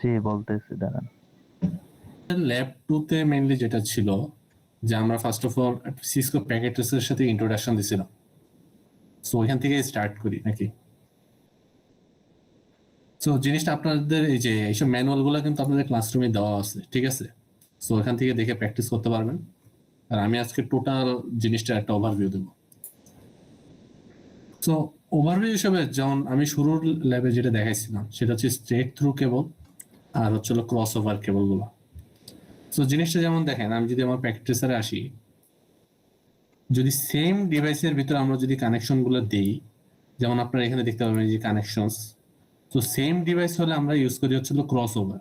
জি বলতেছি দাঁড়ান। ল্যাব 2 তে মেইনলি যেটা ছিল যে আমরা ফার্স্ট অফ অল সিসকো প্যাকেটের সাথে ইন্ট্রোডাকশন দিছিলাম। সো ওইখান থেকে স্টার্ট করি নাকি? সো জিনিসটা আপনাদের এই যে এইসব ম্যানুয়াল গুলো কিন্তু আপনাদের ক্লাসরুমে দেওয়া আছে, ঠিক আছে? সো ওখান থেকে দেখে প্র্যাকটিস করতে পারবেন। আর আমি আজকে টোটাল জিনিসটা একটা ওভারভিউ দেবো। সো ওভারভিউ হিসেবে যেমন আমি শুরুর ল্যাবে যেটা দেখাইছিলাম সেটা হচ্ছে স্ট্রেট থ্রু কেবল আর হচ্ছে ক্রস ওভার কেবল গুলো। সো জিনিসটা যেমন দেখেন, আমি যদি আমার প্র্যাকটিসারে আসি, যদি সেম ডিভাইসের ভিতরে আমরা যদি কানেকশন গুলো দেই, যেমন আপনারা এখানে দেখতে পাবেন যে কানেকশনস, তো সেম ডিভাইস হলে আমরা ইউজ করি হচ্ছে ক্রস ওভার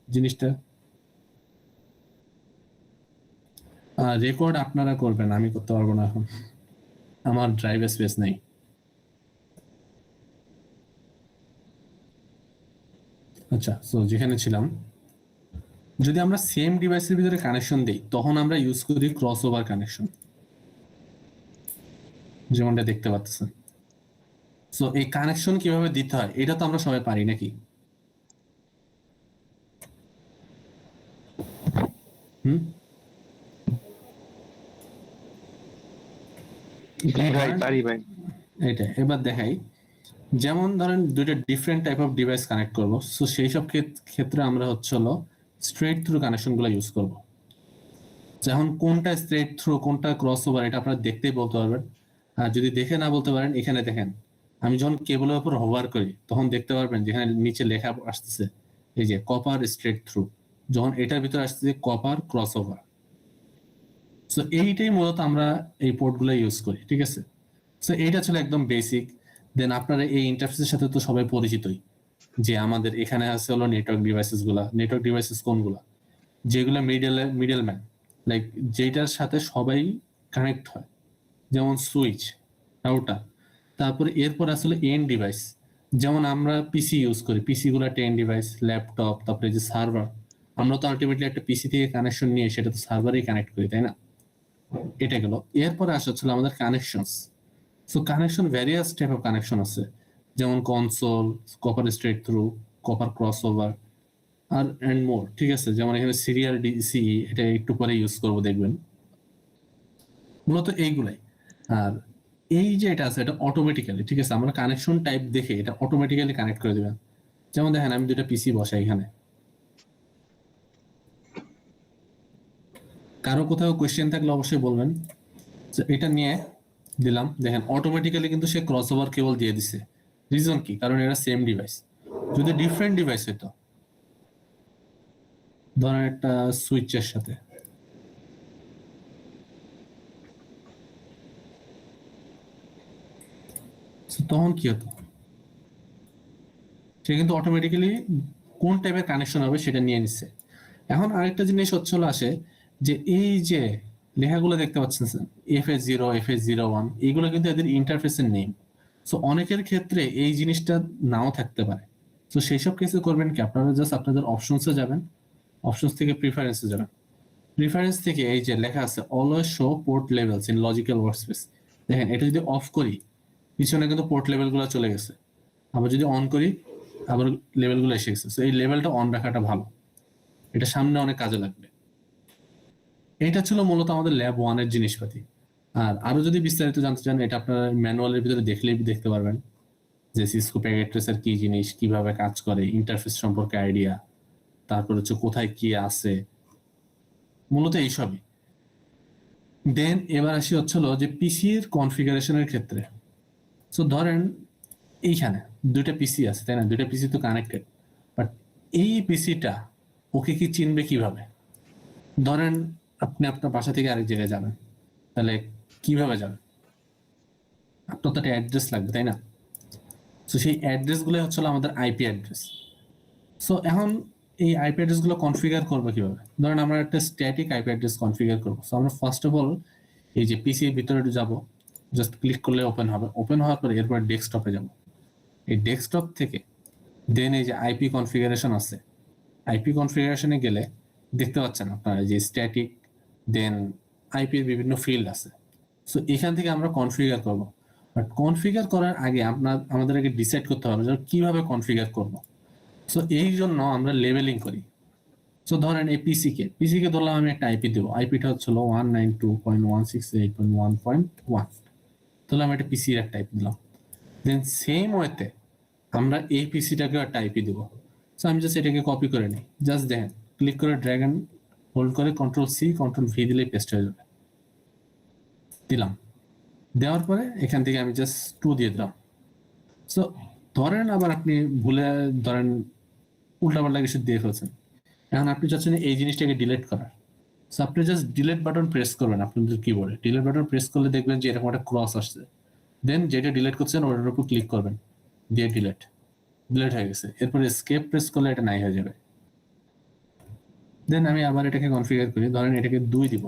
জিনিসটা। রেকর্ড আপনারা করবেন, আমি করতে পারবো না এখন, আমার ড্রাইভ স্পেস নেই। আচ্ছা, সো যেখানে ছিলাম, যদি আমরা সেম ডিভাইসের ভিতরে কানেকশন দিই তখন আমরা ইউজ করি ক্রস ওভার কানেকশন, যেমনটা দেখতে পাচ্ছেন। সো এই কানেকশন কিভাবে দিতে হয় এটা তো আমরা সবাই পারি নাকি? হুম, জি ভাই, পারি ভাই। এটা এবার দেখাই। যেমন ধরেন দুইটা different type of device connect করব, সো সেই সব ক্ষেত্রে আমরা হচ্ছে স্ট্রেট থ্রু কানেকশন গুলো ইউজ করব। যেমন কোনটা স্ট্রেট থ্রু কোনটা ক্রস ওভার এটা আপনারা দেখতেই বলতে পারবেন। আর যদি দেখে না বলতে পারেন, এখানে দেখেন আমি যখন কেবলের উপর হোভার করি তখন দেখতে পারবেন যেখানে নিচে লেখা আসতেছে এই যে কপার স্ট্রেট থ্রু, যখন এটার ভিতরে আসতেছে কপার ক্রস ওভার। সো এইটাই মূলত আমরা এই পোর্টগুলো ইউজ করি, ঠিক আছে? সো এইটা ছিল একদম বেসিক। দেন আপনারা এই ইন্টারফেসের সাথে তো সবাই পরিচিতই, যে আমাদের এখানে আছে নেটওয়ার্ক ডিভাইসেস গুলা। নেটওয়ার্ক ডিভাইসেস কোনগুলা? যেগুলো মিডল ম্যান, লাইক যেটার সাথে সবাই কানেক্ট হয়, যেমন সুইচ, রাউটার। তারপরে এরপর আসলে এন্ড ডিভাইস, যেমন আমরা পিসি ইউজ করি, পিসি গুলা এন্ড ডিভাইস, ল্যাপটপ, তারপরে যে সার্ভার। আমরা তো আলটিমেটলি একটা পিসি থেকে কানেকশন নিয়ে সেটা তো সার্ভারেই কানেক্ট করি, তাই না? এটা গেল। এরপরে আসা হচ্ছিল আমাদের connections. So connection various type of connection আছে, যেমন console, copper straight through, copper cross over, আর এন্ড মোর, ঠিক আছে? যেমন এখানে সিরিয়াল ডিসি, এটা একটু পরে ইউজ করব দেখবেন। মূলত এইগুলাই। আর এই যে এটা আছে এটা অটোমেটিক্যালি, ঠিক আছে? আমরা কানেকশন টাইপ দেখে এটা অটোমেটিক্যালি কানেক্ট করে দিবেন। যেমন দেখেন আমি দুটো পিসি বসাই এখানে, কারো কোথাও কোয়েশ্চেন থাকলে অবশ্যই বলবেন। এটা নিয়ে দিলাম, দেখেন অটোমেটিক্যালি কিন্তু সে ক্রস ওভার কেবল দিয়ে দিছে। রিজন কি? কারণ এটা সেম ডিভাইস। যদি ডিফারেন্ট ডিভাইস হইতো, ধরেন একটা সুইচের সাথে, তখন কি হতো? সে কিন্তু অটোমেটিক্যালি কোন টাইপের কানেকশন হবে সেটা নিয়ে নিচ্ছে। এখন আরেকটা জিনিস হচ্ছে আসে, যে এই যে লেখাগুলো দেখতে পাচ্ছেন FS0, FS01, এইগুলো কিন্তু এদের ইন্টারফেসের নেম। সো অনেকের ক্ষেত্রে এই জিনিসটা নাও থাকতে পারে। তো সেই সব কেসে করবেন কি, আপনারা জাস্ট আপনাদের অপশনসে যাবেন, অপশনস থেকে প্রিফারেন্সে যাবেন। প্রিফারেন্স থেকে এই যে লেখা আছে always show port levels in logical workspace, দেখেন এটা যদি অফ করি পিছনে কিন্তু পোর্ট লেভেলগুলো চলে গেছে। আবার যদি অন করি আবার লেভেলগুলো এসে গেছে। এই লেভেলটা অন রাখাটা ভালো, এটা সামনে অনেক কাজে লাগবে। এটা ছিল মূলত আমাদের ল্যাব 1 এর জিনিসপাতি। আর আরো যদি বিস্তারিত জানতে চান, এটা আপনারা ম্যানুয়ালের ভিতরে দেখলেই দেখতে পারবেন যে সিসকো প্যাকেট ট্রেসার কি জিনিস, কিভাবে কাজ করে, ইন্টারফেস সম্পর্কে আইডিয়া, তারপর হচ্ছে কোথায় কি আছে, মূলত এইসবই। দেন এবার আসি হচ্ছিল যে পিসির কনফিগারেশনের ক্ষেত্রে। সো ধরেন এইখানে দুইটা পিসি আছে, তাই না? দুইটা পিসি তো কানেক্টেড, বাট এই পিসিটা ওকে কি চিনবে কিভাবে? ধরেন আপনি আপনার বাসা থেকে আরেক জায়গায় যাবেন, তাহলে কিভাবে যাবেন? আপনার তো একটা অ্যাড্রেস লাগবে, তাই না? তো সেই অ্যাড্রেস গুলো হচ্ছে আমাদের আইপি অ্যাড্রেস। সো এখন এই আইপি অ্যাড্রেস গুলো কনফিগার করবো কিভাবে? ধরেন আমরা একটা স্ট্যাটিক আইপি অ্যাড্রেস কনফিগার করবো। সো আমরা ফার্স্ট অফ অল এই যে পিসির ভিতরে যাব, জাস্ট ক্লিক করলে ওপেন হবে। ওপেন হওয়ার পরে এরপর ডেস্কটপে যাব। এই ডেস্কটপ থেকে দেন এই যে আইপি কনফিগারেশন আছে, আইপি কনফিগারেশনে গেলে দেখতে পাচ্ছেন আপনারা যে স্ট্যাটিক, দেন আইপির বিভিন্ন ফিল্ড আছে। সো এখান থেকে আমরা কনফিগার করব। বাট কনফিগার করার আগে আমাদের আগে ডিসাইড করতে হবে যে কিভাবে কনফিগার করব। সো এই জন্য আমরা লেবেলিং করি। সো ধরেন এই পিসি কে ধরলাম আমি একটা আইপি দেবো, আইপিটা হচ্ছিল 192.168.1.1, তাহলে আমি একটা পিসির একটা আইপি দিলাম। দেন সেম ওয়েতে আমরা এই পিসিটাকে একটা আইপি দিব। সো আমি জাস্ট এটাকে কপি করে নিই, জাস্ট দেখেন ক্লিক করে ড্র্যাগ এন্ড হোল্ড করে কন্ট্রোল সি কন্ট্রোল ভি দিলেই পেস্ট হয়ে যাবে। দিলাম, দেওয়ার পরে এখান থেকে আমি জাস্ট 2 দিয়ে দিলাম। সো ধরেন আবার আপনি ভুলে ধরেন উল্টাপাল্টা কিছু দিয়ে ফেলছেন, এখন আপনি চাচ্ছেন এই জিনিসটাকে ডিলিট করার। সো আপনি জাস্ট ডিলিট বাটন প্রেস করবেন আপনাদের কিবোর্ডে, ডিলিট বাটন প্রেস করলে দেখবেন যে এরকম একটা ক্রস আসছে। দেন যেটা ডিলিট করছেন ওটার উপর ক্লিক করবেন, দিয়ে ডিলিট হয়ে গেছে। এরপরে এসকেপ প্রেস করলে এটা নাই হয়ে যাবে। দেন আমি আবার এটাকে কনফিগার করি, ধরেন এটাকে 2 দিব,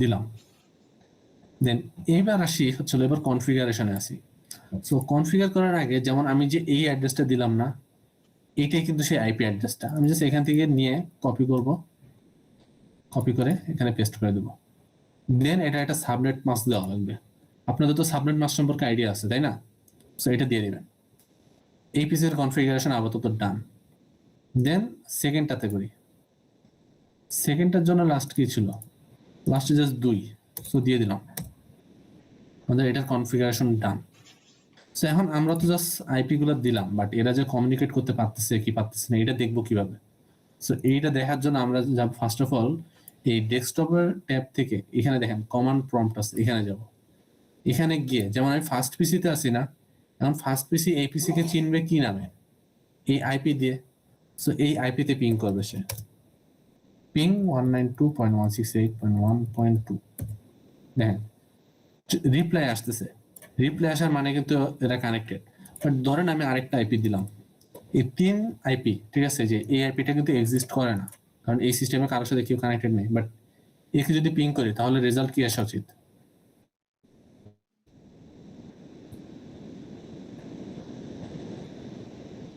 দিলাম। দেন এইবার আসি হচ্ছে এবার কনফিগারেশনে আসি। সো কনফিগার করার আগে যেমন আমি যে এই অ্যাড্রেসটা দিলাম না, এইটাই কিন্তু সেই আইপি অ্যাড্রেসটা। আমি জাস্ট এখান থেকে নিয়ে কপি করব, কপি করে এখানে পেস্ট করে দেবো। দেন এটা একটা সাবনেট মাস্ক দেওয়া লাগবে। আপনাদের তো সাবনেট মাস্ক সম্পর্কে আইডিয়া আছে তাই না? সো এটা দিয়ে দিবেন। এই পিসির কনফিগারেশন আপাতত ডান। দেন সেকেন্ডটাতে করি, সেকেন্ডটার জন্য লাস্ট কি ছিল, লাস্টে জাস্ট 2, সো দিয়ে দিলাম। আমাদের এটার কনফিগারেশন ডান। সো এখন আমরা তো জাস্ট আইপি গুলো দিলাম, বাট এরা যে কমিউনিকেট করতে পারতেছে কি পারতেছে না এটা দেখবো কিভাবে? সো এইটা দেখার জন্য আমরা যাব ফার্স্ট অফ অল এই ডেস্কটপের ট্যাব থেকে এখানে দেখেন কমান্ড প্রম্পট আছে, এখানে যাব। এখানে গিয়ে যেমন আমি ফার্স্ট পিসিতে আছি না, এখন ফার্স্ট পিসি এই পিসি কে চিনবে কি নামে? এই আইপি দিয়ে। সো এই আইপিতে পিং করবে সে, পিং 192.168.1.2। দেখেন রিপ্লাই আসতেছে, রিপ্লাই আসার মানে কিন্তু এরা কানেক্টেড। বাট ধরেন আমি আরেকটা আইপি দিলাম, এই 3 আইপি, ঠিক আছে, যে এই আইপিটা কিন্তু এক্সিস্ট করে না, কারণ এই সিস্টেমে কারোর সাথে কেউ কানেক্টেড নেই। বাট একে যদি পিং করি তাহলে রেজাল্ট কি আসা উচিত?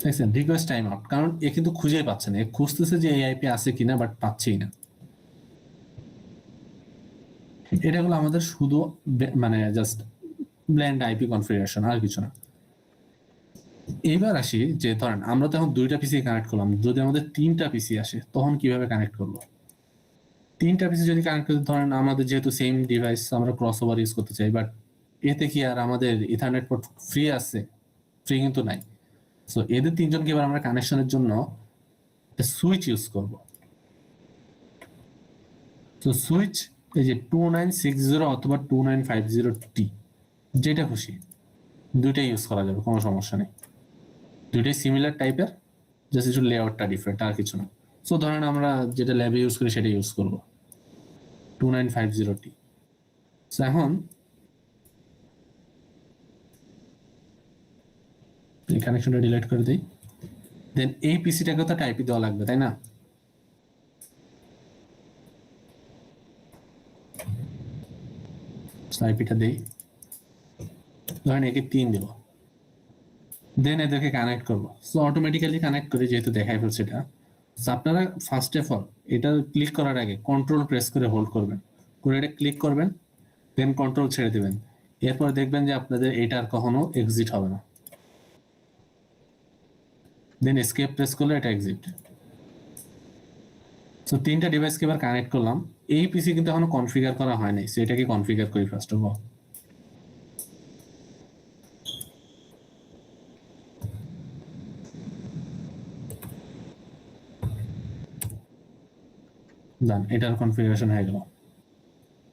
দেখছেন রিকোয়েস্ট টাইম আউট, কারণ এ কিন্তু খুঁজেই পাচ্ছে না, এ খুঁজতেছে যে এই আইপি আছে কিনা বাট পাচ্ছেই না। এটা হলো আমাদের শুধু মানে জাস্ট ব্ল্যান্ড আইপি কনফিগারেশন, আর কিছু না। এইবার আসি যে ধরেন আমরা তো এখন 2টা পিসি কানেক্ট করলাম, যদি আমাদের 3টা পিসি আসে তখন কিভাবে কানেক্ট করবো? 3টা পিসি যদি কানেক্ট করি, ধরেন আমাদের যেহেতু সেম ডিভাইস আমরা ক্রস ওভার ইউজ করতে চাই, বাট এতে কি আর আমাদের ইথারনেট পোর্ট ফ্রি আছে? ফ্রি কিন্তু নাই। সো এদের 3জনকে এবার আমরা কানেকশনের জন্য সুইচ ইউজ করব। তো সুইচ এই যে 2960 অথবা 2950T, যেটা খুশি দুইটাই ইউজ করা যাবে, কোনো সমস্যা নেই। দুইটাই সিমিলার টাইপের, জাস্ট একটু লেআউটটা ডিফারেন্ট, আর কিছু না। সো ধরেন আমরা যেটা ল্যাবে ইউজ করি সেটা ইউজ করব, 2950T। সো এখন এই কানেকশনটা ডিলিট করে দিই। দেন এই পিসিটাকে তো টাইপি দেওয়া লাগবে তাই না? আইপিটা দেই, ধরেন একে 3 দেব। দেন এদেরকে কানেক্ট করব। সো অটোমেটিক্যালি কানেক্ট করে যেহেতু দেখাই ফেলছে এটা। সো আপনারা ফার্স্ট অফ অল এটা ক্লিক করার আগে কন্ট্রোল প্রেস করে হোল্ড করবেন, করে এটা ক্লিক করবেন, দেন কন্ট্রোল ছেড়ে দিবেন। এরপর দেখবেন যে আপনাদের এটা আর কখনো এক্সিট হবে না। দেন এসকেপ প্রেস করলে এটা এক্সিট। সো 3টা ডিভাইসকে এবার কানেক্ট করলাম। এই পিসি কিন্তু এখনো কনফিগার করা হয়নি, সো এটাকে কনফিগার করি ফার্স্ট অফ অল। ডান, এটার কনফিগারেশন হয়ে গেল।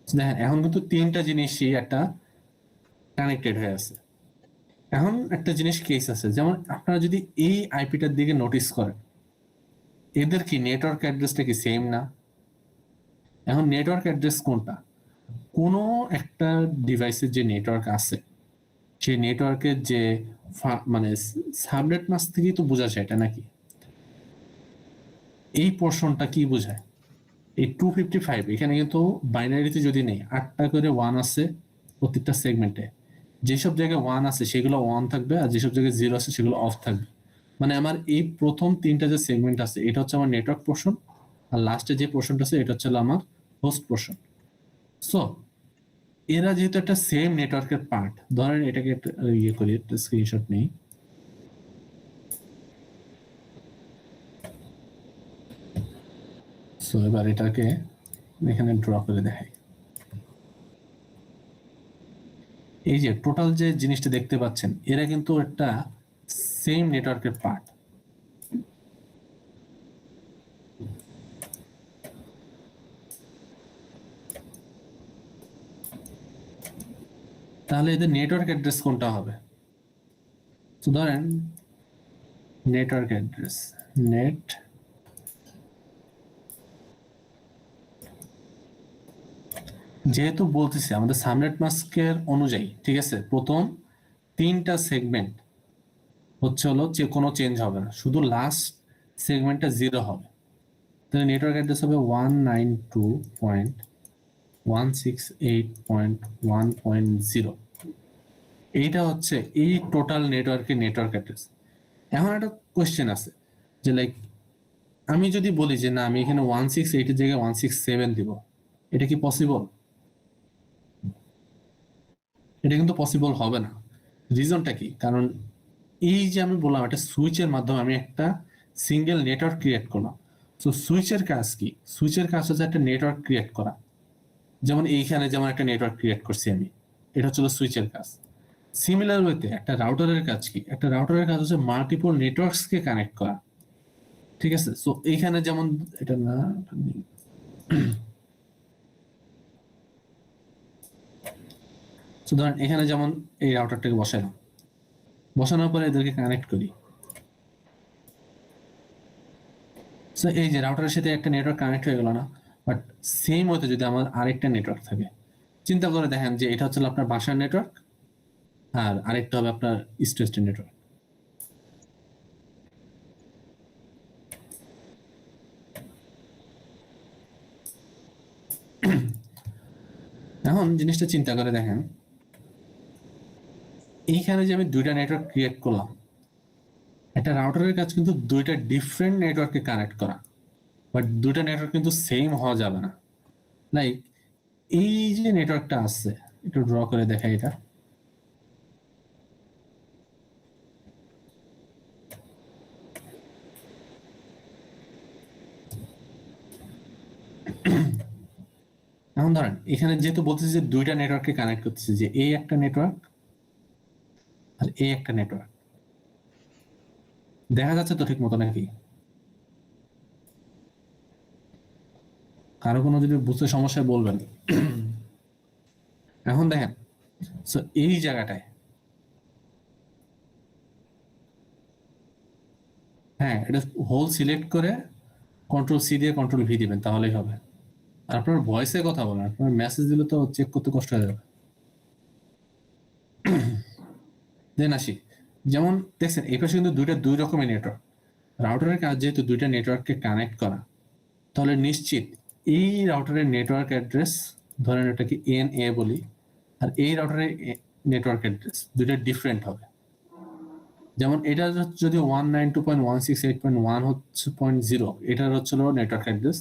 দেখেন এখন কিন্তু 3টা জিনিসই একটা কানেক্টেড হয়ে আছে। এখন একটা জিনিস কেস আছে, যেমন আপনারা যদি এই আইপিটার দিকে নোটিস করেন, এদের কি নেটওয়ার্ক অ্যাড্রেসটা কি সেম না? এখন নেটওয়ার্ক অ্যাড্রেস কোনটা? কোনো একটা ডিভাইসের যে নেটওয়ার্ক আছে সেই নেটওয়ার্কের যে মানে সাবনেট মাস্ক থেকেই তো বোঝা যায় এটা নাকি? এই পোর্শনটা কি বোঝায়? এই 255 এখানে কিন্তু বাইনারিতে যদি নেই, 8টা করে 1 আছে প্রত্যেকটা সেগমেন্টে। যেসব জায়গায় 1 আছে সেগুলো 1 থাকবে, আর যেসব জায়গায় 0 আছে সেগুলো অফ থাকবে। মানে আমার এই প্রথম 3টা যে সেগমেন্ট আছে এটা হচ্ছে আমার নেটওয়ার্ক পোর্শন, আর লাস্টে যে পোর্শনটা আছে এটা হচ্ছে আমার হোস্ট পোর্শন। সো এরা যেহেতু একটা সেম নেটওয়ার্কের পার্ট, ধরেন এটাকে একটা ইয়ে করি, একটা স্ক্রিনশট নেই। সো এবার এটাকে এখানে ড্র করে দেখাই। এই যে টোটাল যে জিনিসটা দেখতে পাচ্ছেন এরা কিন্তু একটা সেম নেটওয়ার্কের পার্ট। তাহলে এদের নেটওয়ার্ক অ্যাড্রেস কোনটা হবে? তো ধরেন নেটওয়ার্ক অ্যাড্রেস নেট, যেহেতু বলতেছি আমাদের সাবনেট মাস্কের অনুযায়ী, ঠিক আছে, প্রথম 3টা সেগমেন্ট হচ্ছে হলো যে কোনো চেঞ্জ হবে না, শুধু লাস্ট সেগমেন্টটা 0 হবে। তাহলে নেটওয়ার্ক অ্যাড্রেস হবে 192.168.1.0। এইটা হচ্ছে এই টোটাল নেটওয়ার্কের নেটওয়ার্ক অ্যাড্রেস। এখন একটা কোয়েশ্চেন আছে যে লাইক আমি যদি বলি যে না আমি এখানে 168 এর জায়গায় 167 দিব, এটা কি পসিবল? এটা কিন্তু পসিবল হবে না। রিজনটা কি? কারণ এই যে আমি বললাম একটা সুইচের মাধ্যমে আমি একটা সিঙ্গেল নেটওয়ার্ক ক্রিয়েট করলাম। তো সুইচের কাজ কি? সুইচের কাজ হচ্ছে একটা নেটওয়ার্ক ক্রিয়েট করা। যেমন এইখানে যেমন একটা নেটওয়ার্ক ক্রিয়েট করছি আমি, এটা হচ্ছে সুইচের কাজ। সিমিলার ওয়েতে একটা রাউটারের কাজ কি? একটা রাউটারের কাজ হচ্ছে মাল্টিপল নেটওয়ার্কসকে কানেক্ট করা, ঠিক আছে? সো এইখানে যেমন এটা না, তো ধরেন এখানে যেমন এই রাউটারটাকে বসালাম, বসানোর পরে এদেরকে কানেক্ট করি। সো এই যে রাউটারের সাথে একটা নেটওয়ার্ক কানেক্ট হয়ে গেল না? বাট সেম ওয়েতে যদি আমার আরেকটা নেটওয়ার্ক থাকে, চিন্তা করে দেখেন যে এটা হচ্ছে আপনার বাসার নেটওয়ার্ক আর আরেকটা হবে আপনার স্টেটের নেটওয়ার্ক। এখন জিনিসটা চিন্তা করে দেখেন, এইখানে যে আমি দুইটা নেটওয়ার্ক ক্রিয়েট করলাম, একটা রাউটারের কাজ কিন্তু দুইটা ডিফারেন্ট নেটওয়ার্ককে কানেক্ট করা, বাট দুইটা নেটওয়ার্ক কিন্তু সেম হওয়া যাবে না। লাইক এই যে নেটওয়ার্কটা আছে, একটু ড্র করে দেখা এটা, এখন ধরেন এখানে যেহেতু বলতেছি যে দুইটা নেটওয়ার্ককে কানেক্ট করতেছি, যে এই একটা নেটওয়ার্ক আর এই একটা নেটওয়ার্ক, দেখা যাচ্ছে তো ঠিক মতো নাকি? কারো কোনো যদি বুঝতে সমস্যায় বলবেন। এখন দেখেন, সো এই জায়গাটায়, হ্যাঁ, এটা হোল সিলেক্ট করে কন্ট্রোল সি দিয়ে কন্ট্রোল ভি দিবেন, তাহলেই হবে। আর আপনার ভয়েসে কথা বলেন, আপনার মেসেজ দিলে তো চেক করতে কষ্ট হয়ে যাবে। দেন আসি, যেমন দেখছেন এই পাশে কিন্তু দুই রকমের নেটওয়ার্ক। রাউটারের কাজ যেহেতু দুইটা নেটওয়ার্ককে কানেক্ট করা, তাহলে নিশ্চিত এই রাউটারের নেটওয়ার্ক অ্যাড্রেস, ধরেন এটাকে এন এ বলি, আর এই রাউটারের নেটওয়ার্ক অ্যাড্রেস দুইটা ডিফারেন্ট হবে। যেমন এটা যদি 192.168.1 হচ্ছে 0, এটার হচ্ছিল নেটওয়ার্ক অ্যাড্রেস,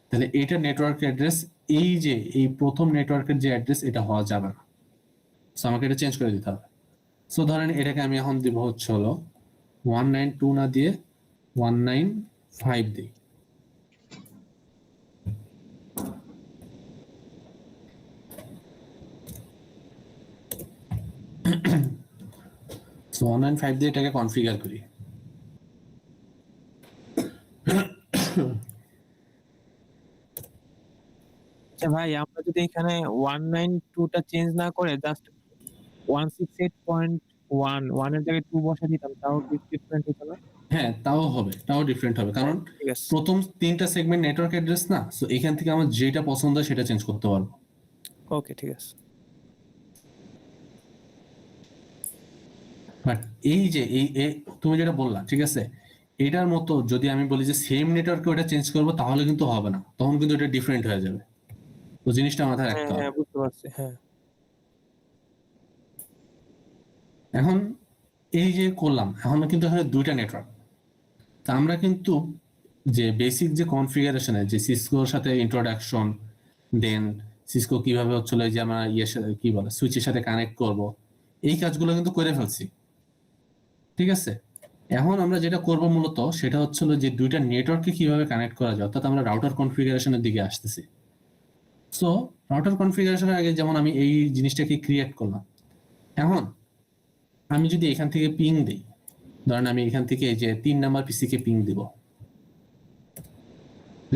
তাহলে এটা নেটওয়ার্ক অ্যাড্রেস, এই যে এই প্রথম নেটওয়ার্কের যে অ্যাড্রেস, এটা হওয়া যাবে না। সো আমাকে এটা চেঞ্জ করে দিতে হবে। সো ধরেন এটাকে আমি এখন দিব হচ্ছে হলো 192 না দিয়ে 195 দিই। সো 195 দিয়ে এটাকে কনফিগার করি। আচ্ছা ভাই, আমরা যদি এখানে 192টা চেঞ্জ না করে জাস্ট 168.1 এর জায়গায় 2 বসা দিতাম, তাও কি ডিফারেন্ট হতো না? হ্যাঁ, তাও হবে, তাও ডিফারেন্ট হবে, কারণ ঠিক আছে। প্রথম 3টা সেগমেন্ট নেটওয়ার্ক অ্যাড্রেস না, সো এখান থেকে আমার যেটা পছন্দ হয় সেটা চেঞ্জ করতে পারবো। ওকে, ঠিক আছে। বাট এই যে তুমি যেটা বললা, ঠিক আছে, এটার মতো যদি আমি বলি যে সেম নেটওয়ার্কে ওটা চেঞ্জ করবো, তাহলে কিন্তু হবে না, তখন কিন্তু এটা ডিফারেন্ট হয়ে যাবে। তো জিনিসটা মাথায় হ্যাঁ রাখতে হ্যাঁ, হবে। বুঝতে পারছি, হ্যাঁ। এখন এই যে করলাম, এখন কিন্তু এখানে দুইটা নেটওয়ার্ক, তা আমরা কিন্তু যে বেসিক যে কনফিগারেশনে যে সিসকোর সাথে ইন্ট্রোডাকশন, দেন সিসকো কিভাবে হচ্ছিল যে আমরা ইয়ের সাথে কি বলে সুইচের সাথে কানেক্ট করব, এই কাজগুলো কিন্তু করে ফেলছি, ঠিক আছে? এখন আমরা যেটা করব মূলত সেটা হচ্ছিল যে দুইটা নেটওয়ার্ককে কিভাবে কানেক্ট করা যায়, অর্থাৎ আমরা রাউটার কনফিগারেশনের দিকে আসতেছি। সো রাউটার কনফিগারেশনের আগে যেমন আমি এই জিনিসটাকে ক্রিয়েট করলাম। এখন আমি যদি এখান থেকে পিং দিই, ধরেন আমি এখান থেকে এই যে 3 নাম্বার পিসিকে পিং দিব,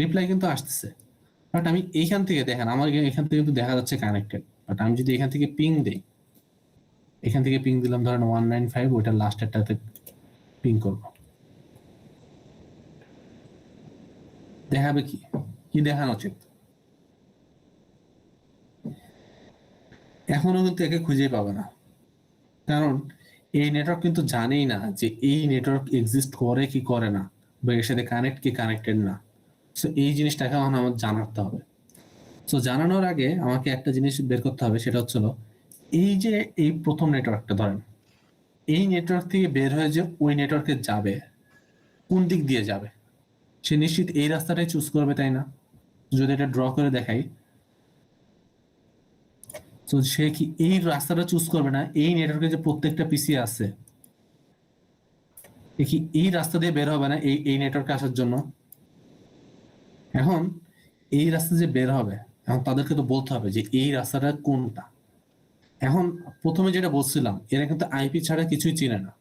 রিপ্লাই কিন্তু আসতেছে। বাট আমি এইখান থেকে দেখেন আমার এখান থেকে কিন্তু দেখা যাচ্ছে কানেক্টেড। বাট আমি যদি এখান থেকে পিং দেই, এখান থেকে পিং দিলাম ধরেন 195, ওইটা লাস্টেরটাতে পিং করব, দেখাবে কি কি দেখানো উচিত? এখনো কিন্তু একে খুঁজেই পাবে না, কারণ এই নেটওয়ার্ক কিন্তু জানেই না যে এই নেটওয়ার্ক এক্সিস্ট করে কি করে না, বা এর সাথে কানেক্ট কি কানেক্টেড না। সো এই জিনিসটাকে এখন আমার জানাতে হবে। সো জানানোর আগে আমাকে একটা জিনিস বের করতে হবে, সেটা হচ্ছিল এই যে এই প্রথম নেটওয়ার্কটা ধরেন, এই নেটওয়ার্ক থেকে বের হয়ে যে ওই নেটওয়ার্কে যাবে, কোন দিক দিয়ে যাবে? সে নিশ্চিত এই রাস্তাটাই চুজ করবে, তাই না? যদি এটা ড্র করে দেখাই, তো সে কি এই রাস্তাটা চুজ করবে না? এই নেটওয়ার্কে যে প্রত্যেকটা পিসি আছে, এ কি এই রাস্তা দিয়ে বের হবে না এই এই নেটওয়ার্কে আসার জন্য? এখন এই রাস্তা যে বের হবে, এখন তাদেরকে তো বলতে হবে যে এই রাস্তাটা কোনটা। এখন প্রথমে যেটা বলছিলাম, এরা কিন্তু আইপি ছাড়া কিছুই চিনে না।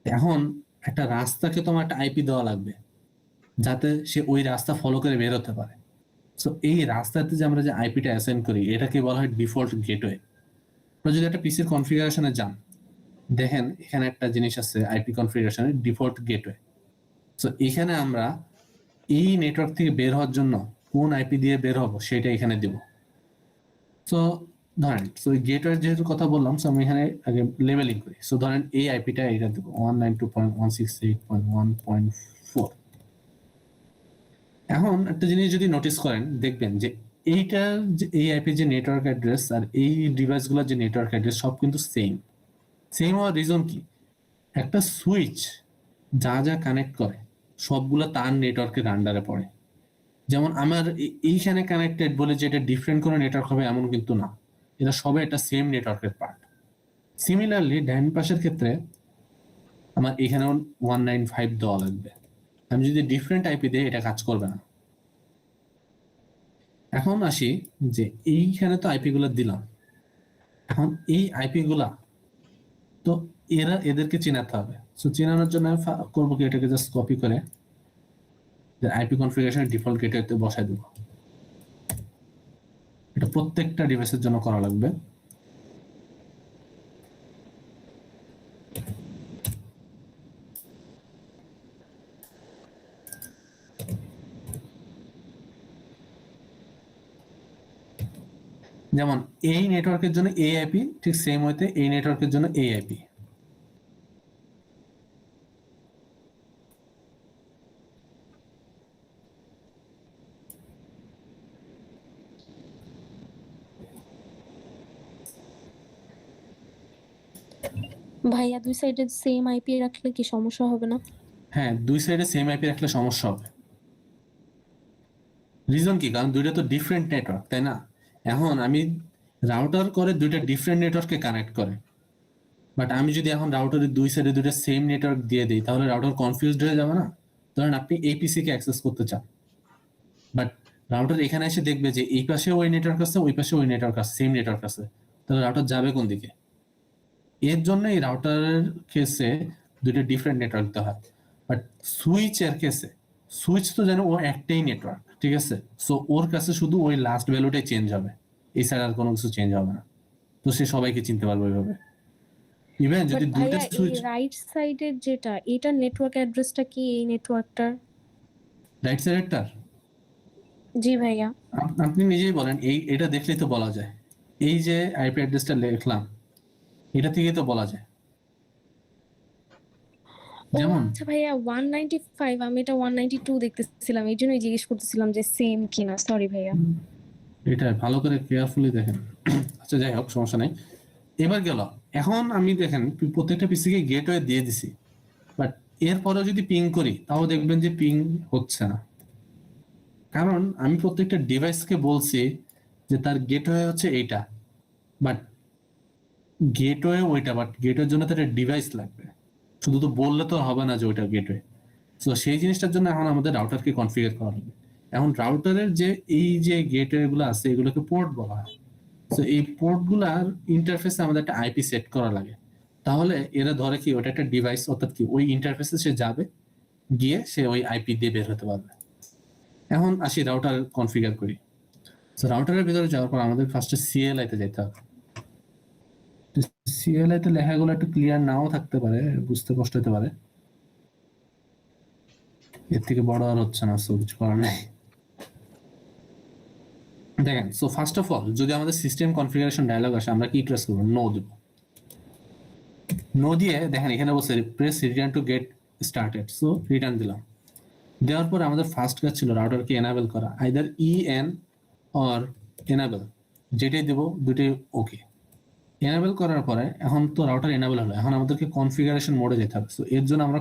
এখন একটা রাস্তাকে তোমার একটা আইপি দেওয়া লাগবে, যাতে সে ওই রাস্তা ফলো করে বের হতে পারে। সো এই রাস্তাতে যে আমরা যে আইপিটা অ্যাসাইন করি, এটাকে বলা হয় ডিফল্ট গেটওয়ে। আপনারা যদি একটা পিসির কনফিগারেশনে যান, দেখেন এখানে একটা জিনিস আছে আইপি কনফিগারেশনে ডিফল্ট গেটওয়ে। সো এখানে আমরা এই নেটওয়ার্ক থেকে বের হওয়ার জন্য কোন আইপি দিয়ে বের হবো সেটা এখানে দিব। সো ধরেন, সো গেটওয়ে যেহেতু কথা বললাম, সো আমি এখানে আগে লেভেলিং করি। সো ধরেন এই আইপিটা এটা দেবো 192.168.1.4। এখন একটা জিনিস যদি নোটিস করেন, দেখবেন যে এইটার যে এই আইপির যে নেটওয়ার্ক অ্যাড্রেস আর এই ডিভাইসগুলোর যে নেটওয়ার্ক অ্যাড্রেস সব কিন্তু সেম। সেম হওয়ার রিজন কি? একটা সুইচ যা যা কানেক্ট করে সবগুলো তার নেটওয়ার্কের আন্ডারে পড়ে। যেমন আমার এইখানে কানেক্টেড বলে যে এটা ডিফারেন্ট কোনো নেটওয়ার্ক হবে এমন কিন্তু না, এটা সবে একটা সেম নেটওয়ার্কের পার্ট। সিমিলারলি ডান পাশের ক্ষেত্রে আমার এখানেও 195 দেওয়া লাগবে। আমি যদি ডিফারেন্ট আইপি দিই এটা কাজ করবে না। এখন আসি যে এইখানে তো আইপি গুলো দিলাম, এখন এই আইপি গুলা তো এদেরকে চেনাতে হবে। সো চেনানোর জন্য আমি করবো কি, এটাকে জাস্ট কপি করে আইপি কনফিগারেশন ডিফল্ট গেটওয়েতে বসাই দেবো। এটা প্রত্যেকটা ডিভাইসের জন্য করা লাগবে। যেমন এই নেটওয়ার্কের জন্য এই আইপি, ঠিক সেম ওয়েতে এই নেটওয়ার্কের জন্য এই আইপি। ভাইয়া দুই সাইডে সেম আইপি রাখলে কি সমস্যা হবে না? হ্যাঁ, দুই সাইডে সেম আইপি রাখলে সমস্যা হবে। রিজন কি? কারণ দুইটা তো ডিফারেন্ট নেটওয়ার্ক, তাই না? এখন আমি রাউটার করে দুইটা ডিফারেন্ট নেটওয়ার্ককে কানেক্ট করে, বাট আমি যদি এখন রাউটারের দুই সাইডে দুইটা সেম নেটওয়ার্ক দিয়ে দিই, তাহলে রাউটার কনফিউজড হয়ে যাবে না? ধরেন আপনি এপিসি কে অ্যাক্সেস করতে চান, বাট রাউটার এখানে এসে দেখবে যে এই পাশে ওই নেটওয়ার্ক আছে, ওই পাশে ওই নেটওয়ার্ক আছে, সেম নেটওয়ার্ক আছে, তাহলে রাউটার যাবে কোন দিকে? এর জন্য এই রাউটারের কেসে দুইটা ডিফারেন্ট নেটওয়ার্ক দেওয়া হয়। বাট সুইচের কেসে সুইচ তো যেন ও একটাই নেটওয়ার্ক, ঠিক আছে? সো ওর কাছে শুধু ওই লাস্ট ভ্যালুটাই চেঞ্জ হবে, এছাড়া আর কোনো কিছু চেঞ্জ হবে না। তো সে সবাইকে চিনতে পারবে ওইভাবে। ইভেন বাট যদি দুইটা ভাইয়া এই সুইচ রাইট সাইডের যেটা, এটা নেটওয়ার্ক অ্যাড্রেসটা কি এই নেটওয়ার্কটার? রাইট সাইডেরটার, জি ভাইয়া। আপনি নিজেই বলেন, এটা দেখলেই তো বলা যায়। এই যে আইপি অ্যাড্রেসটা লিখলাম, এটা থেকেই তো বলা যায়। ও যেমন আচ্ছা ভাইয়া 195, আমি এটা 192 দেখতেছিলাম, এই জন্যই জিজ্ঞেস করতেছিলাম যে সেম কিনা। সরি ভাইয়া। এটা ভালো করে কেয়ারফুলি দেখেন। আচ্ছা যাই হোক, সমস্যা নাই। এবার গেল, এখন আমি দেখেন প্রত্যেকটা পিসিকে গেটওয়ে দিয়ে দিছি, বাট এরপরেও যদি পিং করি তাও দেখবেন যে পিং হচ্ছে না। কারণ আমি প্রত্যেকটা ডিভাইসকে বলছি যে তার গেটওয়ে হচ্ছে এইটা, বাট গেটওয়ে ওইটা, বাট গেটওয়ের জন্য তো একটা ডিভাইস লাগবে। শুধু তো বললে তো হবে না যে ওইটা গেটওয়ে। তো সেই জিনিসটার জন্য এখন আমাদের রাউটারকে কনফিগার করা হবে। এখন রাউটারের যে এই যে গেটওয়ে গুলো আছে এগুলোকে পোর্ট বলা হয়। তো এই পোর্ট গুলার ইন্টারফেসে আমাদের একটা আইপি সেট করা লাগে, তাহলে এরা ধরে কি ওটা একটা ডিভাইস, অর্থাৎ কি ওই ইন্টারফেসে সে যাবে, গিয়ে সে ওই আইপি দিয়ে বের হতে পারবে। এখন আসি রাউটার কনফিগার করি। তো রাউটারের ভিতরে যাওয়ার পর আমাদের ফার্স্টে সিএলআই তে যেতে হবে। সিএলআই তে লেখাগুলো একটু ক্লিয়ার নাও থাকতে পারে, বুঝতে কষ্ট হতে পারে, এর থেকে বড় আর হচ্ছে না, সো কিছু করার নেই। দেখেন, সো ফার্স্ট অফ অল যদি আমাদের সিস্টেম কনফিগারেশন ডায়ালগ আসে, আমরা কি প্রেস করবো? নো দেব। নো দিয়ে দেখেন এখানে বলছে press return to get started, so return দিলাম। দেওয়ার পর আমাদের ফার্স্ট কাজ ছিল রাউটারকে এনাবেল করা, আইদার ইএন অর এনাবেল, যেটাই দেব দুটোই ওকে। এনাবেল করার পরে এখন তো রাউটার এনাবেল হলো, এখন আমাদেরকে কনফিগারেশন মোডে যেতে হবে। সো এর জন্য আমরা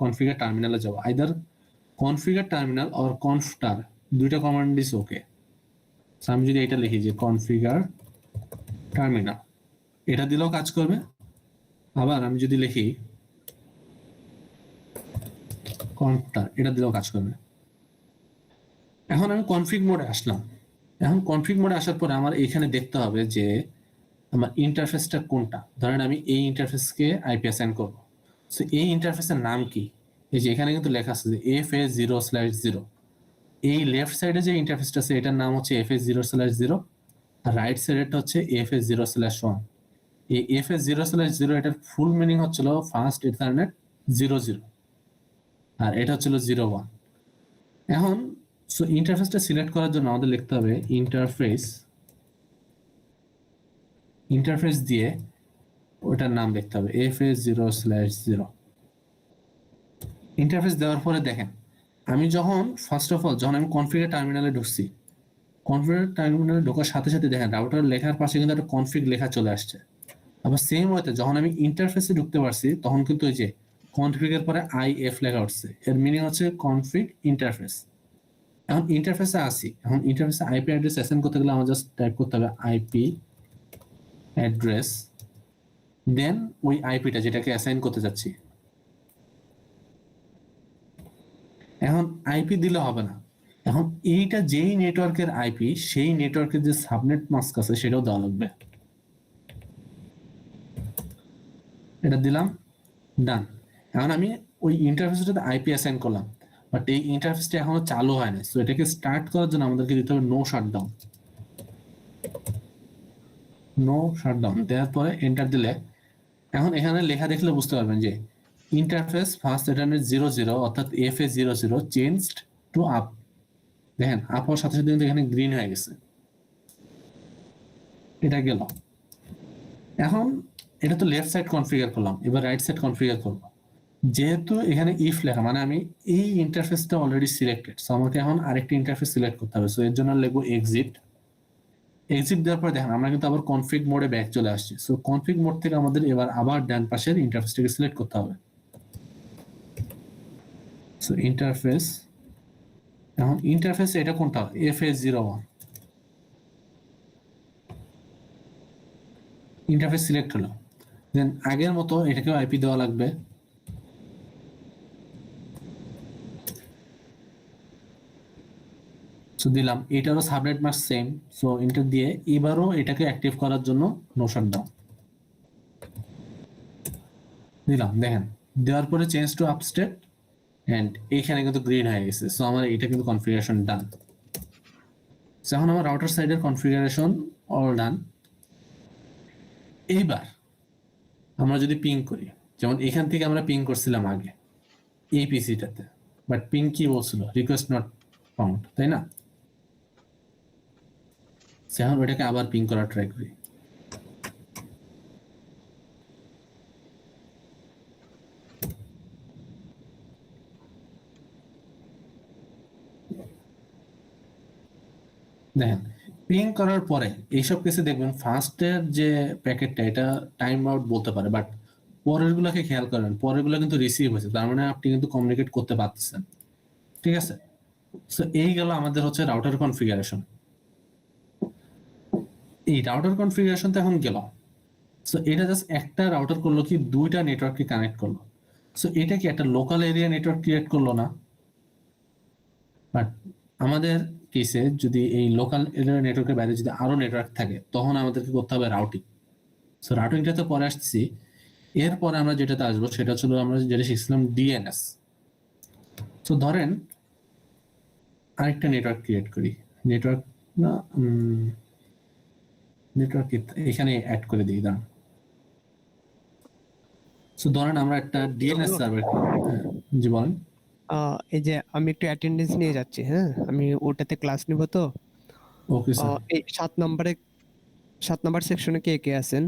কনফিগার টার্মিনালে যাব, আইদার কনফিগার টার্মিনাল অর কনফটার, দুইটা কমান্ড ইজ ওকে। আমি যদি এটা লিখি যে কনফিগার টার্মিনাল, এটা দিলেও কাজ করবে। আবার আমি যদি লিখি কনফটার, এটা দিলেও কাজ করবে। এখন আমি কনফিগ মোডে আসলাম। এখন কনফিগ মোডে আসার পরে আমার এখানে দেখতে হবে যে আমার ইন্টারফেসটা কোনটা। ধরেন আমি এই ইন্টারফেসকে আইপি অ্যাসাইন করব। সো এই ইন্টারফেসের নাম কি? এই যে এখানে কিন্তু লেখা আছে যে FA0/0। এই লেফট সাইডে যে ইন্টারফেসটা আছে এটার নাম হচ্ছে FA0/0, আর রাইট সাইডেরটা হচ্ছে FA0/1। এই FA0/0 এটার ফুল মিনিং হচ্ছিল ফার্স্ট ইথারনেট 00, আর এটা হচ্ছিল 01। এখন সো ইন্টারফেসটা সিলেক্ট করার জন্য আমাদের লিখতে হবে ইন্টারফেস দিয়ে ওটার নাম লিখতে হবে FA0/0। ইন্টারফেস দেওয়ার পরে দেখেন, আমি যখন ফার্স্ট অফ অল যখন আমি কনফিগার টার্মিনালে ঢুকছি, কনফিগার টার্মিনালে ঢোকার সাথে সাথে দেখেন রাউটার লেখার পাশে কিন্তু একটা কনফিগ লেখা চলে আসছে। আবার সেম ওয়েতে যখন আমি ইন্টারফেসে ঢুকতে পারছি তখন কিন্তু ওই যে কনফিগের পরে IF লেখা উঠছে, এর মিনিং হচ্ছে কনফিগ ইন্টারফেস। এখন ইন্টারফেসে আসি, এখন ইন্টারফেসে আইপি অ্যাড্রেস অ্যাসাইন করতে গেলে আমার জাস্ট টাইপ করতে হবে আইপি অ্যাড্রেস, দেন ওই আইপিটা যেটাকে অ্যাসাইন করতে যাচ্ছি। এখন আইপি দিলে হবে না, এখন এইটা যেই নেটওয়ার্কের আইপি সেই নেটওয়ার্কের যে সাবনেট মাস্ক আছে সেটাও দেওয়া লাগবে। এটা দিলাম, ডান। এখন আমি ওই ইন্টারফেসটাতে আইপি অ্যাসাইন করলাম, বাট এই ইন্টারফেসটা এখনো চালু হয় না। সো এটাকে স্টার্ট করার জন্য আমাদেরকে দিতে হবে নো শাটডাউন। নো শাটডাউন দেওয়ার পরে এন্টার দিলে এখন এখানে লেখা দেখলে বুঝতে পারবেন যে ইন্টারফেস ফার্স্ট ইথারনেট 00 অর্থাৎ FA00 চেঞ্জড টু আপ। দেখেন আপ হওয়ার সাথে সাথে কিন্তু এখানে গ্রিন হয়ে গেছে, এটা গেল। এখন এটা তো লেফট সাইড কনফিগার করলাম, এবার রাইট সাইড কনফিগার করব। যেহেতু এখানে ইফ লেখা মানে আমি এই ইন্টারফেসটা অলরেডি সিলেক্টেড, সো আমাকে এখন আরেকটা ইন্টারফেস সিলেক্ট করতে হবে। সো এর জন্য লিখবো এক্সিট। এক্সিট দেওয়ার পর দেখেন আমরা কিন্তু আবার কনফিগ মোডে ব্যাক চলে আসছি। সো কনফিগ মোড থেকে আমাদের এবার আবার ডান পাশের ইন্টারফেসটাকে সিলেক্ট করতে হবে। সো ইন্টারফেস, এখন ইন্টারফেস এটা কোনটা? FA01। ইন্টারফেস সিলেক্ট হলো, দেন আগের মতো এটাকেও আইপি দেওয়া লাগবে। সো দিলাম, এটারও subnet mask same. So inter দিয়ে এবারও এটাকে অ্যাক্টিভ করার জন্য নো শাটডাউন দিলাম। দেখেন দেওয়ার পরে চেঞ্জ টু আপস্টেট এন্ড এইখানে কিন্তু গ্রিন হয়ে গেছে। সো আমার এটা কিন্তু কনফিগারেশন ডান। এখন আমার রাউটার সাইডের কনফিগারেশন অল ডান। এইবার আমরা যদি পিং করি, যেমন এখান থেকে আমরা পিং করছিলাম আগে এই পিসিটাতে, বাট পিং কি বলছিল? রিকোয়েস্ট নট ফাউন্ড, তাই না? এখন ওটাকে আবার পিং করার ট্রাই করি। দেখেন পিং করার পরে এইসব কেসে দেখবেন ফার্স্টের যে প্যাকেটটা এটা টাইম আউট বলতে পারে, বাট পরের গুলাকে খেয়াল করেন, পরের গুলা কিন্তু রিসিভ হয়েছে, তার মানে আপনি কিন্তু কমিউনিকেট করতে পারতেছেন। ঠিক আছে, সো এই গেল আমাদের হচ্ছে রাউটার কনফিগারেশন। এই রাউটার কনফিগারেশন তো এখন গেল। সো এটা জাস্ট একটা রাউটার করলো কি দুইটা নেটওয়ার্ককে কানেক্ট করলো। সো এটা কি একটা লোকাল এরিয়া নেটওয়ার্ক ক্রিয়েট করলো না? বাট আমাদের কেসে যদি এই লোকাল এরিয়া নেটওয়ার্কের বাইরে যদি আরো নেটওয়ার্ক থাকে তখন আমাদেরকে করতে হবে রাউটিং। সো রাউটিংটা তো পরে আসছি। এরপরে আমরা যেটাতে আসবো সেটা ছিল আমরা যেটা শিখছিলাম ডিএনএস। তো ধরেন আরেকটা নেটওয়ার্ক ক্রিয়েট করি, নেটওয়ার্ক না নেটওয়ার্ক এখানে অ্যাড করে দিই দাঁড়ান। সো ধরেন আমরা একটা ডিএনএস সার্ভার, জি বলেন। এই যে আমি একটু অ্যাটেন্ডেন্স নিয়ে যাচ্ছি, হ্যাঁ আমি ওটাতে ক্লাস নিব তো। Okay sir. এই 7 নম্বর সেকশনে কে কে আছেন?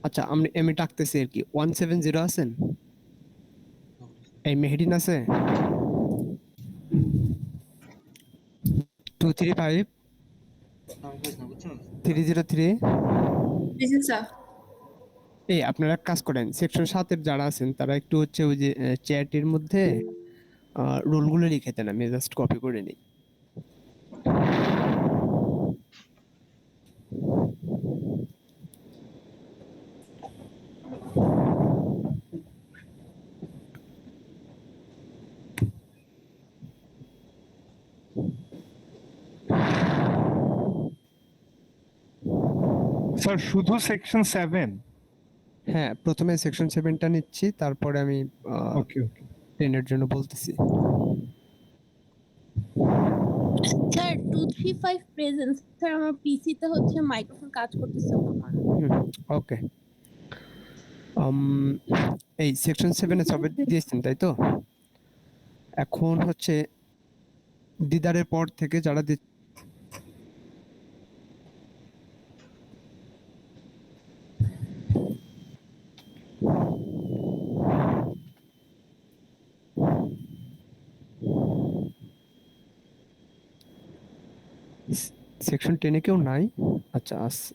আচ্ছা আমি ডাকতেছি আর কি। 170 আছেন? এই মেহেদিন আছে? 235 303। এই আপনারা এক কাজ করেন, সেকশন 7 এর যারা আছেন তারা একটু হচ্ছে ওই যে চ্যাটের মধ্যে রোলগুলো লিখে দেন, আমি জাস্ট কপি করে নিই। স্যার শুধু সেকশন 7? হ্যাঁ, প্রথমে সেকশন 7টা নিচ্ছি, তারপরে আমি ওকে ওকে 10 এর জন্য বলতেছি। স্যার 235 প্রেজেন্স স্যার আমার পিসিতে হচ্ছে মাইক্রোফোন কাজ করতেছে না। ওকে। এই সেকশন 7 এ সবে দিয়েছেন তাই তো? এখন হচ্ছে দিদারের পর থেকে যারা সেকশন 10 এ কেউ নাই? আচ্ছা আছে।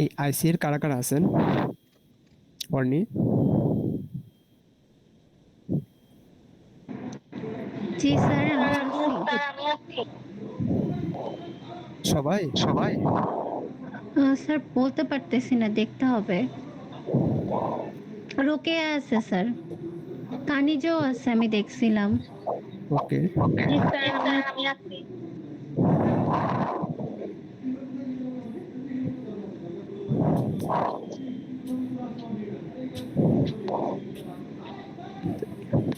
এই আইসি এর কারা কারা আছেন? অর্নি? জি স্যার সবাই? স্যার বলতে পারতেছি না, দেখতে হবে। রোকেয়া আছে স্যার, কানিজও আছে, আমি দেখছিলাম। ওকে। জি স্যার আমি আছি।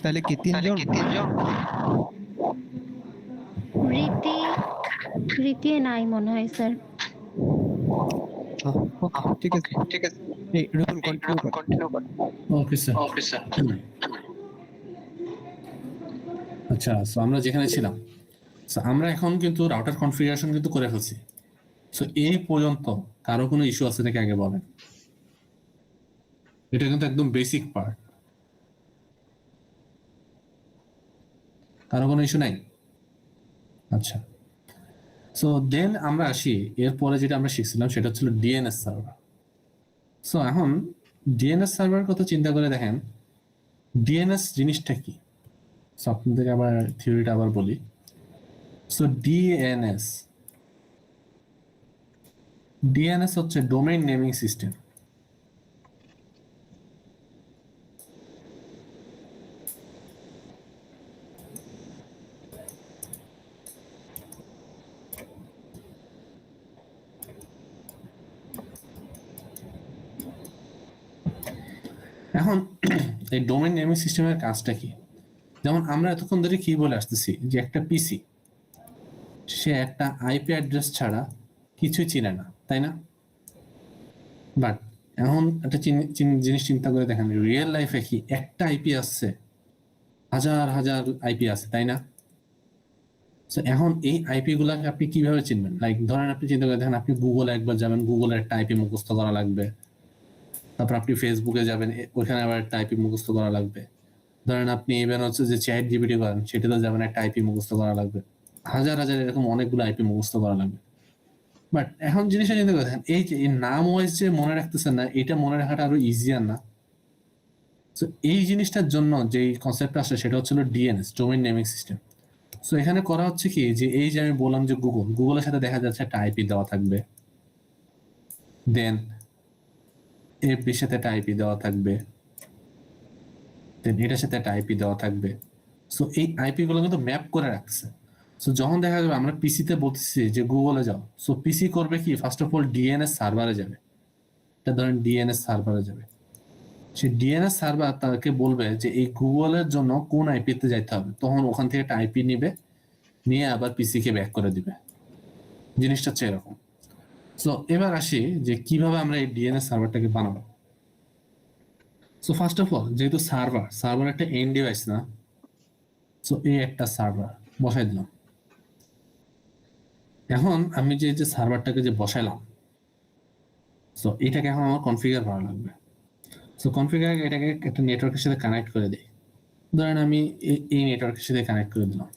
তাহলে কি তিনজন? রীতি নাই মনে হয় স্যার। ঠিক আছে। এই রুবুল কন্টিনিউ কর। Okay sir. আচ্ছা, সো আমরা যেখানে ছিলাম, সো আমরা এখন কিন্তু রাউটার কনফিগারেশন কিন্তু করে ফেলছি। সো এই পর্যন্ত কারো কোনো ইস্যু আছে নাকি আগে বলেন? এটা কিন্তু একদম বেসিক পার্ট। কারো কোনো ইস্যু নাই? আচ্ছা, সো দেন আমরা আসি এরপরে যেটা আমরা শিখছিলাম সেটা হচ্ছিল ডিএনএস সার্ভার। সো এখন ডিএনএস সার্ভার কথা চিন্তা করে দেখেন, ডিএনএস জিনিসটা কি? সো আপনাদেরকে আবার থিওরিটা আবার বলি। সো ডিএনএস হচ্ছে ডোমেইন নেমিং সিস্টেম। এখন এই ডোমেইন নেমিং সিস্টেমের কাজটা কি? যেমন আমরা এতক্ষণ ধরে কি বলে আসতেছি যে একটা পিসি সে একটা আইপি অ্যাড্রেস ছাড়া কিছুই চিনে না, তাই না? বাট এখন একটা জিনিস চিন্তা করে দেখেন, রিয়েল লাইফে কি একটা আইপি আসছে? হাজার হাজার আইপি আছে, তাই না? এখন এই আইপি গুলাকে আপনি কিভাবে চিনবেন? লাইক ধরেন আপনি চিন্তা করে দেখেন, আপনি গুগলে একবার যাবেন, গুগলের একটা আইপি মুখস্থ করা লাগবে। তারপর আপনি ফেসবুকে যাবেন, ওইখানে আবার একটা আইপি মুখস্থ করা লাগবে। ধরেন আপনি ইভেন হচ্ছে যে চ্যাট জিপিটি করেন, সেটাতে যাবেন, একটা আইপি মুখস্থ করা লাগবে। হাজার হাজার এরকম অনেকগুলো আইপি মুখস্থ করা লাগবে। বাট এখন জিনিসটা চিন্তা করে দেখেন, এই যে এই নাম ওয়াইজ যে মনে রাখতেছেন না, এটা মনে রাখাটা আরো ইজিয়ার না? তো এই জিনিসটার জন্য যে কনসেপ্ট আসে সেটা হচ্ছিল DNS, domain naming system. So এখানে করা হচ্ছে কি যে এই যে আমি বললাম যে গুগলের সাথে দেখা যাচ্ছে একটা আইপি দেওয়া থাকবে, দেন এফবির সাথে একটা আইপি দেওয়া থাকবে, দেন এটার সাথে একটা আইপি দেওয়া থাকবে। সো এই আইপি গুলো কিন্তু ম্যাপ করে রাখছে। সো যখন দেখা যাবে আমরা পিসিতে বলতেছি যে গুগলে যাও, সো পিসি করবে কি ফার্স্ট অফ অল ডিএনএস সার্ভারে যাবে। এটা ধরেন ডিএনএস সার্ভারে যাবে, সেই ডিএনএস সার্ভার তাকে বলবে যে এই গুগলের জন্য কোন আইপিতে যাইতে হবে, তখন ওখান থেকে একটা আইপি নিবে, নিয়ে আবার পিসি কে ব্যাক করে দিবে। জিনিসটা হচ্ছে এরকম। সো এবার আসি যে কিভাবে আমরা এই ডিএনএস সার্ভারটাকে বানাবো। সো ফার্স্ট অফ অল যেহেতু সার্ভার একটা এন্ড ডিভাইস না, সো এই একটা সার্ভার বসাই দিলাম। এখন আমি যে সার্ভারটাকে যে বসাইলাম, সো এটাকে এখন আমার কনফিগার করা লাগবে। সো কনফিগার এটাকে একটা নেটওয়ার্কের সাথে কানেক্ট করে দিই। ধরেন আমি এই নেটওয়ার্কের সাথে কানেক্ট করে দিলাম।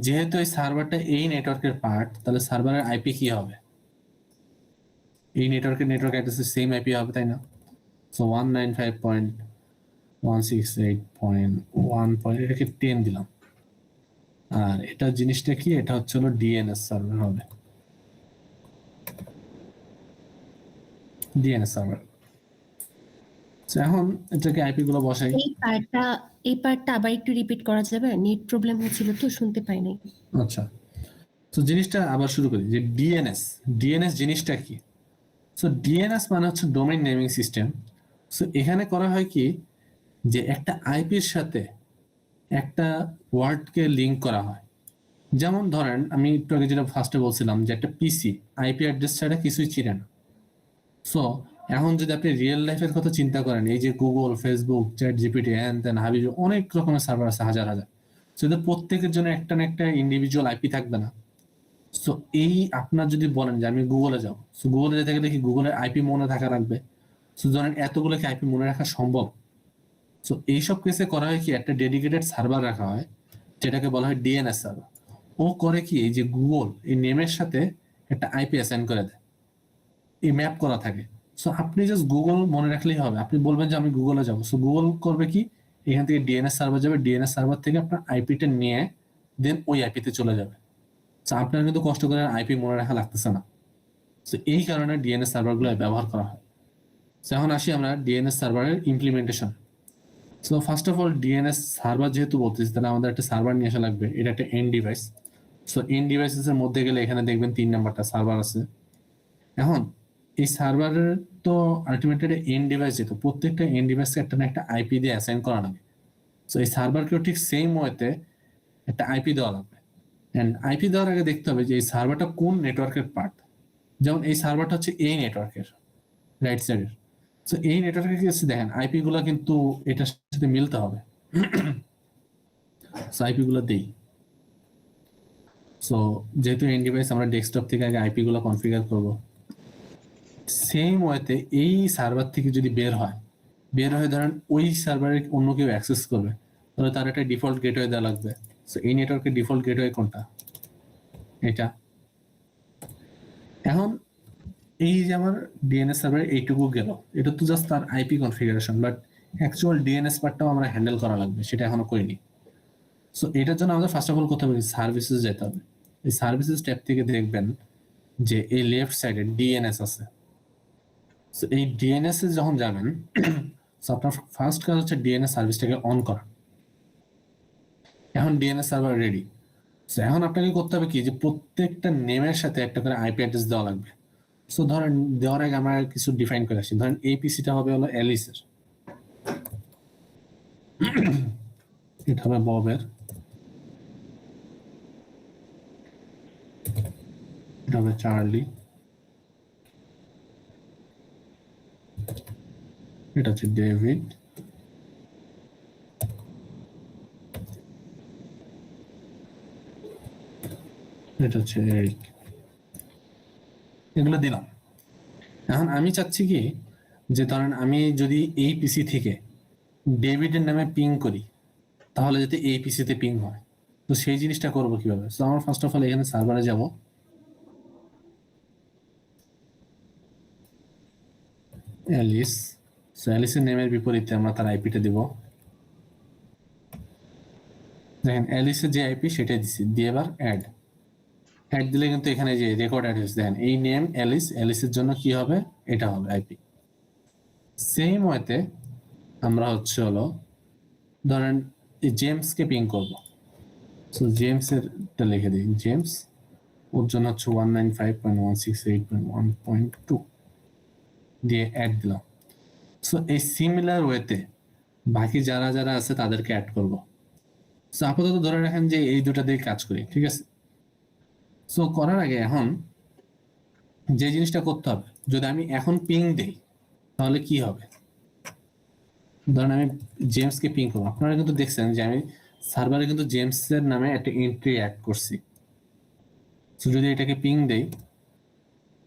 যেহেতু এই সার্ভারটা এই নেটওয়ার্কের পার্ট, তাহলে সার্ভারের আইপি কি হবে? এই নেটওয়ার্ক অ্যাড্রেসের সেম আইপি হবে, তাই না? সো 195.168.1. এটাকে 10 দিলাম। আর এটা জিনিসটা কি, এটা হচ্ছে হলো ডিএনএস সার্ভার হবে, ডিএনএস সার্ভার। এখন এটাকে আইপি গুলো বসাই। এই পার্টটা আবার একটু রিপিট করা যাবে? নেট প্রবলেম হচ্ছিল তো, শুনতে পাই নাই। আচ্ছা, তো জিনিসটা আবার শুরু করি যে ডিএনএস জিনিসটা কি। সো ডিএনএস মানে হচ্ছে ডোমেইন নেমিং সিস্টেম। সো এখানে করা হয় কি যে একটা আইপির সাথে একটা ওয়ার্ডকে লিংক করা হয়। যেমন ধরেন আমি একটু আগে যেটা ফার্স্টে বলছিলাম যে একটা পিসি আইপি অ্যাড্রেস ছাড়া কিছুই চিনে না। সো এখন যদি আপনি রিয়েল লাইফের কথা চিন্তা করেন, এই যে গুগল, ফেসবুক, চ্যাট জিপিটি, হ্যান ত্যান হাবি, অনেক রকমের সার্ভার আছে, হাজার হাজার। সো এদের প্রত্যেকের জন্য একটা না একটা ইন্ডিভিজুয়াল আইপি থাকবে না। সো এই আপনার যদি বলেন যে আমি গুগলে যাও, সো গুগলে যেতে গেলে কি গুগলের আইপি মনে থাকা রাখবে? সো ধরেন এতগুলোকে আইপি মনে রাখা সম্ভব? সো এইসব কেসে করা হয় কি একটা ডেডিকেটেড সার্ভার রাখা হয়, যেটাকে বলা হয় ডিএনএস সার্ভার। ও করে কি এই যে গুগল এই নেমের সাথে একটা আইপি অ্যাসাইন করে দেয়, এই ম্যাপ করা থাকে। সো আপনি জাস্ট গুগল মনে রাখলেই হবে। আপনি বলবেন যে আমি গুগলে যাবো, সো গুগল করবে কি এখান থেকে ডিএনএস সার্ভার যাবে, ডিএনএস সার্ভার থেকে আপনার আইপিটা নিয়ে দেন ওই আইপিতে চলে যাবে। সো আপনার কিন্তু কষ্ট করে আইপি মনে রাখা লাগতেছে না। সো এই কারণে ডিএনএস সার্ভারগুলো ব্যবহার করা হয়। সো এখন আসি আমরা ডিএনএস সার্ভারের implementation. So first of all DNS server যেহেতু বলতেছি, তাহলে আমাদের একটা সার্ভার নিয়ে আসা লাগবে। এটা একটা end device. So end devices এর মধ্যে গেলে এখানে দেখবেন 3 নাম্বারটা সার্ভার আছে। এখন এই সার্ভারের তো আলটিমেটলি এন্ড ডিভাইস, যেহেতু প্রত্যেকটা এন্ড ডিভাইসকে একটা না একটা আইপি দিয়ে অ্যাসাইন করা লাগে। সো এই সার্ভারকেও ঠিক সেম ওয়েতে একটা আইপি দেওয়া লাগবে। এন্ড আইপি দেওয়ার আগে দেখতে হবে যে এই সার্ভারটা কোন নেটওয়ার্কের পার্ট। যেমন এই সার্ভারটা হচ্ছে এই নেটওয়ার্কের রাইট সাইডের। সো এই নেটওয়ার্কের কাছে দেখেন আইপি গুলা কিন্তু এটার সাথে মিলতে হবে। সো আইপি গুলো দেই। সো যেহেতু এন্ড ডিভাইস, আমরা ডেস্কটপ থেকে আগে আইপি গুলো কনফিগার করব। সেম ওয়েতে এই সার্ভার থেকে যদি বের হয়ে ধরেন ওই সার্ভারে অন্য কেউ অ্যাক্সেস করবে, তাহলে তার একটা ডিফল্ট গেটওয়ে দেওয়া লাগবে। সো এই নেটওয়ার্কের ডিফল্ট গেটওয়ে কোনটা? এটা। এখন এই যে আমার ডিএনএস সার্ভারে এইটুকু গেল, এটা তো জাস্ট তার IP configuration, but actual DNS পার্টটাও আমরা হ্যান্ডেল করা লাগবে, সেটা এখনো করিনি। সো এটার জন্য আমাদের ফার্স্ট অফ অল কোথাও সার্ভিসেস যেতে হবে। এই সার্ভিসেস ট্যাব থেকে দেখবেন যে এই লেফট সাইডে ডিএনএস আছে। সো এই ডিএনএস এ যখন যাবেন, সো আপনার ফার্স্ট কাজ হচ্ছে ডিএনএস সার্ভিসটাকে অন করা। এখন ডিএনএস সার্ভার রেডি। সো এখন আপনাকে করতে হবে কি যে প্রত্যেকটা নেমের সাথে একটা করে আইপি অ্যাড্রেস দেওয়া লাগবে। সো ধরেন দেওয়ার আগে আমরা কিছু ডিফাইন করে আসি। ধরেন এই পিসিটা হবে হলো অ্যালিসের, এটা হবে ববের, এটা হবে চার্লি, এটা হচ্ছে ডেভিড, এটা হচ্ছে এরিক। এগুলো দিলাম। এখন আমি চাচ্ছি কি যে ধরেন আমি যদি এই পিসি থেকে ডেভিডের নামে পিং করি, তাহলে যাতে এই পিসিতে পিং হয়। তো সেই জিনিসটা করবো কিভাবে? তো আমরা ফার্স্ট অফ অল এখানে সার্ভারে যাব, অ্যালিস। সো অ্যালিসের নেমের বিপরীতে আমরা তার আইপিটা দিব। দেখেন অ্যালিসের যে আইপি সেটাই দিছি, দিয়ে এবার অ্যাড দিলে কিন্তু এখানে যে রেকর্ড অ্যাড্রেস দেখেন এই নেম অ্যালিসের জন্য কি হবে, এটা হবে আইপি। সেম ওয়েতে আমরা হচ্ছে হলো ধরেন এই জেমসকে পিং করব, সো জেমসেরটা লিখে দিই, জেমস ওর জন্য হচ্ছে 195.168.1.2 দিয়ে অ্যাড দিলাম। সো এই সিমিলার ওয়েতে বাকি যারা যারা আছে তাদেরকে অ্যাড করব। সো আপাতত ধরে রাখেন যে এই দুটা দিয়ে কাজ করি, ঠিক আছে। সো করার আগে এখন যে জিনিসটা করতে হবে, যদি আমি এখন পিং দেই তাহলে কি হবে, ধরেন আমি জেমসকে পিং করবো, আপনারা কিন্তু দেখছেন যে আমি সার্ভারে কিন্তু জেমসের নামে একটা এন্ট্রি অ্যাড করছি। সো যদি এটাকে পিং দেই,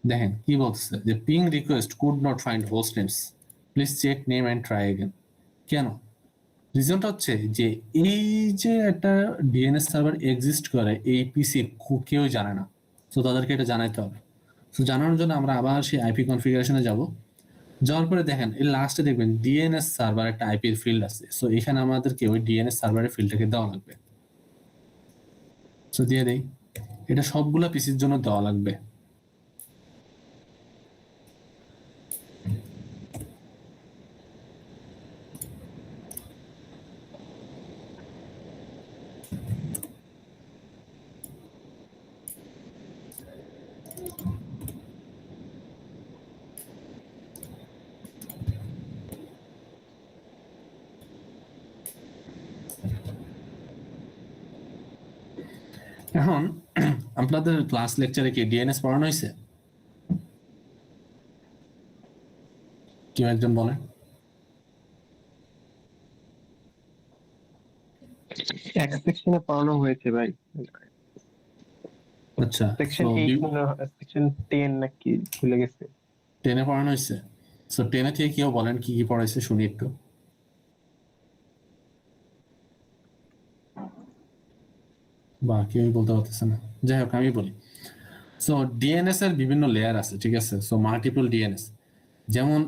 দেখেন কি বলতেছে যে ping request could not find host names, please check name and try again. কেন? রিজনটা হচ্ছে যে এই যে একটা ডিএনএস সার্ভার এক্সিস্ট করে এই পিসি কেউ জানে না, তো তাদেরকে এটা জানাইতে হবে। তো জানানোর জন্য আমরা আবার সেই আইপি কনফিগারেশনে যাব, যাওয়ার পরে দেখেন এই লাস্টে দেখবেন ডিএনএস সার্ভার একটা আইপির ফিল্ড আছে। সো এখানে আমাদেরকে ওই ডিএনএস সার্ভারের ফিল্ডটাকে দেওয়া লাগবে। সো দিয়ে দেই, এটা সবগুলা পিসির জন্য দেওয়া লাগবে। এখন আপনাদের ক্লাস লেকচারে কি ডিএনএস পড়ানো হয়েছে? কেউ একজন বলেন। এক সেকশনে পড়ানো হয়েছে ভাই, আচ্ছা, সেকশন 8 মনে হয়, সেকশন 10 নাকি ভুলে গেছে। 10-এ পড়ানো হয়েছে। সো 10-এ থেকে কেউ বলেন কি কি পড়াইছে শুনি একটু। বা কেউই বলতে পারতেছে না, যাই হোক আমি বলি। সো ডিএনএস এর বিভিন্ন লেয়ার আছে, ঠিক আছে। সো মাল্টিপল ডিএনএস, যেমন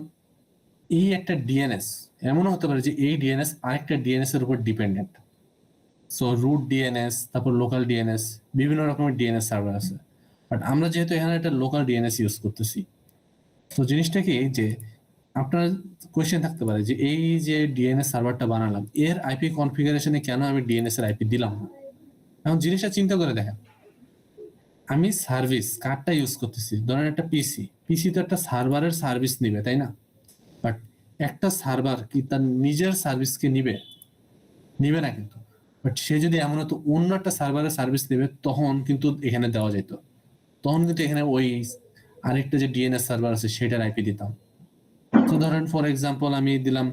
এই একটা ডিএনএস এমনও হতে পারে যে এই ডিএনএস আরেকটা ডিএনএস এর উপর ডিপেন্ডেন্ট। সো রুট ডিএনএস, তারপর লোকাল ডিএনএস, বিভিন্ন রকমের ডিএনএস সার্ভার আছে। বাট আমরা যেহেতু এখানে একটা লোকাল ডিএনএস ইউজ করতেছি, তো জিনিসটা কি যে আপনার কোয়েশ্চেন থাকতে পারে যে এই যে ডিএনএস সার্ভারটা বানালাম এর আইপি কনফিগারেশনে কেন আমি ডিএনএস এর আইপি দিলাম না। এখন জিনিসটা চিন্তা করে দেখেন, আমি সার্ভিস কার্ডটা ইউজ করতেছি, ধরেন একটা পিসি তো একটা সার্ভারের সার্ভিস নিবে, তাই না? বাট একটা সার্ভার কি তার নিজের সার্ভিসকে নিবে না কিন্তু। বাট সে যদি এমন হতো অন্য একটা সার্ভারের সার্ভিস নেবে তখন কিন্তু এখানে দেওয়া যেত, তখন কিন্তু এখানে ওই আরেকটা যে ডিএনএস সার্ভার আছে সেটার আইপি দিতাম। তো ধরেন ফর এক্সাম্পল আমি দিলাম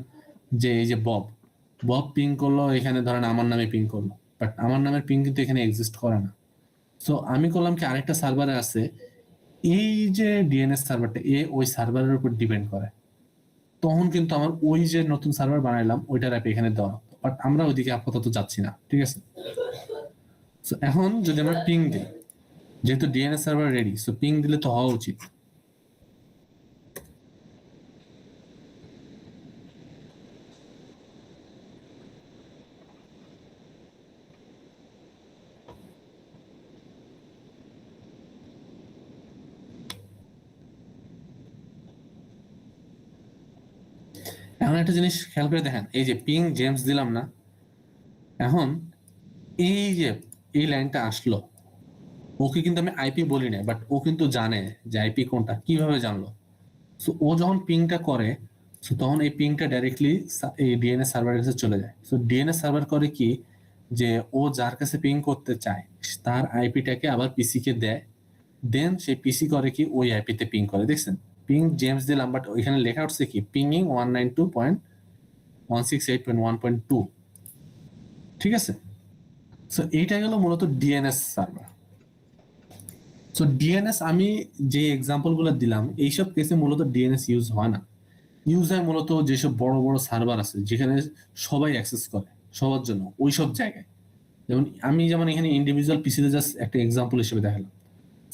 যে এই যে বব পিং করলো, এখানে ধরেন আমার নামে পিং করলো, বাট আমার নামের পিং কিন্তু এখানে এক্সিস্ট করে না। সো আমি করলাম কি আরেকটা সার্ভারে আছে, এই যে ডিএনএস সার্ভারটা ওই সার্ভারের উপর ডিপেন্ড করে, তখন কিন্তু আমার ওই যে নতুন সার্ভার বানাইলাম ওইটার আইপি এখানে দেওয়া, বাট আমরা ওইদিকে আপাতত যাচ্ছি না, ঠিক আছে। সো এখন যদি আমরা পিং দিই, যেহেতু DNS server ready, so ping দিলে তো হওয়া উচিত। এখন একটা জিনিস খেয়াল করে দেখেন, এই যে পিং জেমস দিলাম না, এখন এই যে এই লাইনটা আসলো, ওকে কিন্তু আমি আইপি বলি না, বাট ও কিন্তু জানে যে আইপি কোনটা, কিভাবে জানলো? সো ও যখন পিংটা করে, সো তখন এই পিংটা ডাইরেক্টলি এই ডিএনএস সার্ভারের কাছে চলে যায়। সো ডিএনএস সার্ভার করে কি যে ও যার কাছে পিং করতে চায় তার আইপিটাকে আবার পিসি কে দেয়, দেন সেই পিসি করে কি ওই আইপিতে পিং করে। দেখছেন পিং জেমস দিলাম, বাট ওইখানে লেখা উঠছে কি পিংইং 192.168.1.2, ঠিক আছে। সো এইটা গেল মূলত ডিএনএস সার্ভার। সো ডিএনএস আমি যে এক্সাম্পল গুলো দিলাম এইসব কেসে মূলত ডিএনএস ইউজ হয় না, ইউজ হয় মূলত যেসব বড় বড় সার্ভার আছে যেখানে সবাই অ্যাক্সেস করে সবার জন্য ওই সব জায়গায়। যেমন এখানে ইন্ডিভিজুয়াল পিসিতে জাস্ট একটা এক্সাম্পল হিসেবে দেখালাম।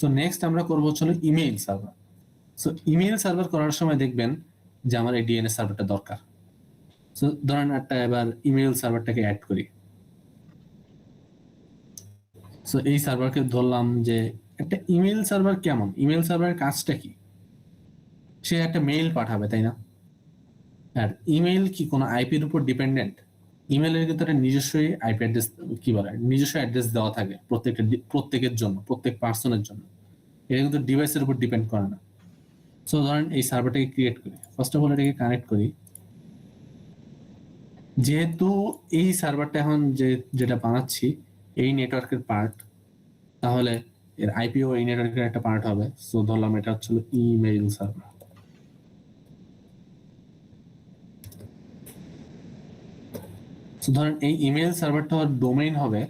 সো নেক্সট আমরা করবো হচ্ছে email server. So email server করার সময় দেখবেন যে আমার এই ডিএনএস সার্ভারটা দরকার। সো ধরেন একটা এবার ইমেইল সার্ভারটাকে অ্যাড করি। সো এই সার্ভারকে ধরলাম যে একটা ইমেল সার্ভার কেমন, ইমেল সার্ভারের কাজটা কি, সে একটা মেইল পাঠাবে তাই না? আর ইমেল কি কোনো আইপির উপর ডিপেন্ডেন্ট? ইমেলের কিন্তু একটা নিজস্বই আইপি অ্যাড্রেস, কি বলে, নিজস্ব অ্যাড্রেস দেওয়া থাকে প্রত্যেকের জন্য, প্রত্যেক পার্সনের জন্য। এটা কিন্তু ডিভাইসের উপর ডিপেন্ড করে না। সো ধরেন এই সার্ভারটাকে ক্রিয়েট করি, ফার্স্ট অফ অল এটাকে কানেক্ট করি। যেহেতু এই সার্ভারটা এখন যেটা বানাচ্ছি এই নেটওয়ার্কের পার্ট, তাহলে এর আইপিও এই নেটওয়ার্কের একটা পার্ট হবে। সো ধরলাম এটা হচ্ছে ইমেইল সার্ভার। সো ধরেন এই ইমেইল সার্ভারটা ডোমেইন হবে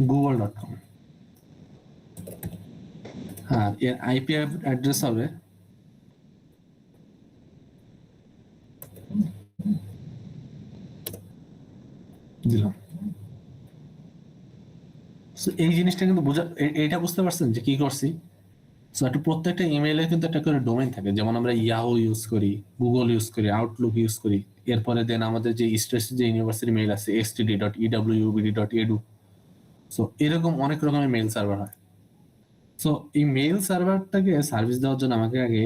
google.com, আর এর আইপি অ্যাড্রেস হবে দিলাম। সো এই জিনিসটা কিন্তু এইটা বুঝতে পারছেন যে কি করছি? সো একটা প্রত্যেকটা ইমেইলের কিন্তু একটা করে ডোমেইন থাকে, যেমন আমরা ইয়াহু ইউজ করি, গুগল ইউজ করি, আউটলুক ইউজ করি। এরপরে দেন আমাদের যে স্ট্রেস যে ইউনিভার্সিটি মেইল আছে std.ewbd.edu, সো এরকম অনেক রকমের মেইল সার্ভার হয়। সো এই মেইল সার্ভারটাকে সার্ভিস দেওয়ার জন্য আমাকে আগে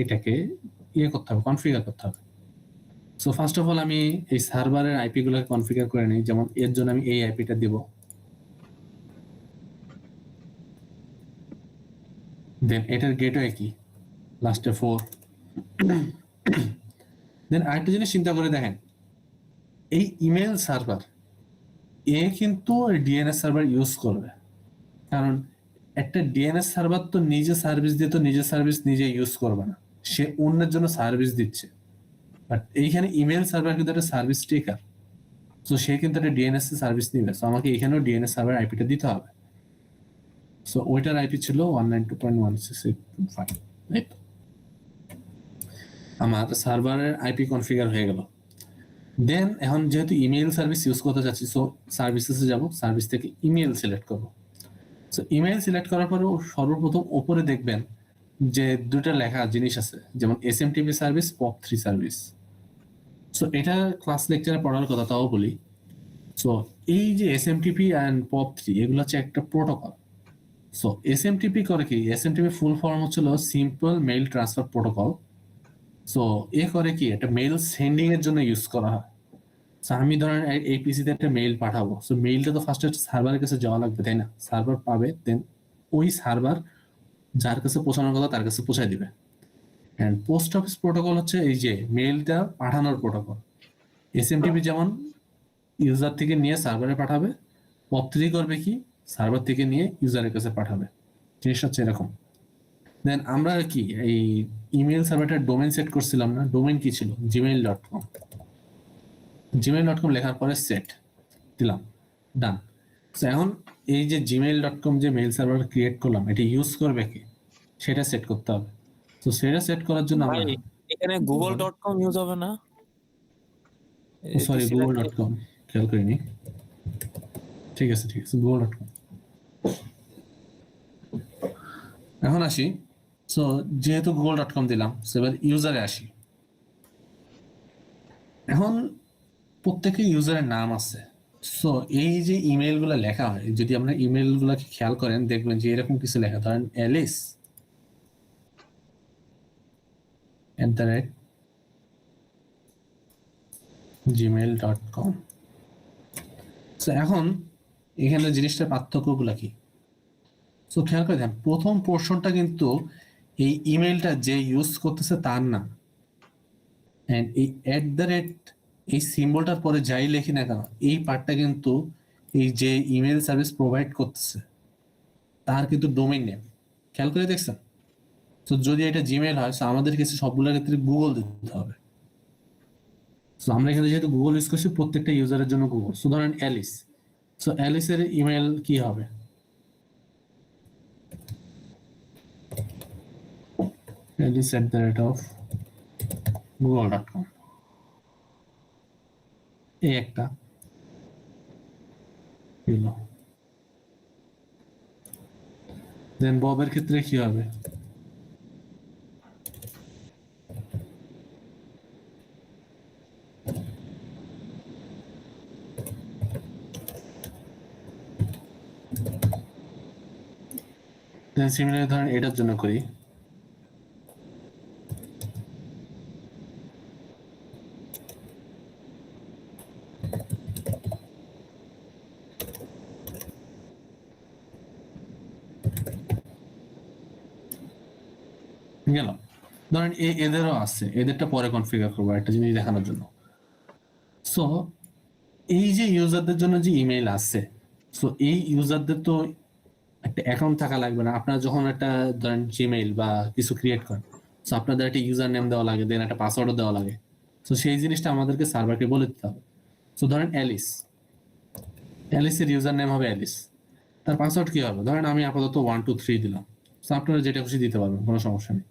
এটাকে করতে হবে, কনফিগার করতে হবে। সো ফার্স্ট অফ অল আমি এই সার্ভারের আইপি গুলোকে কনফিগার করে নিই। যেমন এর জন্য আমি এই আইপিটা দিব, দেন এটার গেটওয়ে কি, লাস্টে 4। দেন আরেকটা জিনিস চিন্তা করে দেখেন, এই ইমেল সার্ভার কিন্তু ডিএনএস সার্ভার ইউজ করবে, কারণ একটা ডিএনএস সার্ভার তো নিজে সার্ভিস দিয়ে তো নিজের সার্ভিস নিজে ইউজ করবে না, সে অন্যের জন্য সার্ভিস দিচ্ছে। বাট এইখানে ইমেল সার্ভার কিন্তু একটা সার্ভিস টেকার, তো সে কিন্তু একটা ডিএনএস সার্ভিস নিবে। সো আমাকে এখানেও ডিএনএস সার্ভার আইপিটা দিতে হবে। সো ওইটার আইপি ছিল 192.168.5। আমার সার্ভারের আইপি কনফিগার হয়ে গেল। দেন এখন যেহেতু ইমেল সার্ভিস ইউজ করতে যাচ্ছি, সো সার্ভিসেসে যাব, সার্ভিস থেকে ইমেল সিলেক্ট করব। সো ইমেল সিলেক্ট করার পরে সর্বপ্রথম উপরে দেখবেন যে দুটো লেখা জিনিস আছে, যেমন SMTP service, POP3 service. So এটা ক্লাস লেকচারে পড়ার কথা, তাও বলি। সো এই যে এসএমটিপি অ্যান্ড POP3 এগুলো হচ্ছে একটা প্রোটোকল। সো এসএমটিপি করে কি, এসএমটিপি ফুল ফর্ম হচ্ছিল simple mail transfer protocol. So এ করে কি, একটা মেইল সেন্ডিং এর জন্য ইউজ করা হয়। সো আমি ধরেন এই পিসিতে একটা মেইল পাঠাবো, সো মেইলটা তো ফার্স্টে সার্ভারের কাছে যাওয়া লাগবে তাই না? সার্ভার পাবে, দেন ওই সার্ভার যার কাছে পৌঁছানোর কথা তার কাছে পৌঁছায় দিবে। এন্ড পোস্ট অফিস প্রোটোকল হচ্ছে এই যে মেইলটা পাঠানোর প্রোটোকল। এসএমটিপি যেমন ইউজার থেকে নিয়ে সার্ভারে পাঠাবে, POP3 করবে কি, সার্ভার থেকে নিয়ে ইউজারের কাছে পাঠাবে। জিনিসটা হচ্ছে এরকম। দেন আমরা কি এই ইমেল সার্ভারটার ডোমেইন সেট করছিলাম না? ডোমেইন কি ছিল? gmail.com। gmail.com লেখার পরে সেট দিলাম, ডান। এখন এই যে gmail.com যে মেইল সার্ভার ক্রিয়েট করলাম, এটা ইউজ করবে কি সেটা সেট করতে হবে। তো সেটা সেট করার জন্য আমরা ভাই এখানে google.com ইউজ হবে না? সরি, google.com খেয়াল করিনি। ঠিক আছে google.com। এখন আসি, সো যেহেতু google.com দিলাম, এবার ইউজারে আসি। এখন প্রত্যেকে ইউজারের নাম আছে। সো এই যে ইমেল গুলা লেখা হয়, যদি আমরা ইমেল গুলাকে খেয়াল করেন দেখবেন যে এরকম কিছু লেখা, ধরেন alice@gmail.com। সো এখন এখানে জিনিসটার পার্থক্য গুলা কি? সো খেয়াল করে দেখেন, প্রথম পোর্শনটা কিন্তু এই ইমেলটা যে ইউজ করতেছে তার নাম, এন্ড এই এই সিম্বলটার পরে যাই লেখি না কেন, এই পার্টটা কিন্তু এই যে ইমেল সার্ভিস প্রোভাইড করতেছে তার কিন্তু ডোমেইন নেম। খেয়াল করে দেখছেন? তো যদি এটা জিমেইল হয়, আমাদের কাছে সবগুলোর ক্ষেত্রে গুগল দিতে হবে। সো আমরা এখানে যেহেতু গুগল ইউজ করছি, প্রত্যেকটা ইউজারের জন্য গুগল। সো ধরেন অ্যালিস, সো অ্যালিসের ইমেল কি হবে? alice@google.com। এই একটা দেন ববের ক্ষেত্রে কি হবে? দেন সিমিলারলি ধরেন এটার জন্য করি, গেল। ধরেন এদেরও আছে, এদেরটা পরে কনফিগার করবো একটা জিনিস দেখানোর জন্য। সো এই যে ইউজারদের জন্য যে ইমেইল আছে, সো এই ইউজারদের তো একটা অ্যাকাউন্ট থাকা লাগবে না। আপনারা যখন একটা ধরেন জিমেইল বা কিছু ক্রিয়েট করেন, সো আপনাদের একটা ইউজার নেম দেওয়া লাগে, দেন একটা পাসওয়ার্ডও দেওয়া লাগে। সো সেই জিনিসটা আমাদেরকে সার্ভারকে বলে দিতে হবে। সো ধরেন অ্যালিসের ইউজার নেম হবে অ্যালিস, তার পাসওয়ার্ড কি হবে? ধরেন আমি আপাতত 1 2 3 দিলাম। সো আপনারা যেটা খুশি দিতে পারবেন, কোনো সমস্যা নেই।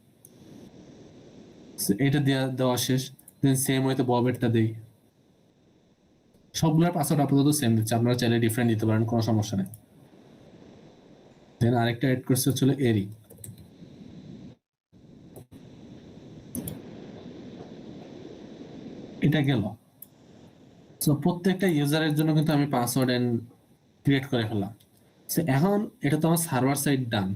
এটা দেওয়া শেষ। দেন সেম ওয়েতে ববেরটা দেই। সবগুলোর পাসওয়ার্ড আপাতত সেম দিচ্ছে, আপনারা চাইলে ডিফারেন্ট দিতে পারেন, কোনো সমস্যা নেই। দেন আরেকটা অ্যাড করছে হচ্ছে এরিক। এটা গেল। সো প্রত্যেকটা ইউজারের জন্য কিন্তু আমি পাসওয়ার্ড এন্ড ক্রিয়েট করে ফেললাম। সো এখন এটা তো আমার সার্ভার সাইড ডান,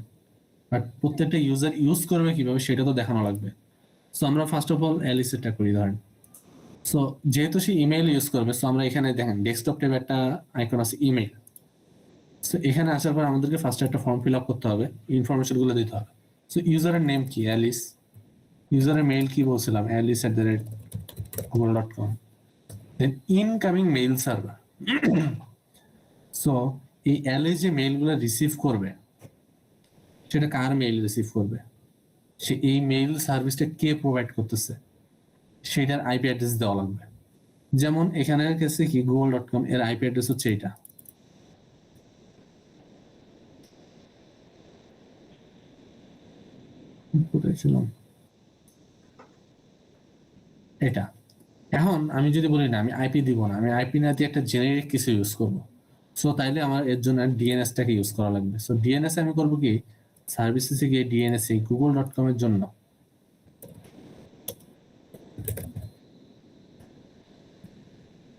বাট প্রত্যেকটা ইউজার ইউজ করবে কিভাবে সেটা তো দেখানো লাগবে। সো আমরা ফার্স্ট অফ অল অ্যালিস এটা করি ধরেন। সো যেহেতু সে ইমেইল ইউজ করবে, সো আমরা এখানে দেখেন ডেস্কটপ ট্যাবে একটা আইকন আছে ইমেইল। সো এখানে আসার পর আমাদেরকে ফার্স্টে একটা ফর্ম ফিল আপ করতে হবে, ইনফরমেশন গুলো দিতে হবে। সো ইউজারের নেম কি? অ্যালিস। ইউজারের মেইল কি বলছিলাম? alice@google.com। দেন ইনকামিং মেইল সার্ভার। সো এই অ্যালিস যে মেইলগুলো রিসিভ করবে, সেটা কার মেইল রিসিভ করবে, সে এই মেইল সার্ভিসটা কে প্রোভাইড করতেছে, সেটার আইপি অ্যাড্রেস দেওয়া লাগবে। যেমন এখানে কাছে কি google.com এর আইপি অ্যাড্রেস হচ্ছে এটা। এটা এখন আমি যদি বলি না আমি আইপি দিব না, আমি আইপি না দিয়ে একটা জেনারিক কিছু ইউজ করব, সো তাইলে আমার এর জন্য ডিএনএসটাকে ইউজ করা লাগবে। সো ডিএনএস আমি করবো কি, সার্ভিসেসে গিয়ে ডিএনএস এই google.com এর জন্য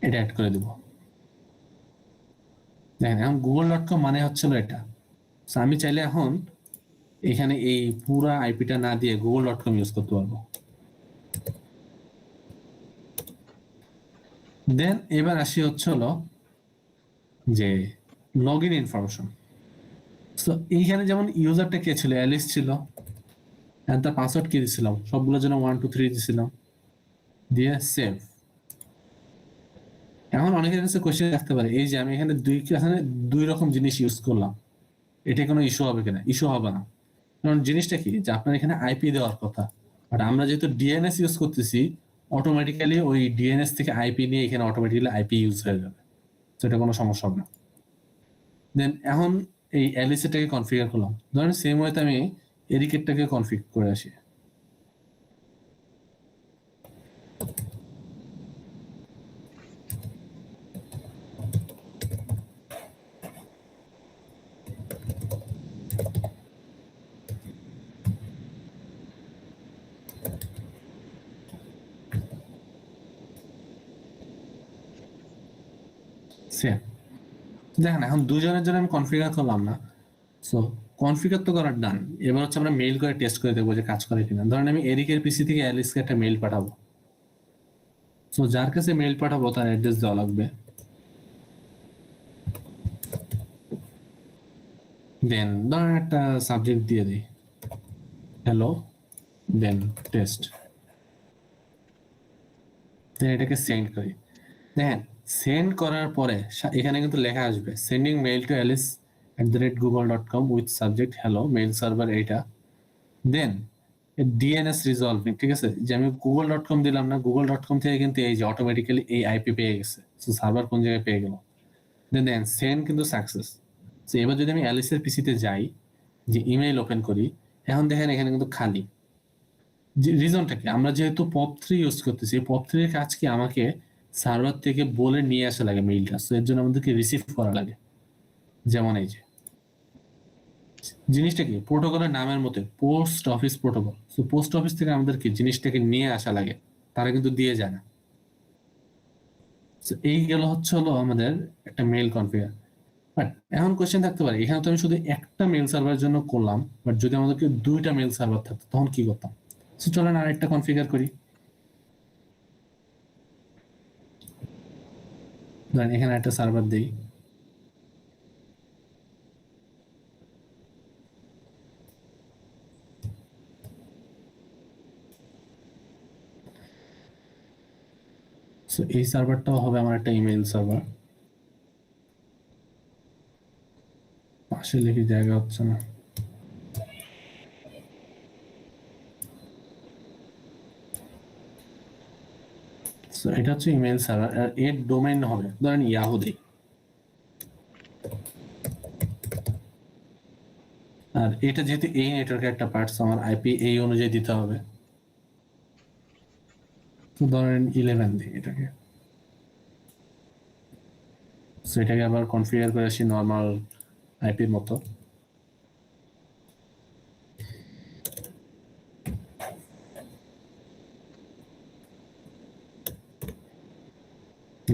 এটা অ্যাড করে দিব। দেখেন এখন google.com মানে হচ্ছিল এটা। সো আমি চাইলে এখন এখানে এই পুরা আইপিটা না দিয়ে google.com ইউজ করতে পারবো। দেন এবার আসি হচ্ছিল যে লগ ইন ইনফরমেশন। সো এইখানে যেমন ইউজারটা কে ছিল, অ্যালিস ছিল, এন্ড তার পাসওয়ার্ড কি দিছিলাম, সবগুলোর জন্য 1 2 3 দিছিলাম, দিয়ে সেভ। এখন অনেকের কাছে কোশ্চেন রাখতে পারে, এই যে আমি এখানে দুই রকম জিনিস ইউজ করলাম, এটা কোনো ইস্যু হবে কিনা? ইস্যু হবে না, কারণ জিনিসটা কি যে আপনার এখানে আইপি দেওয়ার কথা, বাট আমরা যেহেতু ডিএনএস ইউজ করতেছি, অটোমেটিক্যালি ওই ডিএনএস থেকে আইপি নিয়ে এখানে অটোমেটিক্যালি আইপি ইউজ হয়ে যাবে, তো এটা কোনো সমস্যা হবে না। দেন এখন এই অ্যালিসেটাকে কনফিগার করলাম, ধরেন সেম ওয়েতে আমি এরিকেটটাকে কনফিগ করে আসি। সেম দেখেন এখন দুজনের জন্য আমি কনফিগার করলাম না, সো কনফিগার তো করার ডান। এবার হচ্ছে আমরা মেইল করে টেস্ট করে দেখবো যে কাজ করে কিনা। ধরেন আমি এরিকের পিসি থেকে অ্যালিসকে একটা মেইল পাঠাবো, সো যার কাছে মেইল পাঠাবো তার অ্যাড্রেস দেওয়া লাগবে। দেন ধরেন একটা সাবজেক্ট দিয়ে দিই হ্যালো, দেন টেস্ট, দেন এটাকে সেন্ড করি। দেখেন সেন্ড করার পরে এখানে কিন্তু লেখা আসবে sending mail two alice@google.com with subject hello mail server এইটা। দেন ডিএনএস রিজলভিং, ঠিক আছে, যে আমি google.com দিলাম না, google.com থেকে কিন্তু এই যে অটোমেটিক্যালি এই আইপি পেয়ে গেছে, সো সার্ভার কোন জায়গায় পেয়ে গেল। দেন সেন্ড কিন্তু সাকসেস। তো এবার যদি আমি অ্যালিসের পিসিতে যাই, যে ইমেইল ওপেন করি, এখন দেখেন এখানে কিন্তু খালি। রিজনটা কি, আমরা যেহেতু POP3 ইউজ করতেছি, POP3 এর কাজ কি আমাকে সার্ভার থেকে বলে নিয়ে আসা লাগে মেইলটা, সো এর জন্য আমাদেরকে রিসিভ করা লাগে। যেমন এই যে জিনিসটা কি প্রোটোকলের নামের মতো post office protocol, so post office থেকে আমাদেরকে জিনিসটাকে নিয়ে আসা লাগে, তারা কিন্তু দিয়ে যায় না। এই গেল হচ্ছে হলো আমাদের একটা মেইল কনফিগার। বাট এখন কোশ্চেন থাকতে পারে, এখানে তো আমি শুধু একটা মেল সার্ভারের জন্য করলাম, বাট যদি আমাদেরকে দুইটা মেল সার্ভার থাকতো তখন কি করতাম? সো চলেন আরেকটা কনফিগার করি। ধরেন এখানে একটা সার্ভার দেই, সো এই সার্ভারটাও হবে আমার একটা ইমেল সার্ভার। পাশে লিখে জায়গা হচ্ছে না। সো এটা হচ্ছে ইমেল সার্ভার, আর এর ডোমেইন হবে ধরেন ইয়াহু দেই, আর এটা যেহেতু এই নেটওয়ার্কের একটা পার্টস, আমার আইপি এই অনুযায়ী দিতে হবে। তো ধরেন 11 দিই এটাকে। সো এটাকে আবার কনফিগার করে আসি নর্মাল আইপির মতো।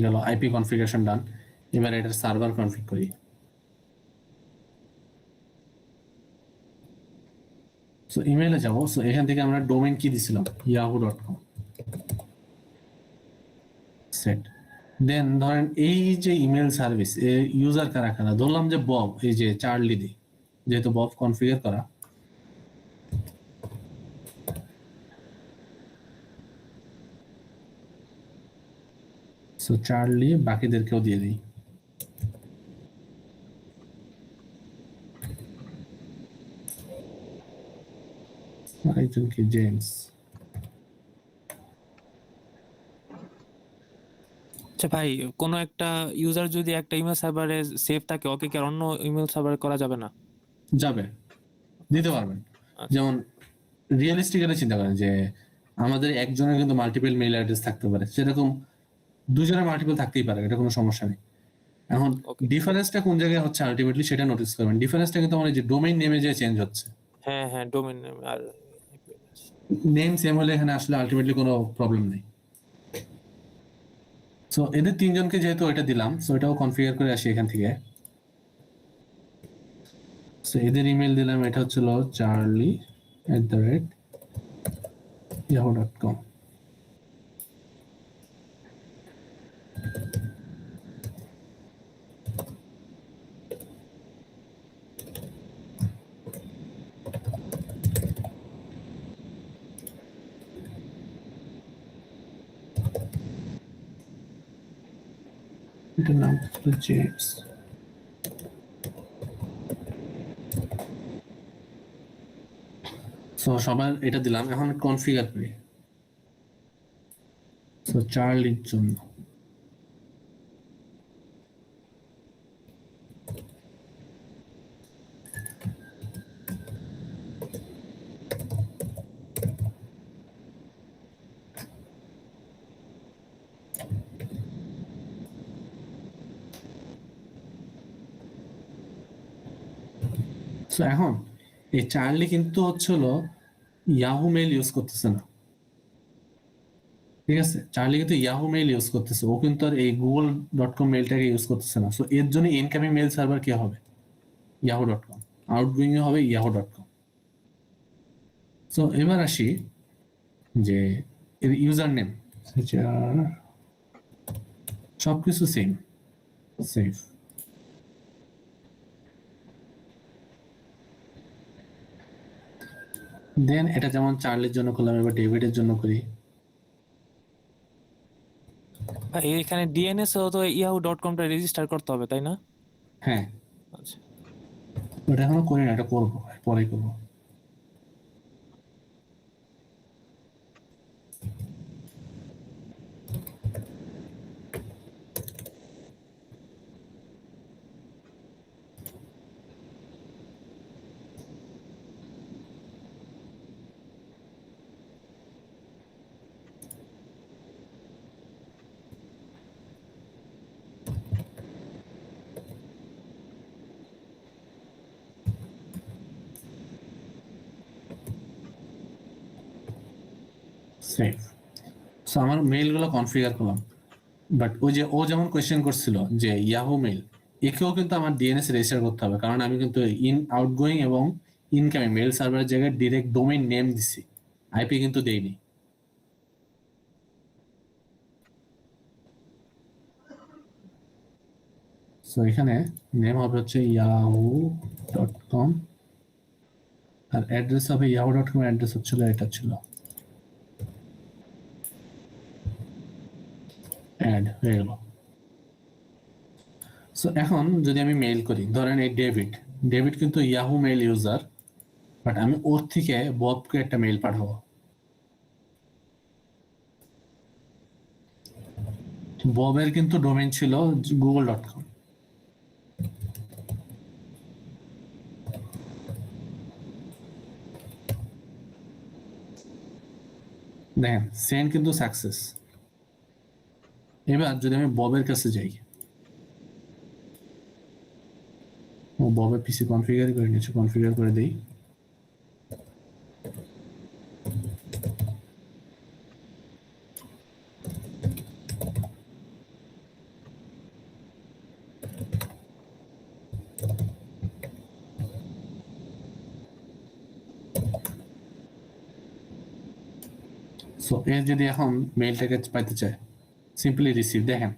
গেল আইপি কনফিগারেশন ডান। এবার এটার সার্ভার কনফিগ করি। সো ইমেইলে যাব। সো এখান থেকে আমরা ডোমেইন কি দিছিলাম, yahoo.com সেট। দেন ধরেন এই যে ইমেল সার্ভিস এর ইউজার কারা কারা, ধরলাম যে বব, এই যে চার্লি দি, যেহেতু বব কনফিগার করা। সো চার্লি, বাকিদেরকেও দিয়ে দিই। আরেকজনকে জেমস। আচ্ছা ভাই, কোনো একটা ইউজার যদি একটা ইমেল সার্ভারে সেভ থাকে, ওকে কি আর অন্য ইমেল সার্ভারে করা যাবে না? যাবে, দিতে পারবেন। আচ্ছা। যেমন রিয়েলিস্টিক এটা চিন্তা করেন যে আমাদের একজনের কিন্তু মাল্টিপল মেইল অ্যাড্রেস থাকতে পারে, সেরকম দুজনের মাল্টিপল থাকতেই পারে, এটা কোনো সমস্যা নেই। এখন Okay. ডিফারেন্সটা কোন জায়গায় হচ্ছে আলটিমেটলি সেটা নোটিস করবেন। ডিফারেন্সটা কিন্তু আমার এই যে ডোমেইন নেমে যে চেঞ্জ হচ্ছে, হ্যাঁ হ্যাঁ, ডোমেইন নেম আর নেম সেম হলে এখানে আসলে আলটিমেটলি কোনো প্রবলেম নেই। সো এদের তিনজনকে যেহেতু এটা দিলাম, সো এটাও কনফিগার করে আসি এখান থেকে। সো এদের ইমেল দিলাম, এটা হচ্ছিল charlie@yahoo.com। এটার নাম হচ্ছে জেমস। সো সবার এটা দিলাম, এখন কনফিগার করি। সো চার্লির জন্য সো এখন এই চার্লি কিন্তু হচ্ছিল ইয়াহু মেইল ইউজ করতেছে না, ঠিক আছে? চার্লি কিন্তু ইয়াহু মেইল ইউজ করতেছে, ও কিন্তু আর এই google.com মেইলটাকে ইউজ করতেছে না। সো এর জন্য ইনকামিং মেইল সার্ভার কি হবে, yahoo.com। আউটগোয়িং এ হবে yahoo.com। সো এবার আসি যে এর ইউজার নেম, সবকিছু সেম, সেভ। দেন এটা যেমন চার্লির জন্য করলাম, এবার ডেভিডের জন্য করি। ভাই, এখানে ডিএনএস তো yahoo.com-টা রেজিস্টার করতে হবে, তাই না? হ্যাঁ, আচ্ছা। ওটা এখনো করি না, এটা করবো, পরে করবো। সেভ। সো আমার মেইল গুলো কনফিগার করলাম, বাট ওই যে ও যেমন কোয়েশ্চেন করছিল যে ইয়াহু মেইল, একেও কিন্তু আমার ডিএনএস রেজিস্টার করতে হবে, কারণ আমি কিন্তু আউটগোয়িং এবং ইনকামিং মেল সার্ভারের জায়গায় ডিরেক্ট ডোমেইন নেম দিছি, আইপি কিন্তু দেইনি। সো এখানে নেম হবে হচ্ছে yahoo.com আর অ্যাড্রেস হবে yahoo.com এর অ্যাড্রেস হচ্ছিল এটা ছিল। অ্যাড হয়ে গেল। সো এখন যদি আমি মেইল করি, ধরেন এই ডেভিড কিন্তু ইয়াহু মেইল ইউজার, বাট আমি ওর থেকে ববকে একটা মেইল পাঠাবো। ববের কিন্তু ডোমেইন ছিল google.com। দেখেন সেন্ড কিন্তু সাকসেস। এবার যদি আমি ববের কাছে যাই, ও ববের পিসি কনফিগার করে নিয়েছে, কনফিগার করে দেই। সো এর যদি এখন মেইলটাকে পাইতে চায়, সিম্পলি রিসিভ, দেখেন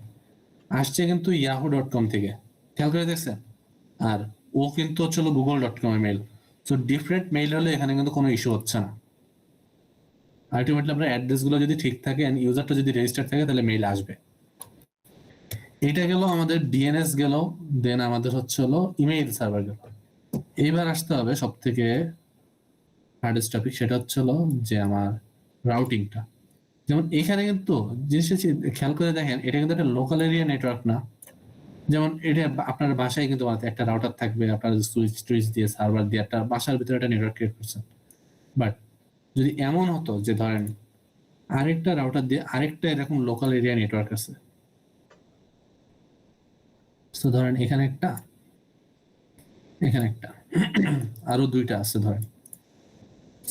আসছে কিন্তু yahoo.com থেকে, খেয়াল করে দেখছেন। আর ও কিন্তু হচ্ছিল google.com এর মেইল। সো ডিফারেন্ট মেইল হলে এখানে কিন্তু কোনো ইস্যু হচ্ছে না। আলটিমেটলি আপনার অ্যাড্রেস গুলো যদি ঠিক থাকে, ইউজারটা যদি রেজিস্টার থাকে, তাহলে মেইল আসবে। এটা গেল আমাদের ডিএনএস গেল, দেন আমাদের হচ্ছে হলো ইমেইল সার্ভার গেল। এইবার আসতে হবে সব থেকে হার্ডেস্ট টপিক, সেটা হচ্ছে হলো যে আমার রাউটিংটা। যেমন এখানে কিন্তু জিনিসটা খেয়াল করে দেখেন, এটা কিন্তু একটা লোকাল এরিয়া নেটওয়ার্ক না। যেমন এটা আপনার বাসায় কিন্তু একটা রাউটার থাকবে, আপনার সুইচ দিয়ে সার্ভার দিয়ে একটা বাসার ভিতরে একটা নেটওয়ার্ক ক্রিয়েট করছেন। বাট যদি এমন হতো যে ধরেন আরেকটা রাউটার দিয়ে আরেকটা এরকম লোকাল এরিয়া নেটওয়ার্ক আছে, তো ধরেন এখানে একটা, এখানে একটা, আরো দুইটা আছে ধরেন।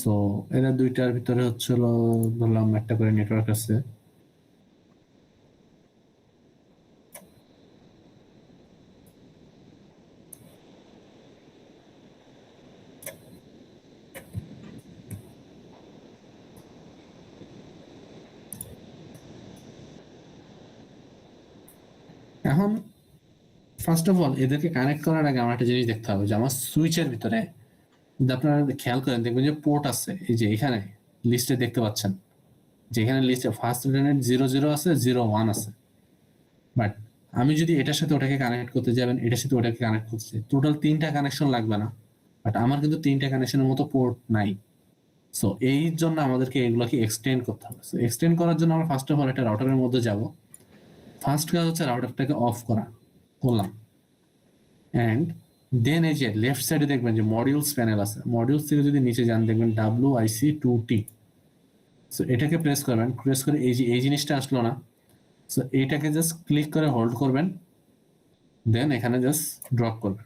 সো এরা দুইটার ভিতরে হচ্ছে হলো ধরলাম একটা করে নেটওয়ার্ক আছে। এখন ফার্স্ট অফ অল এদেরকে কানেক্ট করার আগে আমার একটা জিনিস দেখতে হবে যে আমার সুইচের ভিতরে, যদি আপনারা খেয়াল করেন দেখবেন যে পোর্ট আছে, এই যে এখানে লিস্টে দেখতে পাচ্ছেন যে এখানে লিস্টে ফার্স্ট ইন্টারনেট 00 আছে, 01 আছে। বাট আমি যদি এটার সাথে ওটাকে কানেক্ট করতে যাবেন, এটার সাথে ওটাকে কানেক্ট করতে চাই, টোটাল 3টা কানেকশন লাগবে না। বাট আমার কিন্তু 3টা কানেকশনের মতো পোর্ট নাই। সো এই জন্য আমাদেরকে এগুলোকে এক্সটেন্ড করতে হবে। সো এক্সটেন্ড করার জন্য আমরা ফার্স্ট অফ অল একটা রাউটারের মধ্যে যাব। ফার্স্ট কাজ হচ্ছে রাউটারটাকে অফ করা, করলাম। অ্যান্ড দেন এই যে লেফট সাইডে দেখবেন যে মডিউলস প্যানেল আছে, মডিউলস থেকে যদি নিচে যান দেখবেন WIC2T। সো এটাকে প্রেস করবেন, প্রেস করে এই যে এই জিনিসটা আসলো না, সো এইটাকে জাস্ট ক্লিক করে হোল্ড করবেন, দেন এখানে জাস্ট ড্রপ করবেন,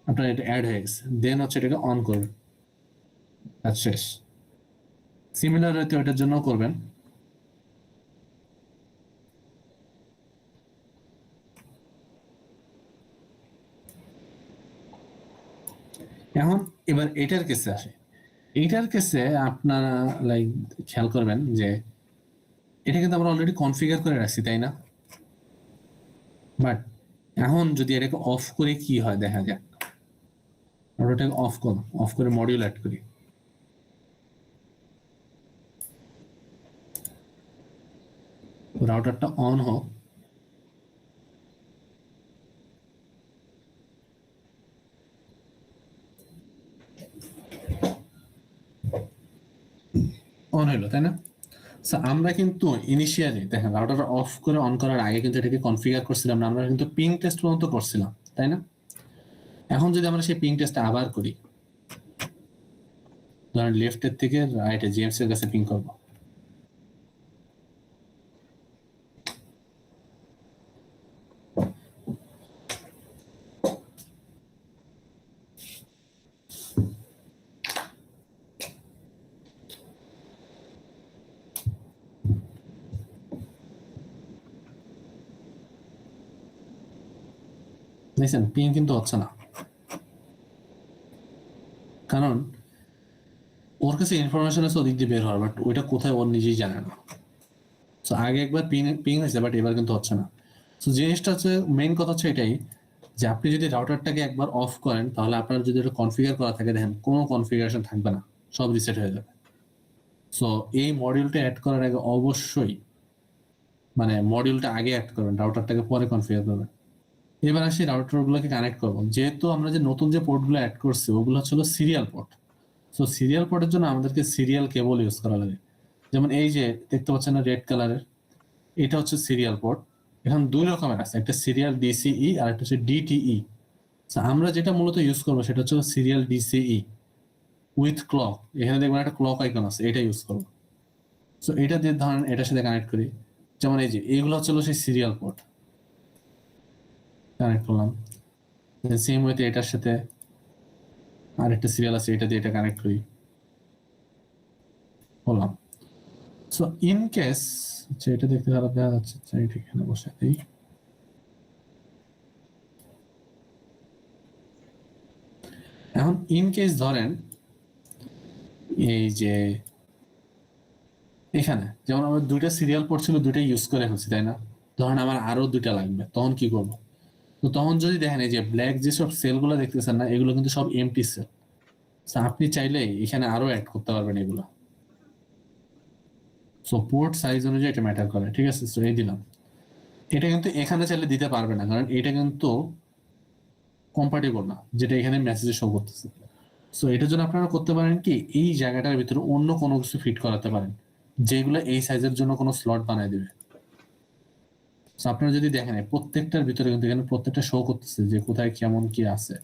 আপনার এটা অ্যাড হয়ে গেছে। দেন হচ্ছে এটাকে অন করবেন, আর শেষ। সিমিলার হয়তো এটার জন্য করবেন। এখন এবার এটার কেসে আসে, এইটার কেসে আপনারা লাইক খেয়াল করবেন যে এটা কিন্তু আমরা অলরেডি কনফিগার করে রাখছি, তাই না? বাট এখন যদি এটাকে অফ করে কি হয় দেখা যাক। আমরা ওটাকে অফ করব, অফ করে মডিউল অ্যাড করি। রাউটারটা অন হোক, অন হইলো, তাই না? আমরা কিন্তু ইনিশিয়ালি দেখেন রাউটার অফ করে অন করার আগে কিন্তু এটাকে কনফিগার করছিলাম না, আমরা কিন্তু পিং টেস্ট পর্যন্ত করছিলাম, তাই না? এখন যদি আমরা সেই পিং টেস্টটা আবার করি, ধরেন লেফটের থেকে রাইটে জেমস এর কাছে পিং করব, দেখছেন পিং কিন্তু হচ্ছে না, কারণ ওর কাছে ইনফরমেশন আছে ওদিক দিয়ে বের হওয়ার, বাট ওইটা কোথায় ওর নিজেই জানে না। তো আগে একবার পিং হয়েছে, বাট এবার কিন্তু হচ্ছে না। তো জিনিসটা হচ্ছে, মেইন কথা হচ্ছে এটাই যে আপনি যদি রাউটারটাকে একবার অফ করেন, তাহলে আপনার যদি এটা কনফিগার করা থাকে, দেখেন কোনো কনফিগারেশন থাকবে না, সব রিসেট হয়ে যাবে। সো এই মডিউলটা অ্যাড করার আগে অবশ্যই মানে মডিউলটা আগে অ্যাড করবেন, রাউটারটাকে পরে কনফিগার করবেন। এবার আসি রাউটারগুলোকে কানেক্ট করবো। যেহেতু আমরা যে নতুন যে পোর্টগুলো অ্যাড করছি ওগুলো হচ্ছে সিরিয়াল পোর্ট। সো সিরিয়াল পোর্টের জন্য আমাদেরকে সিরিয়াল কেবল ইউজ করা লাগে। যেমন এই যে দেখতে পাচ্ছেন না রেড কালারের, এটা হচ্ছে সিরিয়াল পোর্ট। এখন দুই রকমের আছে, একটা সিরিয়াল ডিসিই আর একটা হচ্ছে ডিটিই। আমরা যেটা মূলত ইউজ করবো সেটা হচ্ছে সিরিয়াল ডিসিই উইথ ক্লক। এখানে দেখবেন একটা ক্লক আইকন আছে, এটা ইউজ করবো। সো এটা দিয়ে ধরেন এটার সাথে কানেক্ট করি। যেমন এই যে এইগুলো হচ্ছে সেই সিরিয়াল পোর্ট, কানেক্ট করলাম। সেম ওয়েতে এটার সাথে আরেকটা সিরিয়াল আছে, এটা দিয়ে এটা কানেক্ট করি, বললাম। সো ইন কেস, আচ্ছা এটা দেখতে খারাপ দেখা যাচ্ছে, এটা এখানে বসে দিই। এখন ইন কেস ধরেন এই যে এখানে যেমন আমার দুইটা সিরিয়াল পোর্ট ছিল, দুইটা ইউজ করে ফেলছি, তাই না? ধরেন আমার আরো দুইটা লাগবে, তখন কি করবো? তো তখন যদি দেখেন এই যে ব্ল্যাক যেসব সেলগুলো দেখতেছেন না, এগুলো কিন্তু সব এমটি সেল। আপনি চাইলে এখানে আরো অ্যাড করতে পারবেন এগুলো। সো পোর্ট সাইজ অনুযায়ী এটা ম্যাটার করে, ঠিক আছে? সো এই দিলাম। এটা কিন্তু এখানে চাইলে দিতে পারবে না, কারণ এটা কিন্তু কম্পাটিবল না যেটা এখানে মেসেজে শো করতেছে। সো এটার জন্য আপনারা করতে পারেন কি, এই জায়গাটার ভিতরে অন্য কোনো কিছু ফিট করাতে পারেন, যেগুলো এই সাইজের জন্য কোনো স্লট বানায় দিবে। আপনারা যদি দেখেন প্রত্যেকটার ভিতরে কিন্তু এখানে প্রত্যেকটা শো করতেছে যে কোথায় কেমন কি আছে।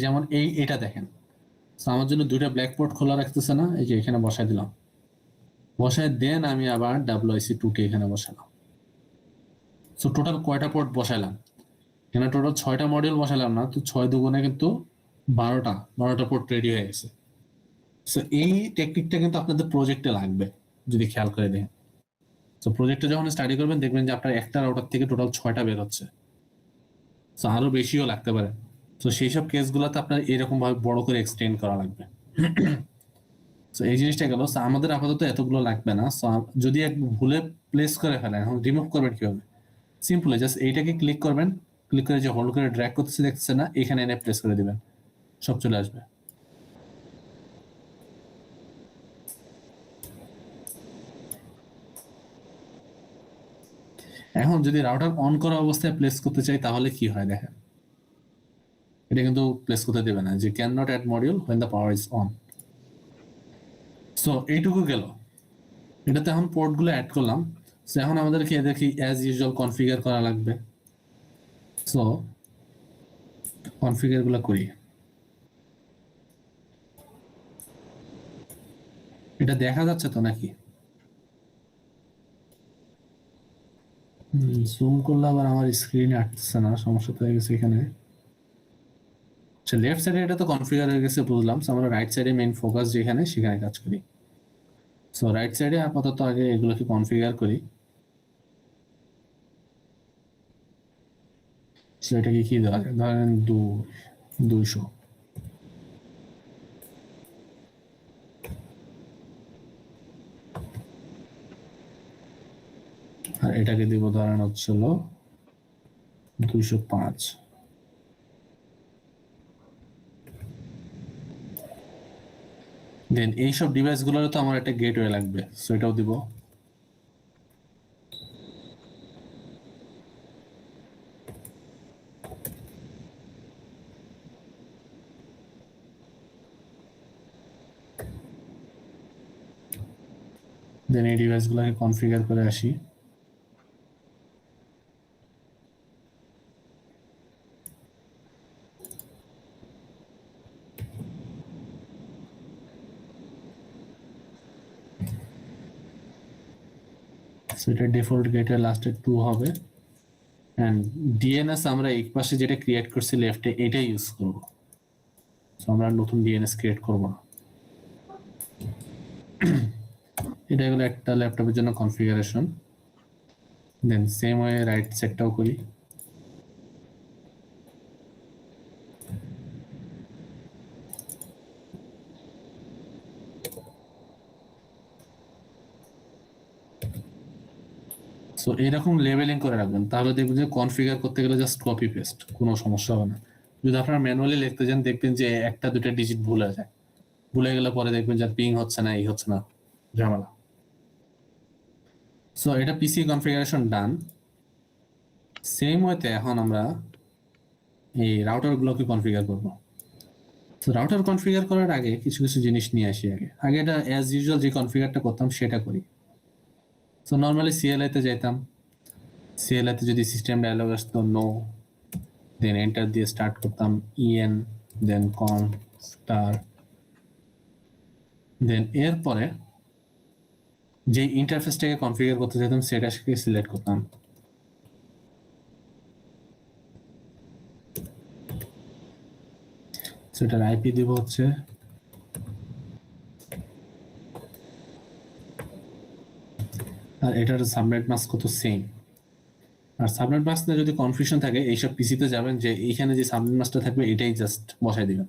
যেমন এটা দেখেন, আমার জন্য দুইটা ব্ল্যাক পোর্ট খোলা রাখতেছে না, এই যে এখানে বসাই দিলাম, বসায় দেন আমি আবার WIC2 এখানে বসালাম। সো টোটাল কয়টা পোর্ট বসাইলাম? এখানে টোটাল 6টা মডিউল বসালাম না, তো 6 দুগুণে কিন্তু 12টা পোর্ট রেডি হয়ে গেছে। সো এই টেকনিকটা কিন্তু আপনাদের প্রজেক্টে লাগবে যদি খেয়াল করে দেখেন। সো প্রজেক্টে যখন স্টাডি করবেন দেখবেন যে আপনার একটা রাউটার থেকে টোটাল 6টা বের হচ্ছে। সো আরো বেশিও লাগতে পারে। তো সেই সব কেসগুলোতে আপনার এরকম ভাবে বড় করে এক্সটেন্ড করা লাগবে। তো এই জিনিসটা গেল। আমাদের আপাতত এতগুলো লাগবে না। যদি এক ভুলে প্লেস করে ফেলেন, এখন রিমুভ করবেন কিভাবে? সিম্পল, জাস্ট এইটাকে ক্লিক করবেন, ক্লিক করে যে হোল্ড করে ড্র্যাগ করতেছে দেখতেছে না, এখানে এনে প্লেস করে দিবেন, সব চলে আসবে। এখন যদি রাউটার অন করা অবস্থায় প্লেস করতে চাই তাহলে কি হয় দেখেন, এটা কিন্তু প্লেস করতে দেবে না, যে can not add module when the power is on। So এইটুকু গেল। এটাতে এখন পোর্টগুলো অ্যাড করলাম। সো এখন আমাদেরকে দেখি অ্যাজ ইউজুয়াল কনফিগার করা লাগবে। সো কনফিগার গুলো করি। এটা দেখা যাচ্ছে তো নাকি? জুম করলে আবার আমার স্ক্রিনে আসছে না, সমস্যা তো হয়ে গেছে এখানে। আচ্ছা, লেফট সাইডে এটা তো কনফিগার হয়ে গেছে বুঝলাম। সো আমরা রাইট সাইডে মেইন ফোকাস যেখানে, সেখানে কাজ করি। সো রাইট সাইডে আপাতত আগে এগুলোকে কনফিগার করি। সো এটাকে কি দেওয়া যায়, ধরেন 200। আর এটাকে দিব ধরেন হচ্ছিল 205। দেন এইসব ডিভাইস গুলোর তো আমার একটা গেটওয়ে লাগবে, সো এটাও দিব। দেন এই ডিভাইস গুলোকে কনফিগার করে আসি। এটা ডিফল্ট গেটের লাস্টে 2 হবে। এন্ড ডিএনএস আমরা এই পাশে যেটা ক্রিয়েট করছি লেফটে, এটাই ইউজ করব। সো আমরা নতুন ডিএনএস ক্রিয়েট করব না। এটা হলো একটা ল্যাপটপের জন্য কনফিগারেশন। দেন সেম ওয়ে রাইট সেটটাও করি। সো এরকম লেবেলিং করে রাখবেন, তাহলে দেখবেন যে কনফিগার করতে গেলে জাস্ট কপি পেস্ট, কোনো সমস্যা হবে না। যদি আপনারা ম্যানুয়ালি লিখতে যান দেখবেন যে একটা দুটা ডিজিট ভুলে যায়, ভুলে গেলে পরে দেখবেন যে পিং হচ্ছে না, এই হচ্ছে না, ঝামেলা। সো এটা পিসি কনফিগারেশন ডান। সেম ওয়েতে এখন আমরা এই রাউটার গুলোকে কনফিগার করব। তো রাউটার কনফিগার করার আগে কিছু কিছু জিনিস নিয়ে আসি। আগে এটা অ্যাজ ইউজুয়াল যে কনফিগারটা করতাম সেটা করি। সো নর্মালি সিএলআই তে যেতাম, সিএলআই তে যদি সিস্টেম ডায়ালগ আসতো নো, দেন এন্টার দিয়ে স্টার্ট করতাম ইএন, দেন কন স্টার, দেন এরপরে যে ইন্টারফেসটাকে কনফিগার করতে চাইতাম সেটাকে সিলেক্ট করতাম। সেটার আইপি দিব হচ্ছে আর এটার সাবনেট মাস্ক কত সেম। আর সাবনেট মাস্ক যদি কনফিউশন থাকে এইসব পিসিতে যাবেন যে এইখানে যে সাবনেট মাস্কটা থাকবে এটাই জাস্ট বসাই দিবেন।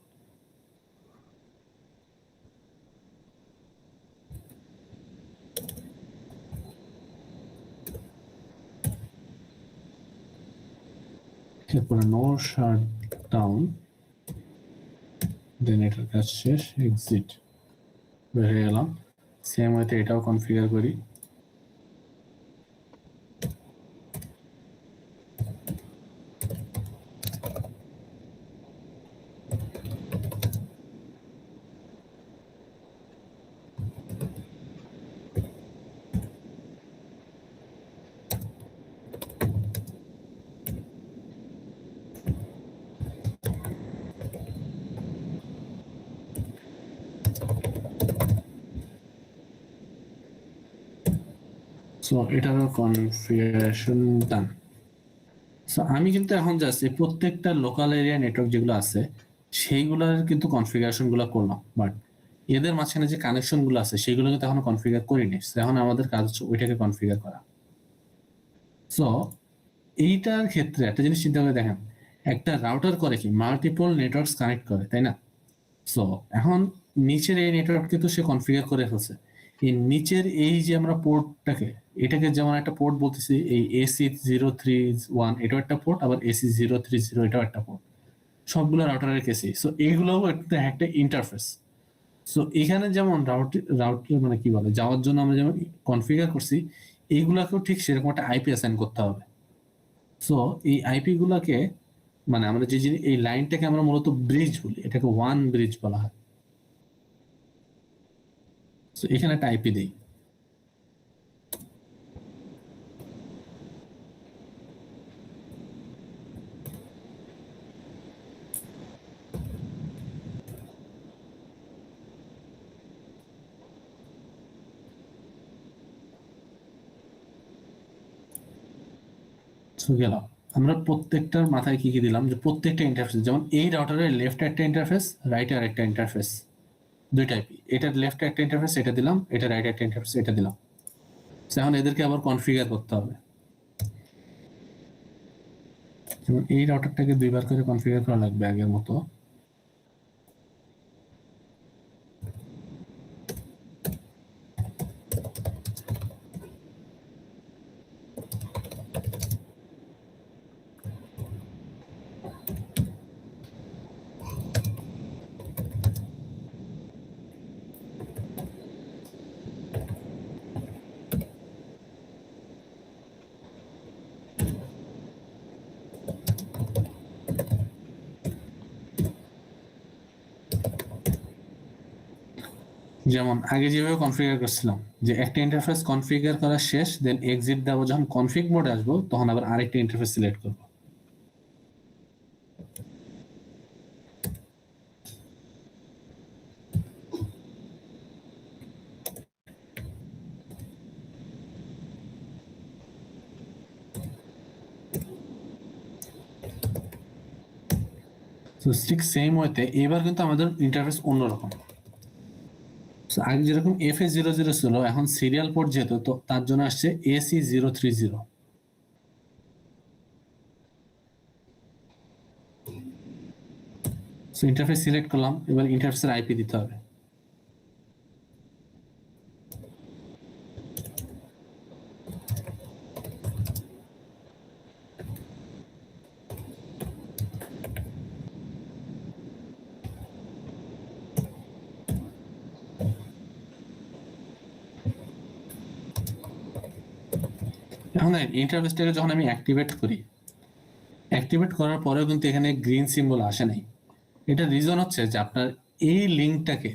এরপরে নো শাট ডাউন, দেন এটার কাজ শেষ, এক্সিট, বের হয়ে গেলাম। সেম ওয়েতে এটাও কনফিগার করি। সো এটারও কনফিগারেশন ডান। সো আমি কিন্তু এখন জাস্ট এই প্রত্যেকটা লোকাল এরিয়া নেটওয়ার্ক যেগুলো আছে সেইগুলোর কিন্তু কনফিগারেশন গুলো করলাম, বাট এদের মাঝখানে যে কানেকশন গুলো আছে সেগুলো কিন্তু এখনো কনফিগার করিনি। এখন আমাদের কাজ হচ্ছে ওইটাকে কনফিগার করা। সো এইটার ক্ষেত্রে একটা জিনিস চিন্তা করে দেখেন, একটা রাউটার করে কি মাল্টিপল নেটওয়ার্কস কানেক্ট করে, তাই না? সো এখন নিচের এই নেটওয়ার্ক কিন্তু সে কনফিগার করে ফেলছে। এই নিচের এই যে আমরা পোর্টটাকে, এটাকে যেমন একটা পোর্ট বলতেছি, এই AC031 এটাও একটা পোর্ট, আবার AC030 এটাও একটা পোর্ট, সবগুলো রাউটারের কেসে। সো এইগুলোও একটা ইন্টারফেস। সো এখানে যেমন রাউটার মানে কি বলে যাওয়ার জন্য আমরা যেমন কনফিগার করছি, এইগুলাকেও ঠিক সেরকম একটা আইপি অ্যাসাইন করতে হবে। সো এই আইপি গুলাকে মানে আমরা যে জিনিস এই লাইনটাকে আমরা মূলত ব্রিজ বলি, এটাকে ওয়ান ব্রিজ বলা হয়। সো এখানে একটা আইপি দেই। গেলাম। আমরা প্রত্যেকটার মাথায় কি কি দিলাম, যে প্রত্যেকটা ইন্টারফেস, যেমন এই রাউটারের লেফট একটা ইন্টারফেস, রাইটে আর একটা ইন্টারফেস, দুই টাইপই। এটার লেফটে একটা ইন্টারফেস এটা দিলাম, এটা রাইটে একটা ইন্টারফেস এটা দিলাম। এখন এদেরকে আবার কনফিগার করতে হবে। যেমন এই রাউটারটাকে দুইবার করে কনফিগার করা লাগবে আগের মতো। যেমন আগে যেভাবে কনফিগার করছিলাম, যে একটা ইন্টারফেস কনফিগার করা শেষ, দেন এক্সিট দেবো, যখন কনফিগ মোডে আসবো তখন আবার আরেকটা ইন্টারফেস সিলেক্ট করবো। তো ঠিক সেম ওয়েতে এবার কিন্তু আমাদের ইন্টারফেস অন্যরকম। So, আগে যেরকম FA00 ছিল, এখন সিরিয়াল পোর্ট যেহেতু, তো তার জন্য আসছে AC030। সো ইন্টারফেস সিলেক্ট করলাম, এবার ইন্টারফেসের আইপি দিতে হবে। এখন ইন্টারফেসটাকে যখন আমি অ্যাক্টিভেট করি, অ্যাক্টিভেট করার পরেও কিন্তু এখানে গ্রিন সিম্বল আসে নাই। এটা রিজন হচ্ছে যে আপনার এই লিঙ্কটাকে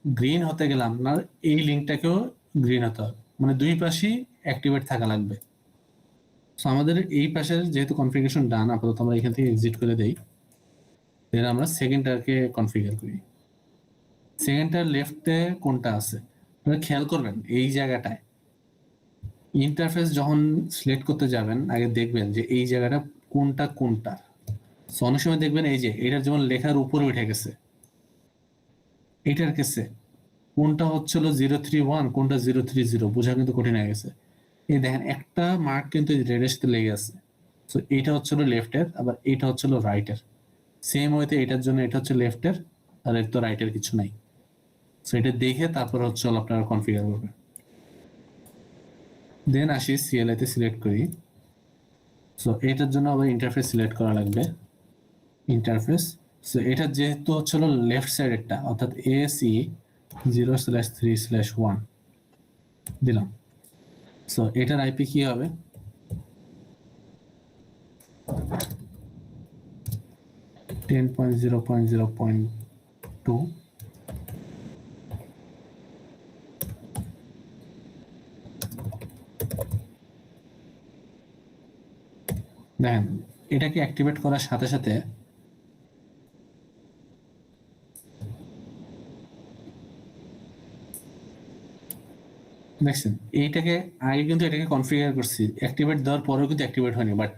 গ্রিন হতে গেলে আপনার এই লিঙ্কটাকেও গ্রিন হতে হবে, মানে দুই পাশেই অ্যাক্টিভেট থাকা লাগবে। সো আমাদের এই পাশের যেহেতু কনফিগারেশন ডান, আপাতত আমরা এখান থেকে এক্সিট করে দেই। দেন আমরা সেকেন্ডটাকে কনফিগার করি। সেকেন্ডটার লেফটে কোনটা আছে আপনারা খেয়াল করবেন, এই জায়গাটায় ইন্টারফেস যখন সিলেক্ট করতে যাবেন আগে দেখবেন যে এই জায়গাটা কোনটা কোনটা। সো অনেক সময় দেখবেন এই যে এটার যেমন লেখার উপরে উঠে গেছে, এটার কেসে কোনটা হচ্ছিল 031, কোনটা 030, বোঝা কিন্তু কঠিন হয়ে গেছে। এই দেখেন একটা মার্ক কিন্তু রেডের সাথে লেগে আছে। সো এটা হচ্ছিল লেফটের, আবার এটা হচ্ছিল রাইটের। সেম ওয়েতে এটার জন্য এটা হচ্ছে লেফটের, আর এর তো রাইটের কিছু নাই। সো এটা দেখে তারপর হচ্ছে আপনারা কনফিগার করবেন। দেন আসি CLI তে সিলেক্ট করি। সো এটার জন্য আবার ইন্টারফেস সিলেক্ট করা লাগবে, ইন্টারফেস। সো এটা যেহেতু হচ্ছিল লেফট সাইডেরটা, অর্থাৎ AC0/3/1 দিলাম। সো এটার আইপি কি হবে? (10.0.0.2) দেখেন এটাকে অ্যাক্টিভেট করার সাথে সাথে দেখছেন এইটাকে আগে কিন্তু এটাকে কনফিগার করছি, অ্যাক্টিভেট দেওয়ার পরেও কিন্তু অ্যাক্টিভেট হয়নি, বাট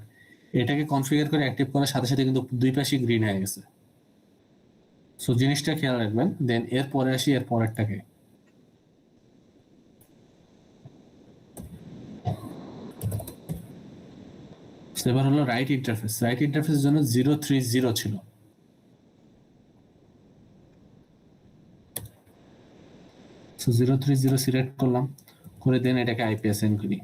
এটাকে কনফিগার করে অ্যাক্টিভ করার সাথে সাথে কিন্তু দুই পাশেই গ্রিন হয়ে গেছে। সো জিনিসটা খেয়াল রাখবেন। দেন এরপরে আসি এর পরেরটাকে। এবার হলো রাইট ইন্টারফেস। রাইট ইন্টারফেসের জন্য 030 ছিল। সো 030 সিলেক্ট করলাম, করে দেন এটাকে আইপি অ্যাসাইন করি।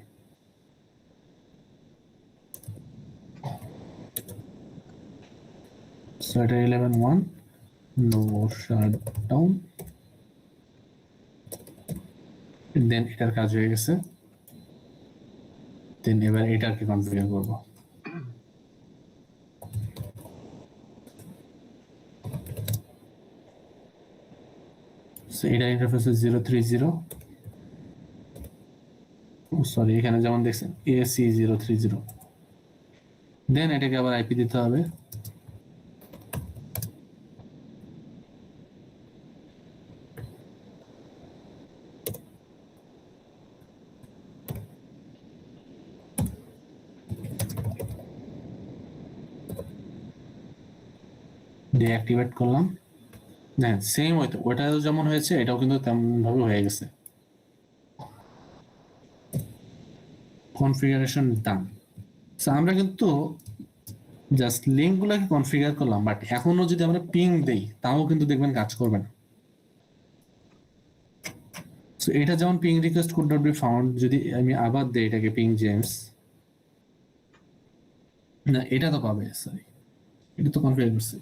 সো এটা 11.1 নো শাটডাউন। দেন এটার কাজ হয়ে গেছে। দেন এবার এটাকে কনফিগার করব। এটা ইন্টারফেস 030, সরি এখানে যেমন দেখছেন AC030। দেন এটাকে আবার আইপি দিতে হবে। ডিঅ্যাক্টিভেট করলাম। হ্যাঁ সেম হয়তো ওটাও যেমন হয়েছে এটাও কিন্তু তেমন ভাবে হয়ে গেছে। কনফিগারেশন ডান। সো আমরা কিন্তু জাস্ট লিঙ্কগুলোকে কনফিগার করলাম, বাট এখনো যদি আমরা পিং দেই তাও কিন্তু দেখবেন কাজ করবে না। সো এটা যেমন ping request could not be found, যদি আমি আবার দেই এটাকে পিং জেমস, না এটা তো পাবে, সরি এটা তো কনফিগার করছি।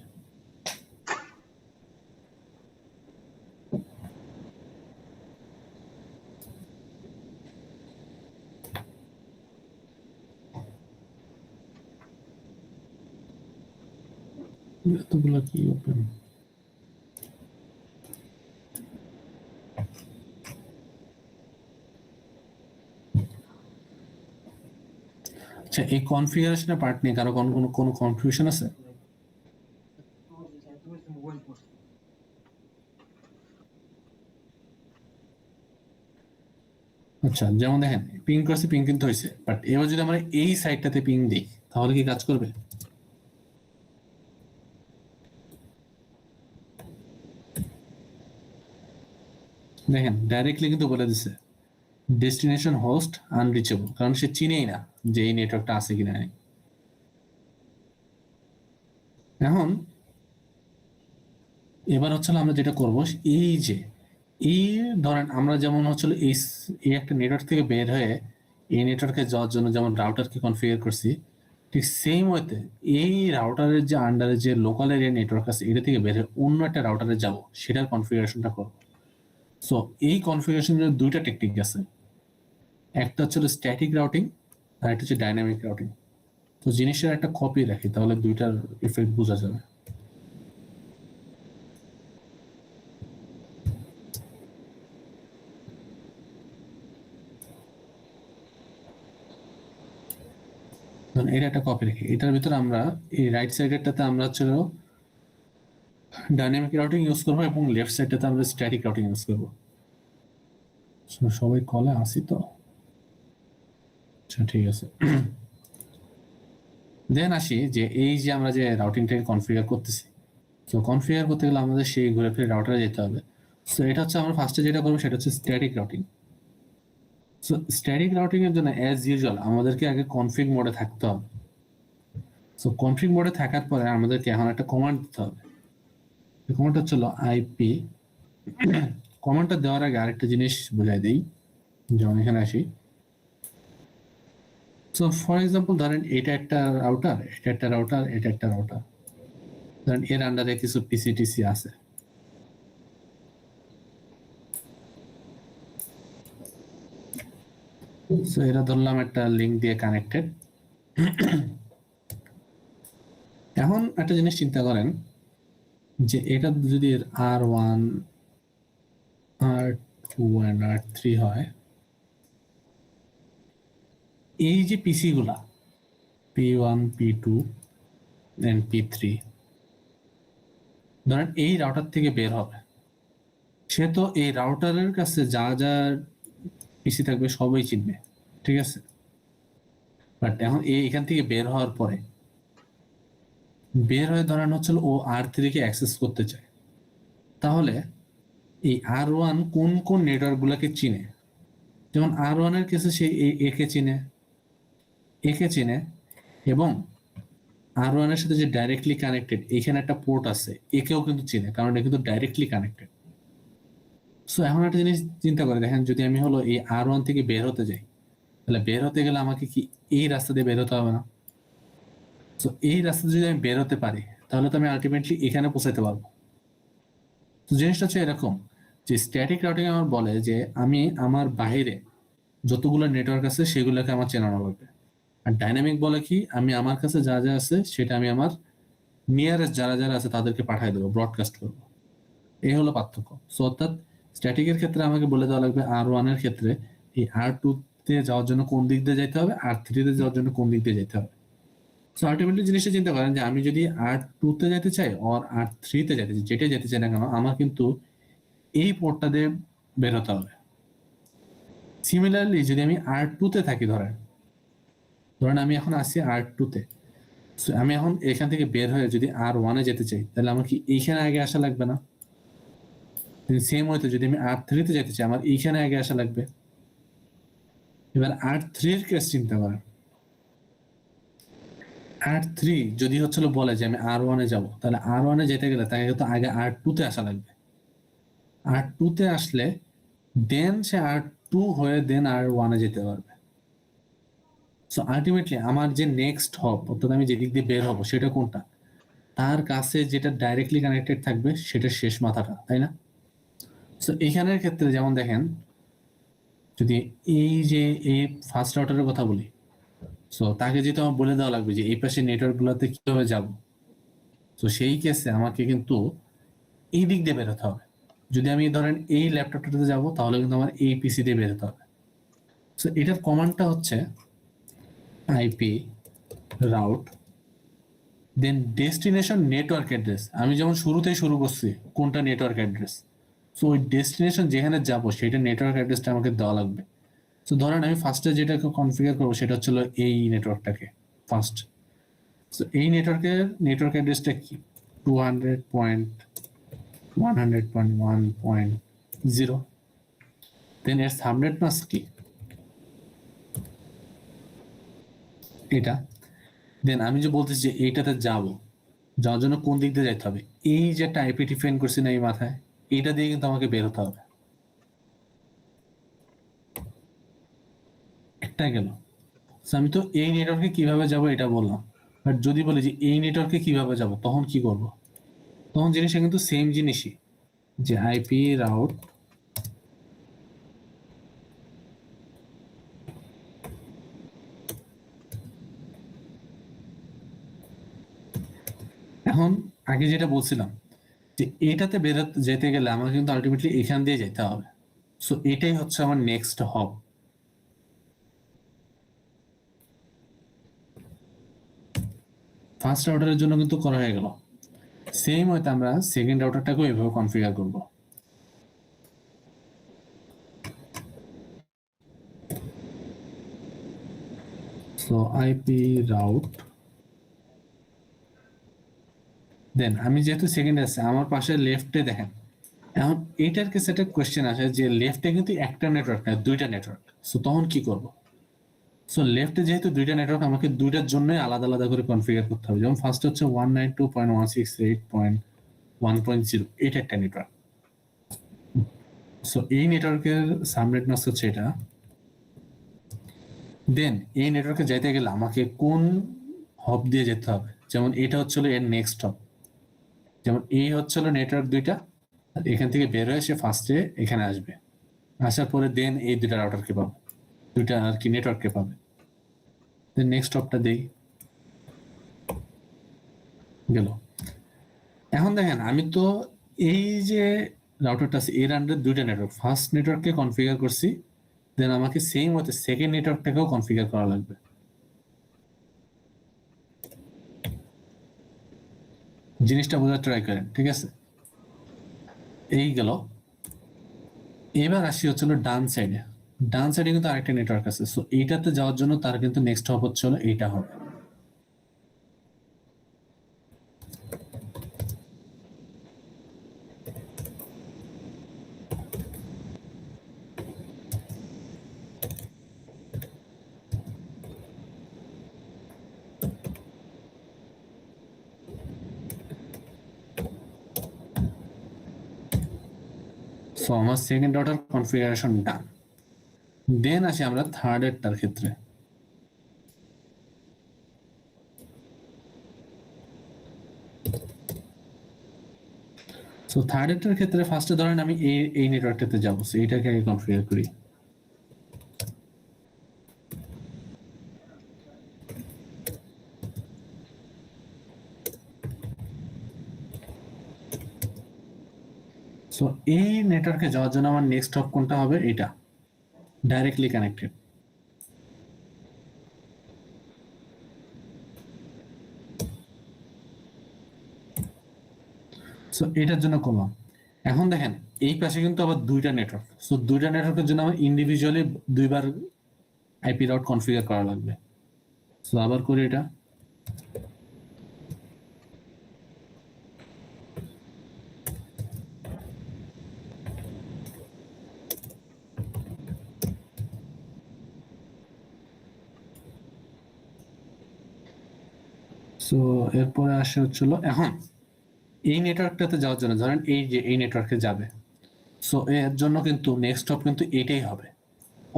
এতগুলো কি ওপেন? আচ্ছা এই কনফিগারেশনের পার্ট নিয়ে কারো কোনো কনফিউশন আছে? আচ্ছা যেমন দেখেন পিং করছে, পিং কিন্তু হয়েছে, বাট এবার যদি আমরা এই সাইডটাতে পিং দিই তাহলে কি কাজ করবে? দেখেন ডাইরেক্টলি কিন্তু বলে দিছে ডেস্টিনেশন হোস্ট আনরিচেবল, কারণ সে চিনেই না যে এই নেটওয়ার্কটা আছে কিনা নেই। এখন এবার হচ্ছে আমরা যেটা করব, এই যে এই ধরেন আমরা যেমন হচ্ছে এই একটা নেটওয়ার্ক থেকে বের হয়ে এই নেটওয়ার্কে যাওয়ার জন্য যেমন রাউটারকে কনফিগার করছি, ঠিক সেম ওয়েতে এই রাউটারের যে আন্ডারে যে লোকাল এরিয়া নেটওয়ার্ক আছে এটা থেকে বের হয়ে অন্য একটা রাউটারে যাব, সেটার কনফিগারেশনটা করব। সো এই কনফিগারেশনের দুইটা টেকনিক আছে, একটা হচ্ছে স্ট্যাটিক রাউটিং আর একটা হচ্ছে ডাইনামিক রাউটিং। তো জিনিসের একটা কপি রাখি, তাহলে দুইটার ইফেক্ট বোঝা যাবে। এর একটা কপি রেখে এটার ভিতরে আমরা এই রাইট সাইডেরটাতে আমরা হচ্ছে ডাইনামিক রাউটিং ইউজ করবো এবং লেফট সাইডটাতে আমরা স্ট্যাটিক রাউটিং ইউজ করবো। সবাই কলে আসি তো? আচ্ছা ঠিক আছে। দেন আসি যে এই যে আমরা যে রাউটিংটাকে কনফিগার করতেছি, তো কনফিগার করতে গেলে আমাদের সেই ঘুরে ফিরে রাউটারে যেতে হবে। সো এটা হচ্ছে আমরা ফার্স্টে যেটা করবো সেটা হচ্ছে static routing. So static routing এর জন্য অ্যাজ ইউজুয়াল আমাদেরকে আগে কনফিগ মোডে থাকতে হবে। সো কনফিগ মোডে থাকার পরে আমাদেরকে এখন একটা কমান্ড দিতে হবে। কমান্ডটা হচ্ছে আইপি। কমান্ডটা দেওয়ার আগে আরেকটা জিনিস বোঝাই দিই, যেমন এখানে আসি। সো ফর এক্সাম্পল ধরেন এটা একটা রাউটার, এটা একটা রাউটার, এটা একটা রাউটার, ধরেন এর আন্ডারে কিছু পিসিটিসি আছে। সো এরা ধরলাম একটা লিঙ্ক দিয়ে কানেক্টেড। এখন একটা জিনিস চিন্তা করেন যে এটা যদি R1 R2 and R3 হয়, এই যে পিসি গুলা P1 P2 and P3 ধরেন এই রাউটার থেকে বের হবে, সে তো এই রাউটারের কাছে যা যা পিসি থাকবে সবই চিনবে, ঠিক আছে? বাট এখন এখান থেকে বের হওয়ার পরে বের হয়ে ধরেন হচ্ছে ও R3 কে অ্যাক্সেস করতে চায়, তাহলে এই R1 কোন কোন নেটওয়ার্ক গুলাকে চিনে? যেমন R1 এর কেসে সে একে চিনে এবং R1 এর সাথে যে ডাইরেক্টলি কানেক্টেড এখানে একটা পোর্ট আছে, একেও কিন্তু চিনে, কারণ এটা কিন্তু ডাইরেক্টলি কানেক্টেড। সো এখন একটা জিনিস চিন্তা করে দেখেন, যদি আমি হলো এই R1 থেকে বের হতে যাই, তাহলে বের হতে গেলে আমাকে কি এই রাস্তা দিয়ে বের হতে হবে না? সো এই রাস্তা যদি আমি বের হতে পারি তাহলে তো আমি আলটিমেটলি এখানে পৌঁছাতে পারবো। তো জিনিসটা হচ্ছে এরকম যে স্ট্যাটিক রাউটিং আমার বলে যে আমি আমার বাইরে যতগুলো নেটওয়ার্ক আছে সেগুলোকে আমার চেনানো লাগবে, আর ডাইনামিক বলে কি আমি আমার কাছে যা যা আছে সেটা আমি আমার নিয়ারেস্ট যারা যারা আছে তাদেরকে পাঠিয়ে দেবো, ব্রডকাস্ট করবো। এই হলো পার্থক্য। সো অর্থাৎ স্ট্যাটিকের ক্ষেত্রে আমাকে বলে দেওয়া লাগবে R1 এর ক্ষেত্রে এই R2 তে যাওয়ার জন্য কোন দিক দিয়ে যেতে হবে, R3 তে যাওয়ার জন্য কোন দিক দিয়ে যেতে হবে। সো আলটিমেটলি জিনিসটা চিন্তা করেন যে আমি যদি R2 তে যেতে চাই আর R3 তে যেতে চাই, যেটা যেতে চাই না কেন, আমার কিন্তু এই পোর্টটা দিয়ে বের হতে হবে। সিমিলারলি যদি আমি R2 তে থাকি, ধরেন আমি এখন আসছি R2 তে, আমি এখন এখান থেকে বের হয়ে যদি R1 এ যেতে চাই, তাহলে আমার কি এইখানে আগে আসা লাগবে না? সেম হয়তো যদি আমি R3 তে যেতে চাই, আমার এইখানে আগে আসা লাগবে। এবার R3 এর কেস চিন্তা করেন, R3 যদি হচ্ছিল বলে যে আমি R1 এ যাব, তাহলে R1 এ যেতে গেলে তাকে তো আগে R2 তে আসা লাগবে। R2 তে আসলে দেন সে R2 হয়ে দেন R1 এ যেতে পারবে। সো আলটিমেটলি আমার যে নেক্সট হব, অর্থাৎ আমি যেদিক দিয়ে বের হব সেটা কোনটা, তার কাছে যেটা ডাইরেক্টলি কানেক্টেড থাকবে সেটা শেষ মাথাটা, তাই না? সো এখানের ক্ষেত্রে যেমন দেখেন, যদি এই যে এই ফার্স্ট রাউটারের কথা বলি, সো তাকে যেহেতু আমার বলে দেওয়া লাগবে যে এই পাশে নেটওয়ার্ক গুলোতে কিভাবে যাব, তো সেই কেসে আমাকে কিন্তু এই দিক দিয়ে বেরোতে হবে। যদি আমি ধরেন এই ল্যাপটপটাতে যাব, তাহলে কিন্তু আমার এই পিসি দিয়ে বেরোতে হবে। সো এটার কমান্ডটা হচ্ছে আইপি রাউট দেন ডেস্টিনেশন নেটওয়ার্ক অ্যাড্রেস। আমি যেমন শুরুতেই শুরু করছি কোনটা নেটওয়ার্ক অ্যাড্রেস, সো ওই ডেস্টিনেশন যেখানে যাব সেটা নেটওয়ার্ক অ্যাড্রেসটা আমাকে দেওয়া লাগবে। তো ধরেন আমি ফার্স্টে যেটাকে কনফিগার করবো সেটা হচ্ছিল এই নেটওয়ার্কটাকে ফার্স্ট। সো এই নেটওয়ার্ক অ্যাড্রেসটা কি? 200.100.1.0 দেন এর সাবনেট মাস্ক কি, এটা। দেন আমি যে বলতেছি যে এইটাতে যাওয়ার জন্য কোন দিক দিয়ে যেতে হবে, এই যে একটা আইপি ডিফাইন করছি না এই মাথায়, এইটা দিয়ে কিন্তু আমাকে বের হতে হবে। একটা গেল। So, আমি তো এই নেটওয়ার্কে কিভাবে যাব এটা বললাম, বাট যদি বলি যে এই নেটওয়ার্কে কিভাবে যাব তখন কি করব, তখন জিনিসটা কিন্তু সেম জিনিসই, যে আইপি রাউট এখন আগে যেটা বলছিলাম যে এটাতে বেরোতে যেতে গেলে আমাকে কিন্তু আলটিমেটলি এখান দিয়ে যেতে হবে। সো এটাই হচ্ছে আমার নেক্সট হব। ফার্স্ট রাউটারের জন্য কিন্তু করা হয়ে গেল। সেম হয়তো আমরা সেকেন্ড রাউটারটাকেও এভাবে কনফিগার করব। সো আইপি রাউট, দেন আমি যেহেতু সেকেন্ডে আছে আমার পাশে লেফটে দেখেন, এখন এইটার কাছে একটা কোয়েশ্চেন আসে যে লেফটে কিন্তু একটা নেটওয়ার্ক না দুইটা নেটওয়ার্ক, সো তখন কি করব। সো লেফটে যেহেতু দুইটা নেটওয়ার্ক আমাকে দুইটার জন্যই আলাদা আলাদা করে কনফিগার করতে হবে। যেমন ফার্স্ট হচ্ছে 192.168.1.0, এটা একটা নেটওয়ার্ক। সো এই নেটওয়ার্কের সাবনেট মাস্ক হচ্ছে এটা। দেন এই নেটওয়ার্কে যাইতে গেলে আমাকে কোন হব দিয়ে যেতে হবে, যেমন এটা হচ্ছিল এর নেক্সট হব। যেমন এই হচ্ছিল নেটওয়ার্ক দুইটা, আর এখান থেকে বের হয়ে সে ফার্স্টে এখানে আসবে, আসার পরে দেন এই দুইটা রাউটারকে পাবে, দুইটা আর কি নেটওয়ার্ককে পাবে। দেন নেক্সট হবটা দেই, গেল। এখন দেখেন আমি তো এই যে রাউটারটা আছে এর আন্ডারে দুইটা নেটওয়ার্ক, ফার্স্ট নেটওয়ার্ককে কনফিগার করছি, দেন আমাকে সেম হতে সেকেন্ড নেটওয়ার্কটাকেও কনফিগার করা লাগবে। জিনিসটা বোঝার ট্রাই করেন, ঠিক আছে? এই গেল। এবার আসি হচ্ছিল ডান সাইডে। ডান সাইডে কিন্তু আরেকটা নেটওয়ার্ক আছে, সো এইটাতে যাওয়ার জন্য তার কিন্তু নেক্সট হব হচ্ছে হলো এইটা হবে। সো আমার সেকেন্ড অর্ডার কনফিগারেশন ডান। দেন আসি আমরা থার্ড এরটার ক্ষেত্রে। সো থার্ড এরটার ক্ষেত্রে ফার্স্টে ধরেন আমি এই নেটওয়ার্কটাতে যাবো, সো এইটাকে আগে কনফিগার করি। সো এই নেটওয়ার্কে যাওয়ার জন্য আমার নেক্সট হব কোনটা হবে, এটা ডাইরেক্টলি কানেক্টেড। সো এটার জন্য করলাম। এখন দেখেন এই পাশে কিন্তু আবার দুইটা নেটওয়ার্ক, সো দুইটা নেটওয়ার্কের জন্য আমার ইন্ডিভিজুয়ালি দুইবার আইপি রাউট কনফিগার করা লাগবে। সো আবার করি এটা। সো এরপরে আসে হচ্ছিল এখন এই নেটওয়ার্কটাতে যাওয়ার জন্য ধরেন এই যে এই নেটওয়ার্কে যাবে, সো এর জন্য কিন্তু নেক্সট হব কিন্তু এইটাই হবে।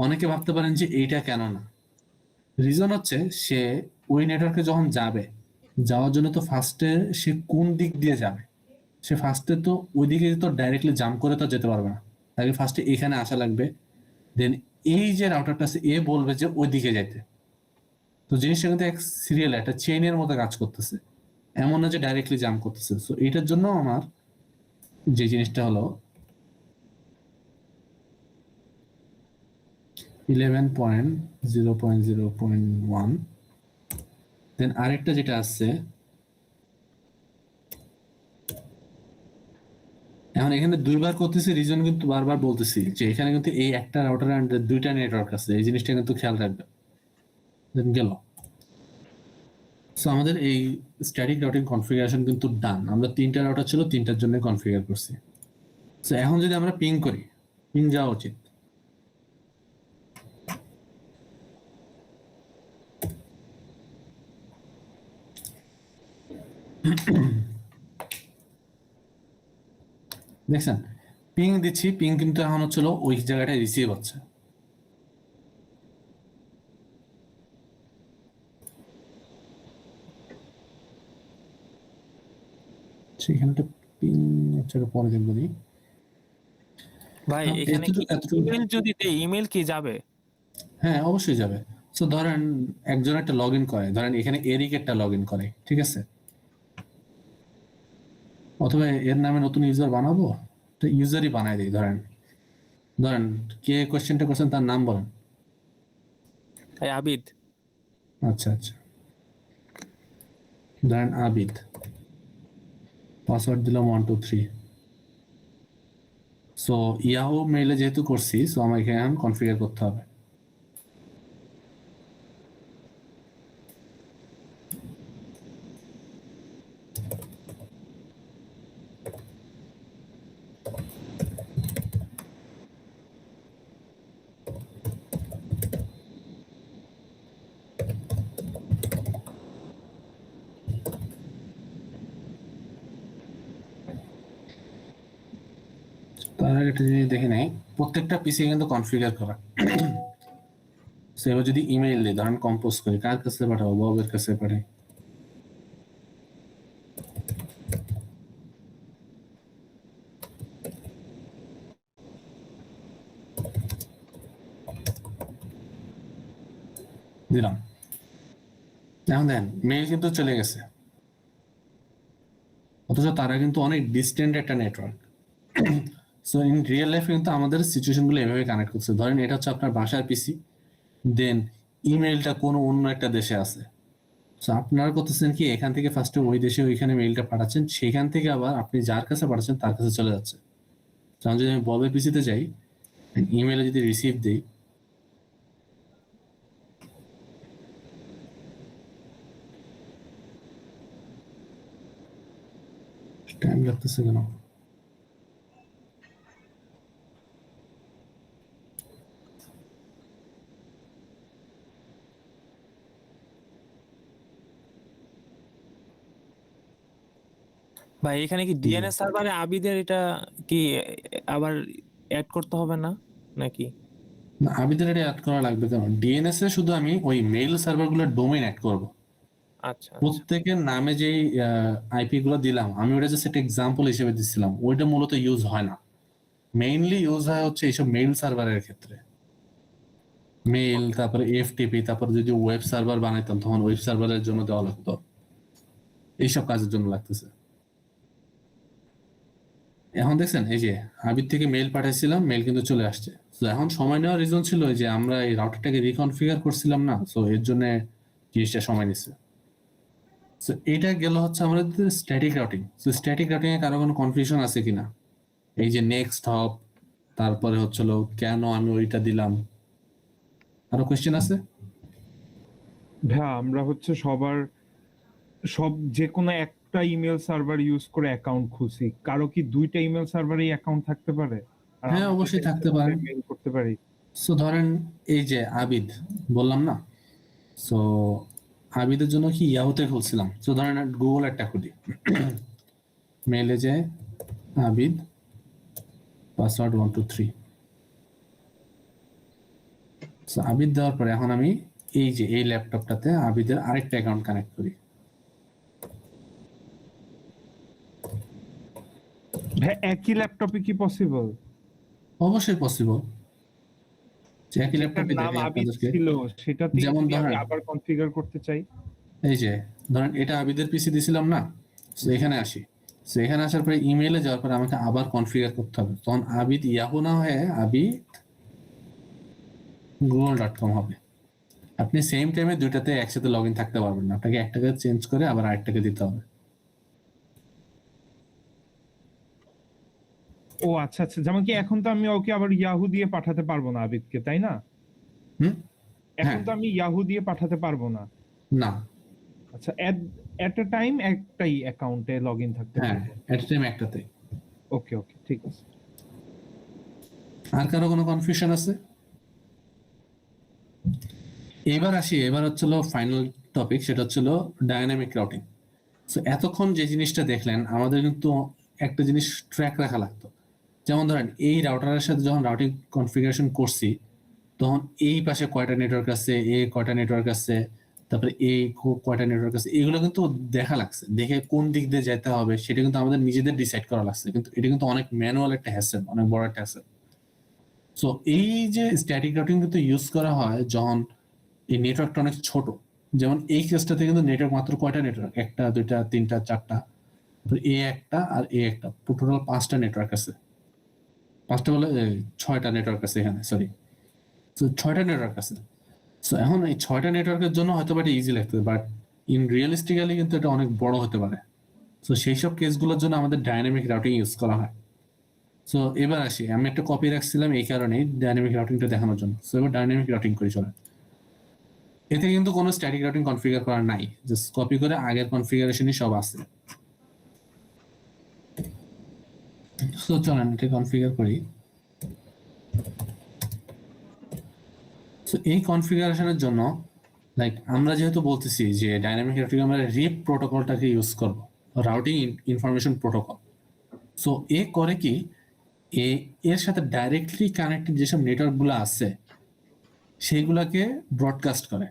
অনেকে ভাবতে পারেন যে এইটা কেন না, রিজন হচ্ছে সে ওই নেটওয়ার্কে যখন যাবে, যাওয়ার জন্য তো ফার্স্টে সে কোন দিক দিয়ে যাবে, সে ফার্স্টে তো ওইদিকে তো ডাইরেক্টলি জাম্প করে তো যেতে পারবে না, তাকে ফার্স্টে এখানে আসা লাগবে। দেন এই যে রাউটারটা আছে এ বলবে যে ওইদিকে যাইতে। তো জিনিসটা কিন্তু এক সিরিয়াল একটা চেইনের মতো কাজ করতেছে, এমন না যে ডাইরেক্টলি জাম্প করতেছে। সো এটার জন্য আমার যে জিনিসটা হলো 11.0.0.1, দেন আরেকটা যেটা আছে এখন এখানে দুইবার করতেছি, রিজন কিন্তু বারবার বলতেছি যে এখানে কিন্তু এই একটা রাউটারের আন্ডারে দুইটা নেটওয়ার্ক আছে, এই জিনিসটা কিন্তু খেয়াল রাখবে। দেন গেল। সো আমাদের এই স্ট্যাটিক রাউটিং কনফিগারেশন কিন্তু ডান। আমরা তিনটা রাউটার ছিল, তিনটার জন্য কনফিগার করছি। সো এখন যদি আমরা পিং করি, পিং যাওয়া উচিত, দেখছেন পিং দিচ্ছি, পিং কিন্তু এখন হচ্ছিল ওই জায়গাটায় রিসিভ হচ্ছে। সেখানে পিং হচ্ছে, পরে দেখবো নি। ভাই হ্যাঁ, এখানে কি এতটুকু- ইমেল যদি দেই, ইমেল কি যাবে? হ্যাঁ অবশ্যই যাবে। সো ধরেন একজন একটা লগ ইন করে, ধরেন এখানে এরিক একটা লগ ইন করে, ঠিক আছে, অথবা এর নামে নতুন ইউজার বানাবো, তো ইউজারই বানাই দিই। ধরেন ধরেন কে কোশ্চেনটা করছেন তার নাম বলেন। ভাই আবিদ। আচ্ছা আচ্ছা, ধরেন আবিদ, পাসওয়ার্ড দিলাম 123। সো ইয়াহু মেইলে যেহেতু করছি, সো আমার এখানে কনফিগার করতে হবে। তার আগে একটা জিনিস দেখে নেই, প্রত্যেকটা পিসি কিন্তু কনফিগার করা। সো এবার যদি ইমেইল দিই, ধরেন কম্পোজ করি, কার কাছে পাঠাবো? ববের কাছে পাঠাই। দিলাম, এখন দেখেন মেইল কিন্তু চলে গেছে, অথচ তারা কিন্তু অনেক ডিস্টেন্ট একটা নেটওয়ার্ক। সো ইন রিয়েল লাইফে কিন্তু আমাদের সিচুয়েশন গুলো এভাবে কানেক্ট করছে। ধরেন এটা হচ্ছে আপনার বাসার পিসি, দেন ইমেইলটা কোনো অন্য একটা দেশে আছে। সো আপনারা করতেছেন কি, এখান থেকে ফার্স্টে ওই দেশে ওইখানে মেইলটা পাঠাচ্ছেন, সেখান থেকে আবার আপনি যার কাছে পাঠাচ্ছেন তার কাছে চলে যাচ্ছে। কারণ যদি আমি ববের পিসিতে যাই, ইমেইলে যদি রিসিভ দিই, টাইম লাগতেছে কেন? ভাই এখানে কি ডিএনএস সার্ভারে আবিদের এটা কি আবার অ্যাড করতে হবে না নাকি? না, আবিদের এটা অ্যাড করা লাগবে কেন? ডিএনএস এ শুধু আমি ওই মেইল সার্ভারগুলোর ডোমেইন অ্যাড করব। আচ্ছা প্রত্যেকের নামে যেই আইপি গুলো দিলাম, আমি ওটা জাস্ট একটা এক্সাম্পল হিসেবে দিচ্ছিলাম, ওইটা মূলত ইউজ হয় না। মেইনলি ইউজ হয় হচ্ছে এইসব মেইল সার্ভারের ক্ষেত্রে, মেইল, তারপরে এফটিপি, তারপরে যদি ওয়েব সার্ভার বানাইতাম তখন ওয়েব সার্ভারের জন্য দেওয়া লাগতো, এইসব কাজের জন্য লাগতেছে। এখন দেখছেন এই যে আবির থেকে মেইল পাঠাইছিলাম, মেইল কিন্তু চলে আসছে। তো এখন সময় নেওয়ার রিজন ছিল যে আমরা এই রাউটারটাকে রিকনফিগার করছিলাম না, তো এর জন্য জিনিসটা সময় নিচ্ছে। তো এটা গেল হচ্ছে আমাদের স্ট্যাটিক রাউটিং। তো স্ট্যাটিক রাউটিং এ কারো কোনো কনফিউশন আছে কিনা? এই যে নেক্সট হপ, তারপরে হচ্ছিল কেন আমি ওইটা দিলাম, আরো কোয়েশ্চেন আছে? ভাইয়া আমরা হচ্ছে সব যে কোনো একটা ইমেল সার্ভার ইউজ করে অ্যাকাউন্ট খুলছি, কারো কি দুইটা ইমেল সার্ভারেই অ্যাকাউন্ট থাকতে পারে? আর হ্যাঁ, আমরা অবশ্যই যদি থাকতে পারে। মেল করতে পারি। সো ধরেন এই যে আবিদ বললাম না, সো আবিদের জন্য কি ইয়াহুতে খুলছিলাম। সো ধরেন গুগল একটা খুলি, মেলে যে আবিদ, পাসওয়ার্ড 123। সো আবিদ দেওয়ার পরে এখন আমি এই যে এই ল্যাপটপটাতে আবিদের আরেকটা অ্যাকাউন্ট কানেক্ট করি। ভাই একই ল্যাপটপে কি পসিবল? অবশ্যই পসিবল, যে একই ল্যাপটপে নাম দেখে আবিদ আপনাদেরকে। ছিল, সেটাতে যেমন যদি আমি ধরেন আবার কনফিগার করতে চাই। এই যে ধরেন এটা আবিদের পিসি দিছিলাম না, তো এখানে আসি। তো এখানে আসার পরে ইমেইলে যাওয়ার পরে আমাকে আবার কনফিগার করতে হবে, তখন আবিদ ইয়াহু না হয়ে আবিদ google.com হবে। আপনি সেম টাইমে দুইটাতে একসাথে লগ ইন থাকতে পারবেন না, আপনাকে একটাকে চেঞ্জ করে আবার আরেকটাকে দিতে হবে। ও আচ্ছা আচ্ছা, যেমন কি এখন তো আমি ওকে আবার ইয়াহু দিয়ে পাঠাতে পারবো না আবিদকে, তাই না? হুম, এখন হ্যাঁ। তো আমি ইয়াহু দিয়ে পাঠাতে পারবো না। না, আচ্ছা, এট এ টাইম একটাই অ্যাকাউন্টে লগ ইন থাকতে হ্যাঁ, পারবো। এট টাইম একটাতে। ওকে ওকে, ঠিক আছে। আর কারো কোনো কনফিউশন আছে? এবার আসি, এবার হচ্ছিল ফাইনাল টপিক, সেটা হচ্ছিল ডায়নামিক রাউটিং। তো এতক্ষণ যে জিনিসটা দেখলেন আমাদের কিন্তু একটা জিনিস ট্র্যাক রাখা লাগতো। যেমন ধরেন এই রাউটারের সাথে যখন রাউটিং কনফিগারেশন করছি তখন এই পাশে কয়টা নেটওয়ার্ক আছে, এই কয়টা নেটওয়ার্ক আছে, তারপরে এই কয়টা নেটওয়ার্ক আছে, এগুলো কিন্তু দেখা লাগছে। দেখে কোন দিক দিয়ে যেতে হবে সেটা কিন্তু আমাদের নিজেদের ডিসাইড করা লাগছে। কিন্তু এটা কিন্তু অনেক ম্যানুয়াল একটা হ্যাসেল, অনেক বড় একটা হ্যাসেল। সো এই যে স্ট্যাটিক রাউটিং কিন্তু ইউজ করা হয় যখন এই নেটওয়ার্কটা অনেক ছোট। যেমন এই কেসটাতে কিন্তু নেটওয়ার্ক মাত্র কয়টা নেটওয়ার্ক, একটা, দুইটা, তিনটা, চারটা, এ একটা আর এ একটা, টোটাল 5টা নেটওয়ার্ক আছে। 5টা বলে 6টা নেটওয়ার্ক আছে এখানে, সরি। তো 6টা নেটওয়ার্ক আছে। সো এখন এই 6টা নেটওয়ার্কের জন্য হয়তো এটা ইজি লাগবে, বাট ইন রিয়েলিস্টিক্যালি কিন্তু এটা অনেক বড় হতে পারে। সো সেই সব কেসগুলোর জন্য আমাদের ডাইনামিক রাউটিং ইউজ করা হয়। সো এবার আসি, আমি একটা কপি রাখছিলাম এই কারণেই ডাইনামিক রাউটিংটা দেখানোর জন্য। সো এবার ডাইনামিক রাউটিং করি চলে। এতে কিন্তু কোনো স্ট্যাটিক রাউটিং কনফিগার করা নাই, জাস্ট কপি করে আগের কনফিগারেশনই সব আছে। সো চলেন এটা কনফিগার করি। সো এই কনফিগারেশনের জন্য লাইক আমরা যেহেতু বলতেছি যে ডাইনামিক রাউটিং আমরা রিপ প্রোটোকলটাকে ইউজ করব, রাউটিং ইনফরমেশন প্রোটোকল। সো এ করে কি, এর সাথে ডাইরেক্টলি কানেক্টেড যেসব নেটওয়ার্কগুলো আছে সেইগুলোকে ব্রডকাস্ট করে।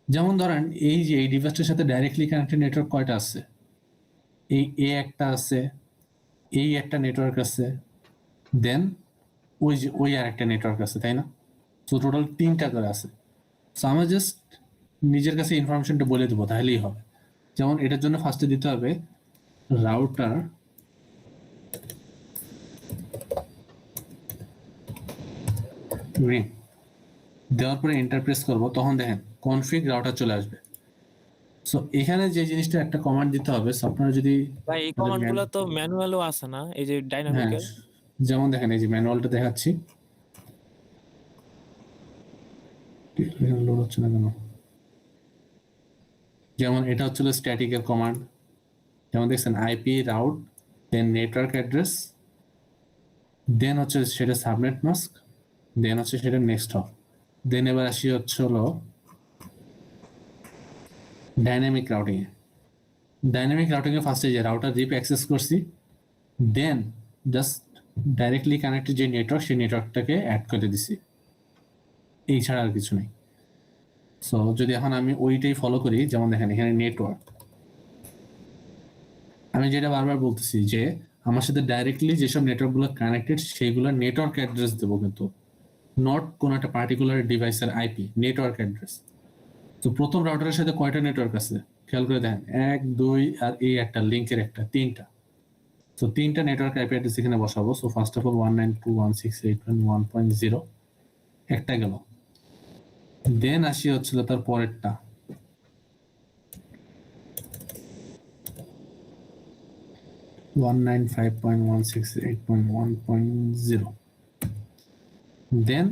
যেমন ধরেন এই যে এই ডিভাইসটার সাথে ডাইরেক্টলি কানেক্টেড নেটওয়ার্ক কয়টা আছে, এই এ একটা আছে, এই একটা নেটওয়ার্ক আছে, দেন ওই যে ওই আর একটা নেটওয়ার্ক আছে, তাই না? সো টোটাল 3টা করে আছে। সো আমরা জাস্ট নিজের কাছে ইনফরমেশনটা বলে দেবো, তাহলেই হবে। যেমন এটার জন্য ফার্স্টে দিতে হবে রাউটার রিং, দেওয়ার পরে এন্টার প্রেস করবো, তখন দেখেন কনফিগ রাউটার চলে আসবে। সো এখানে যে জিনিসটা একটা কমান্ড দিতে হবে, আপনারা যদি ভাই এই কমান্ডগুলো তো ম্যানুয়ালও আছে না, এই যে হ্যাঁ, ডাইনামিকের? যেমন দেখেন এই যে ম্যানুয়ালটা দেখাচ্ছি, লোড হচ্ছে না কেন? যেমন এটা হচ্ছিল স্ট্যাটিকের কমান্ড, যেমন দেখছেন আইপি রাউট, দেন নেটওয়ার্ক অ্যাড্রেস, দেন হচ্ছে সেটা সাবনেট মাস্ক, দেন হচ্ছে সেটা নেক্সট হপ, দেন এবার আসি হচ্ছে হলো ডাইনামিক রাউটিং এ। ডাইনামিক রাউটিং এ ফার্স্টে যে রাউটার রিপ অ্যাক্সেস করছি, দেন জাস্ট ডাইরেক্টলি কানেক্টেড যে নেটওয়ার্ক সেই নেটওয়ার্কটাকে অ্যাড করে দিছি, এই ছাড়া আর কিছু নেই। সো যদি এখন আমি ওইটাই ফলো করি, যেমন দেখেন এখানে নেটওয়ার্ক, আমি যেটা বারবার বলতেছি যে আমার সাথে ডাইরেক্টলি যেসব নেটওয়ার্কগুলো কানেক্টেড সেইগুলো নেটওয়ার্ক অ্যাড্রেস দেবো, কিন্তু নট কোন একটা পার্টিকুলার ডিভাইসের আইপি, নেটওয়ার্ক অ্যাড্রেস। তো প্রথম রাউটারের সাথে কয়টা নেটওয়ার্ক আছে খেয়াল করে দেখেন, 1 2 আর এই একটা লিংকের একটা, 3টা। তো 3টা নেটওয়ার্ক আইপি অ্যাড্রেস এখানে বসাবো। সো ফার্স্ট অফ অল 192.168.1.0 একটা গেল, দেন আসি হচ্ছিল তার পরেরটা, ওয়ান 195.168.1.0, দেন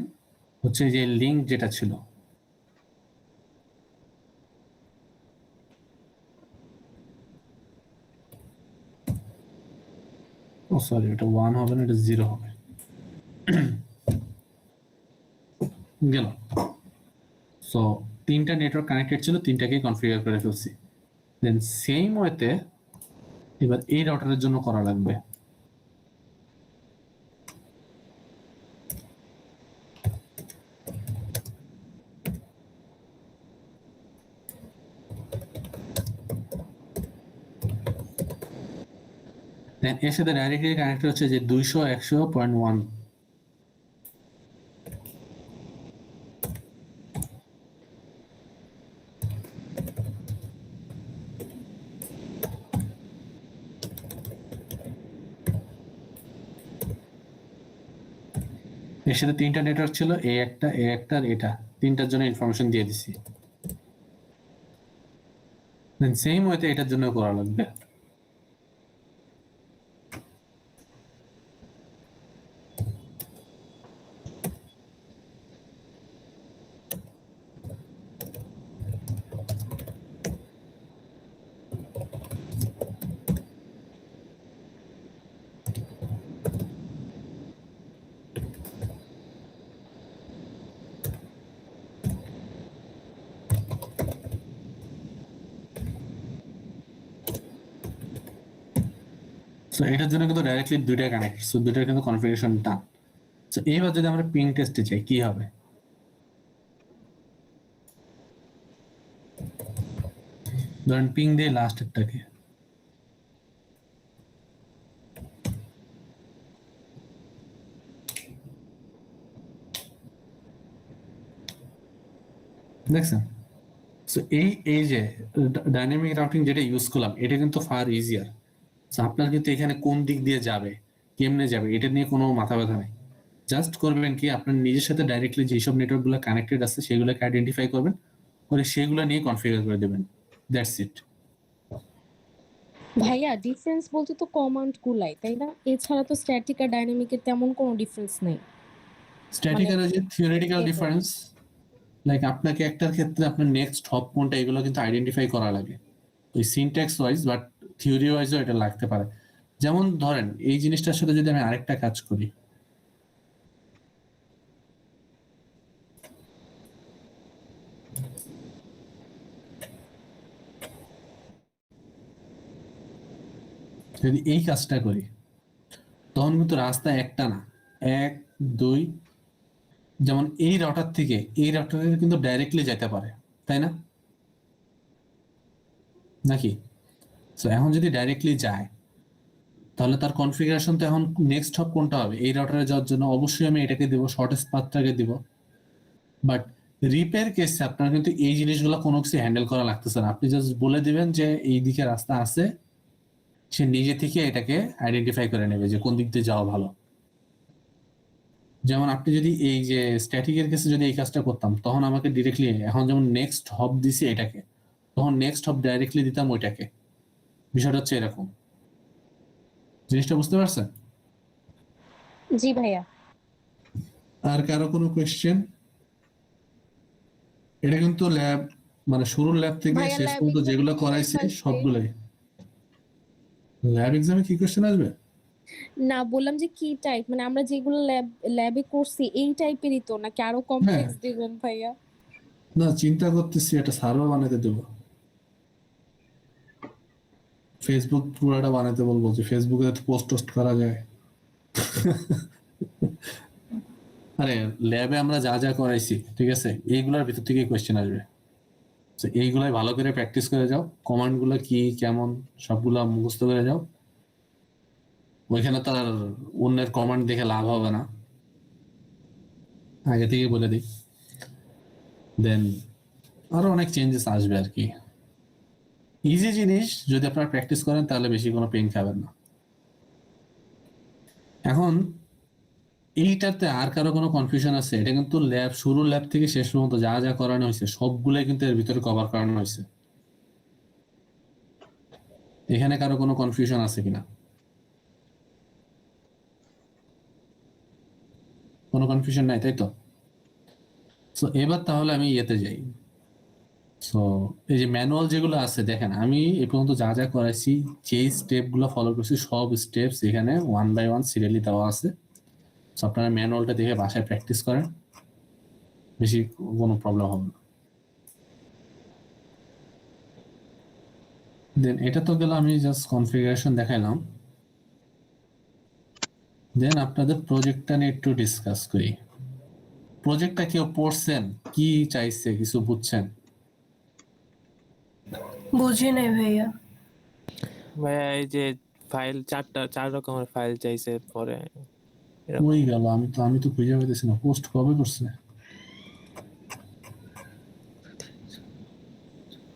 হচ্ছে যে লিঙ্ক যেটা ছিল, ও সরি এটা 1 হবে না, এটা 0 হবে, গেল। সো 3টা নেটওয়ার্ক কানেক্টেড ছিল, 3টাকেই কনফিগার করে ফেলছি। দেন সেম ওয়েতে এবার এই রাউটারের জন্য করা লাগবে। দেন এর সাথে ডাইরেক্টলি কানেক্টেড হচ্ছে যে 200.100.1, এর সাথে 3টা নেটওয়ার্ক ছিল, এ একটা আর এটা, 3টার জন্য ইনফরমেশন দিয়ে দিছি। দেন সেম ওয়েতে এটার জন্য করা লাগবে। সো এটার জন্য কিন্তু ডাইরেক্টলি দুইটা কানেক্ট, সো দুইটার কিন্তু কনফিগারেশন ডান। সো এইবার যদি আমরা পিং টেস্টে যাই কি হবে, ধরেন পিং দিয়ে লাস্ট একটাকে, দেখছেন? সো এই যে ডাইনামিক রাউটিং যেটা ইউজ করলাম এটা কিন্তু ফার ইজিয়ার। সো আপনার কিন্তু এখানে কোন দিক দিয়ে যাবে, কেমনে যাবে, এটা নিয়ে কোনো মাথা ব্যথা নাই। জাস্ট করবেন কি, আপনার নিজের সাথে ডাইরেক্টলি যেসব নেটওয়ার্কগুলো কানেক্টেড আছে সেগুলোকে আইডেন্টিফাই করবেন, করে সেগুলো নিয়ে কনফিগার করে দেবেন, দ্যাটস ইট। ভাইয়া ডিফারেন্স বলতে তো কমান্ড গুলাই, তাই না? এছাড়া তো স্ট্যাটিক আর ডাইনামিকের তেমন কোনো ডিফারেন্স নেই। স্ট্যাটিক আর যে থিওরিটিক্যাল এটাই। ডিফারেন্স, লাইক আপনাকে একটার ক্ষেত্রে আপনার নেক্সট হপ কোনটা এগুলো কিন্তু আইডেন্টিফাই করা লাগে ওই সিনট্যাক্স ওয়াইজ, বাট থিওরি ওয়াইজও এটা লাগতে পারে। যেমন ধরেন এই জিনিসটার সাথে যদি আমি আরেকটা কাজ করি, যদি এই কাজটা করি তখন কিন্তু রাস্তা একটা না, 1 2, যেমন এই রাউটার থেকে এই রাউটারে কিন্তু ডাইরেক্টলি যেতে পারে, তাই না? নাকি? সো এখন যদি ডাইরেক্টলি যায় তাহলে তার কনফিগারেশন তো এখন নেক্সট হপ কোনটা হবে, এই রাউটারে যাওয়ার জন্য অবশ্যই আমি এটাকে দিব, শর্টেস্ট পাথটাকে দিব। বাট রিপেয়ার কেসে আপনার কিন্তু এই জিনিসগুলো কোনো কিছু হ্যান্ডেল করা লাগতেছে না, আপনি জাস্ট বলে দিবেন যে এই দিকে রাস্তা আছে, সে নিজে থেকে এটাকে আইডেন্টিফাই করে নেবে যে কোন দিক দিয়ে যাওয়া ভালো। যেমন আপনি যদি এই যে স্ট্যাটিকের কেসে যদি এই কাজটা করতাম তখন আমাকে ডিরেক্টলি, এখন যেমন নেক্সট হপ দিছি এটাকে, তখন নেক্সট হপ ডাইরেক্টলি দিতাম ওইটাকে। বিষয়টা হচ্ছে এরকম, জিনিসটা বুঝতে পারছেন? জি ভাইয়া। আর কারো কোনো কোয়েশ্চেন? এটা কিন্তু ল্যাব, মানে শুরুর ল্যাব থেকে ভাইয়া, শেষ lab পর্যন্ত exam যেগুলো কি করাইছে আসবে? সবগুলোই। ল্যাব এক্সামে কি কোয়েশ্চেন আসবে? না, বললাম যে কি টাইপ, মানে আমরা যেগুলো ল্যাবে করছি এই টাইপেরই তো, নাকি আরো কমপ্লেক্স দিবেন ভাইয়া? না, চিন্তা করতেছি এটা সার্ভার বানাতে দেবো, ফেসবুক পুরাটা বানাতে বলবো, যে ফেসবুকে পোস্ট টোস্ট করা যায়। আরে ল্যাবে আমরা যা যা করাইছি ঠিক আছে, এইগুলোর ভিতর থেকে কোয়েশ্চেন আসবে। তো এইগুলাই ভালো করে প্র্যাকটিস করে যাও, কমান্ড গুলো কি কেমন সবগুলা মুখস্থ করে যাও, ওইখানে তো আর অন্যের কমান্ড দেখে লাভ হবে না, আগে থেকে বলে দিই। দেন আরো অনেক চেঞ্জেস আসবে আর কি। ইজি জিনিস, যদি আপনারা প্র্যাকটিস করেন তাহলে বেশি কোনো পেন খাবেন না। এখন এইটাতে আর কারো কোনো কনফিউশন আছে? এটা কিন্তু ল্যাব, শুরুর ল্যাব থেকে শেষ পর্যন্ত যা যা করানো হয়েছে সবগুলাই কিন্তু এর ভিতরে কভার করানো হয়েছে। এখানে কারো কোনো কনফিউশন আছে কিনা? কোনো কনফিউশন নাই, তাই তো? সো এবার তাহলে আমি ইয়েতে যাই। সো এই যে ম্যানুয়াল যেগুলো আছে দেখেন, আমি এ পর্যন্ত যা যা করাইছি, যে স্টেপ গুলো ফলো করছি সব স্টেপস এখানে 1 বাই 1 সিরিয়ালি দেওয়া আছে। সো আপনারা ম্যানুয়ালটা দেখে বাসায় প্র্যাকটিস করেন, বেশি কোনো প্রবলেম হবে না। দেন এটা তো গেল, আমি জাস্ট কনফিগারেশন দেখাইলাম। দেন আপনাদের প্রজেক্টটা নিয়ে একটু ডিসকাস করি। প্রজেক্টটা কেউ পড়ছেন, কি চাইছে, কিছু বুঝছেন? বুঝি নাই ভাইয়া। ভাইয়া এই যে ফাইল 4 রকমের ফাইল চাইছে পরে, এরকম। ওই গেল, আমি তো খুঁজে পেতেছি না, পোস্ট কবে করছে?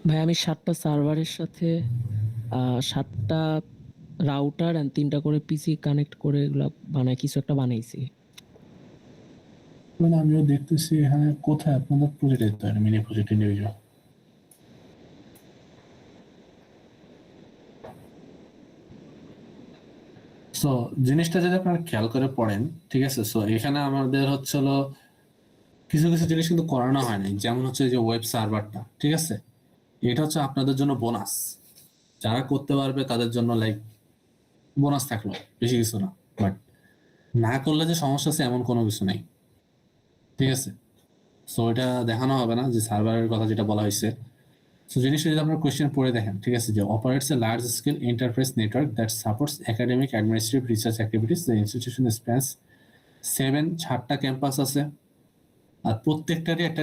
ভাই আমি 7টা সার্ভারের সাথে 7টা রাউটার এন্ড 3টা করে পিসি কানেক্ট করে এগুলা কিছু একটা বানাইছি। মানে আমিও দেখতেছি এখানে কোথায় আপনাদের project, mini project individual. So জিনিসটা যদি আপনারা খেয়াল করে পড়েন, ঠিক আছে, সো এখানে আমাদের হচ্ছিল কিছু কিছু জিনিস কিন্তু করানো হয় নাই, যেমন হচ্ছে যে ওয়েব সার্ভারটা, ঠিক আছে, এটা হচ্ছে আপনাদের জন্য বোনাস, যারা করতে পারবে তাদের জন্য লাইক বোনাস থাকলো, বেশি কিছু না। বাট না করলে যে সমস্যা আছে এমন কোনো কিছু নাই, ঠিক আছে। সো এটা দেখানো হবে না যে সার্ভারের কথা যেটা বলা হয়েছে, সো জিনিসটা যদি আপনারা কোয়েশ্চেন পড়ে দেখেন, ঠিক আছে, যে operates a large scale enterprise network that supports academic administrative research activities. The institution spans 7টা ক্যাম্পাস আছে, আর প্রত্যেকটারই একটা